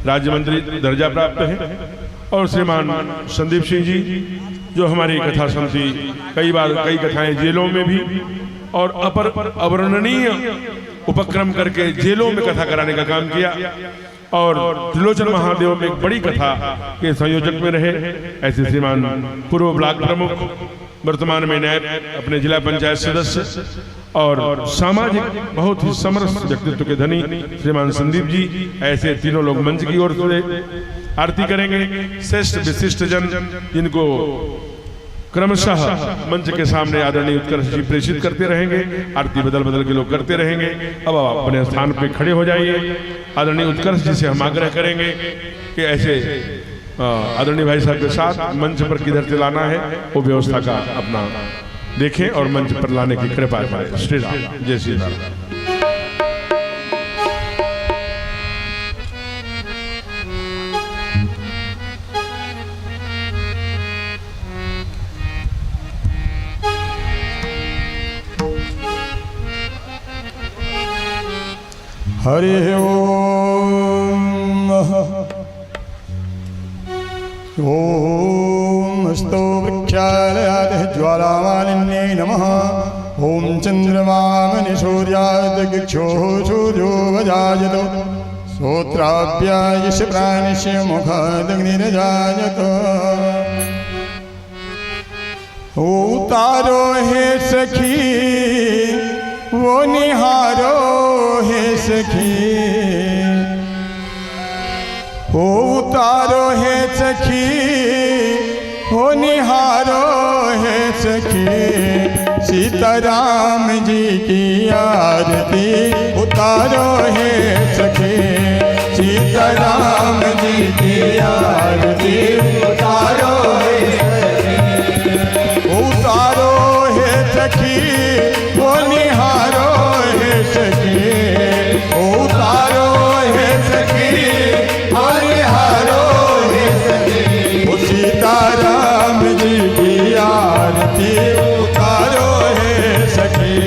S3: राज्य मंत्री दर्जा प्राप्त हैं, और श्रीमान संदीप सिंह जी जो हमारी कथा समिति कई बार कई कथाएं जेलों में भी और अवर्णनीय उपक्रम करके जेलों में कथा कराने का काम किया, और त्रिलोचन महादेव में एक बड़ी कथा के संयोजक में रहे। ऐसे श्रीमान पूर्व ब्लॉक प्रमुख, वर्तमान में नायब अपने जिला पंचायत सदस्य और सामाजिक बहुत ही समरस व्यक्तित्व के धनी श्रीमान संदीप जी, ऐसे तीनों लोग मंच की ओर से आरती करेंगे। श्रेष्ठ विशिष्ट जन जिनको क्रमशः मंच के सामने आदरणीय उत्कर्ष जी प्रेषित करते रहेंगे, आरती बदल बदल के लोग करते रहेंगे। अब आप अपने स्थान पे खड़े हो जाइए। आदरणीय उत्कर्ष जी से हम आग्रह करेंगे कि ऐसे आदरणीय भाई साहब के साथ मंच पर किधर से लाना है वो व्यवस्था का अपना देखें और मंच पर लाने की कृपा करें। श्री राम, जय श्री राम।
S2: हरि ओम। ओम स्तो वृक्षालयाद ज्वालामालिन्ये नमः। ओम चंद्रमामनि सूर्यादगिक्षो सूर्यो वजायतो श्रोत्राभ्यायश प्राणस्य मुखादग्निरजायत। उतारो हे सखी वो निहारो हे सखी, ओ उतारो है सखी हो निहारो है सखी। सीताराम जी की आरती उतारो है सखी, सीताराम जी की आरती उतारो है सखी। उतारो है सखी हो निहारो है सखी, उतारो है सखी सीताराम जी की आरती उतारो है सखी,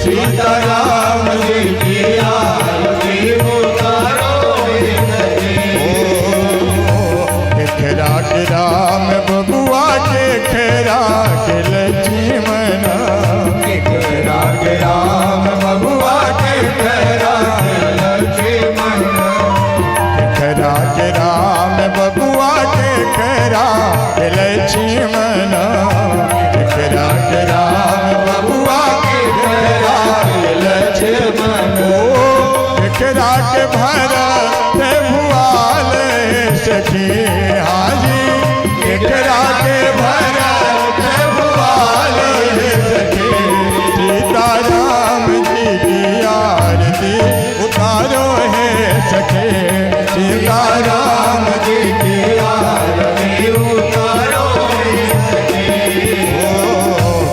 S2: सीताराम जी की आरती उतारो है सखी। खेरा के राम बबुआ के खेरा के लक्ष्मण, खेरा के राम बबुआ के खेरा के लक्ष्मण, खेरा के राम बबुआ के खेरा के लक्ष्मण, खेरा के राम बबुआ के खेरा के लक्ष्मण। खेरा के भरत भुआल सखी हाजी, खेरा के भरत भुआल सखी। सीताराम जी की आरती उतारो है सखी, सीताराम जी की आरती उतारो है सखी।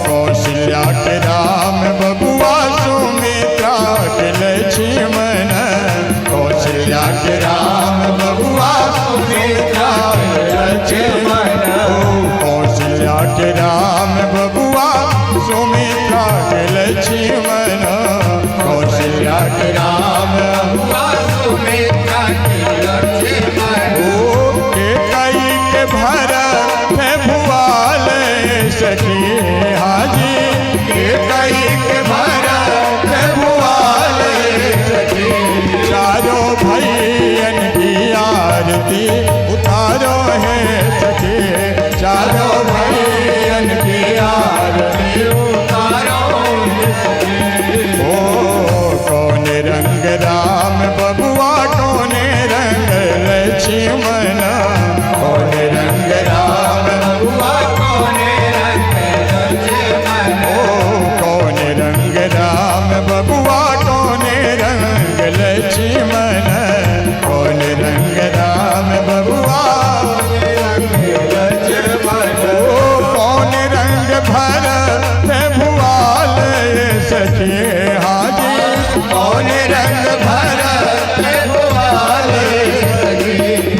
S2: कौशल्या के राम बबुआ सुमित्रा के लक्ष्मण, कौशल्या के राम बबुआ सुमित्रा के लक्ष्मण। कौशल्या के राम बबुआ सुमित्रा के लक्ष्मण, कौशल्या के राम बबुआ सुमित्रा के लक्ष्मण। के कई के भरत भुआल सखी हाजी, के कई के भरत भुआल सखी। चारों भैयन की आरती उतारो है सखी, चारों भैयन की आरती उतारो है सखी। ओ कौन रंग राम बबुआ कौन रंग लक्ष्मण, कौन रंग राम बबुआ कौन रंग लक्ष्मण। ओ कौन रंग राम बबुआ कौन रंग लक्ष्मण, कौन रंग राम बबुआ रंग लक्ष्मण। ओ कौन रंग भरत भुआल सखी हाजी, कौन रंग भरत भुआल सखी।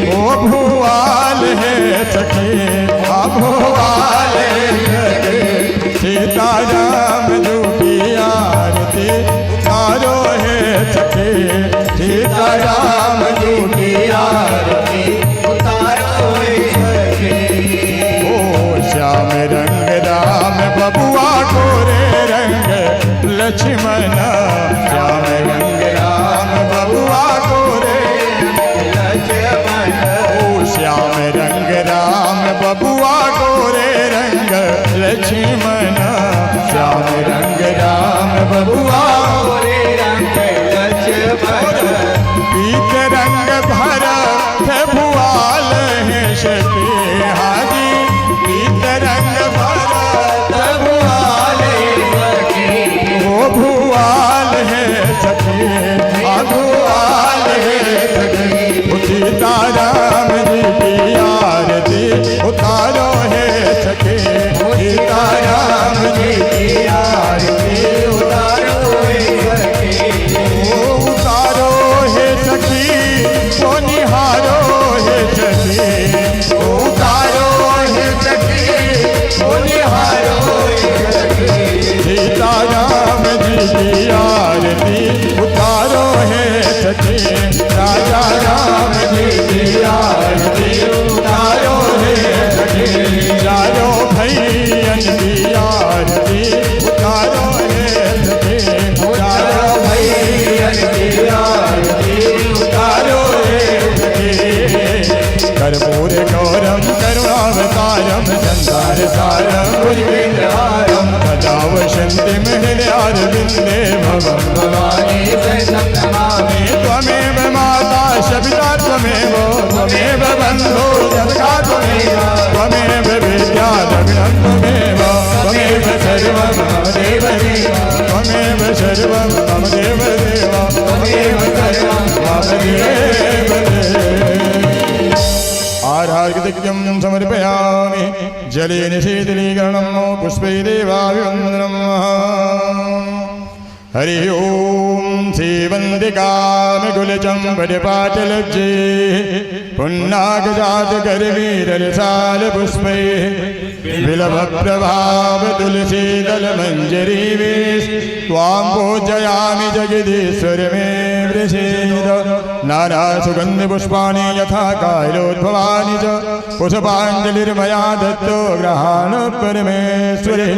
S2: ओ भुआल है सखी, आ भुआल है सखी। सीताराम जी की आरती उतारो है सखी, सीताराम जी की आरती उतारो है सखी। ओ श्याम रंग राम बबुआ गोरे रंग लक्ष्मण, श्याम रंग राम बबुआ गोरे लक्ष्मण। ओ श्याम रंग राम बबुआ गोरे रंग लक्ष्मण, श्याम रंग राम बबुआ गोरे रंग लक्ष्मण। पीत रंग भरत भुआल है सखी हाजी, पीत रंग भरत भुआल है सखी। वो भुआल है सखी, आ भुआल है सखी। सीताराम जी की आरती उतारो है सखी, सीताराम जी की आरती उतारो है सखी। ओ उतारो है सखी वो निहारो है सखी, उतारो है सखी वो निहारो है सखी। सीताराम जी की आरती उतारो है सखी, राजा राम जी की आरती उतारो है सार सारं भुजगेन्द्रहारं सदा वसन्ति महल्यारविन्दे भवं
S1: भवानी शरणं नमामि
S2: त्वमेव माता सविता त्वमेव बन्धो जगता त्वमेव विद्या जगनं त्वमेव सर्वं मम देवदेव त्वमेव सर्वं मम देवदेव
S1: त्वमेव सर्वं
S2: मम देवदेव आरार्घ्यं समर्पयामि जलेन शीतलीकरणं पुष्पै देवाभिवन्दनम् हरि ओम श्रीवन्दिकामकुलचम्पटपाटलज्जे पुन्नागजात करवीरलसाल पुष्पै बिलभप्रभाव तुलसीदलमञ्जरीवेश त्वां पूजयामि जगदीश्वर मे वृषेद नानासुगन्धपुष्पाणि यथा कालोद्भवानि च पुष्पाञ्जलिर्मया दत्तो गृहाण परमेश्वरे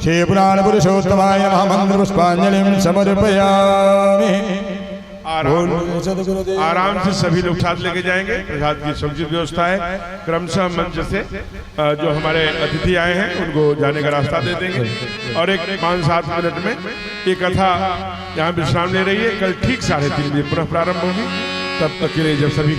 S2: श्री पुराण पुरुषोत्तमाय महामंत्र पुष्पांजलिं समर्पयामि।
S3: आराम से सभी लोग साथ लेके जाएंगे। प्रसाद की समुचित व्यवस्था है। क्रमशः मंच से जो हमारे अतिथि आए हैं उनको जाने का रास्ता दे देंगे और एक 5-7 मिनट में ये कथा यहाँ विश्राम ले रही है। कल ठीक 3:30 बजे पुनः प्रारंभ होगी। तब तक के लिए जब सभी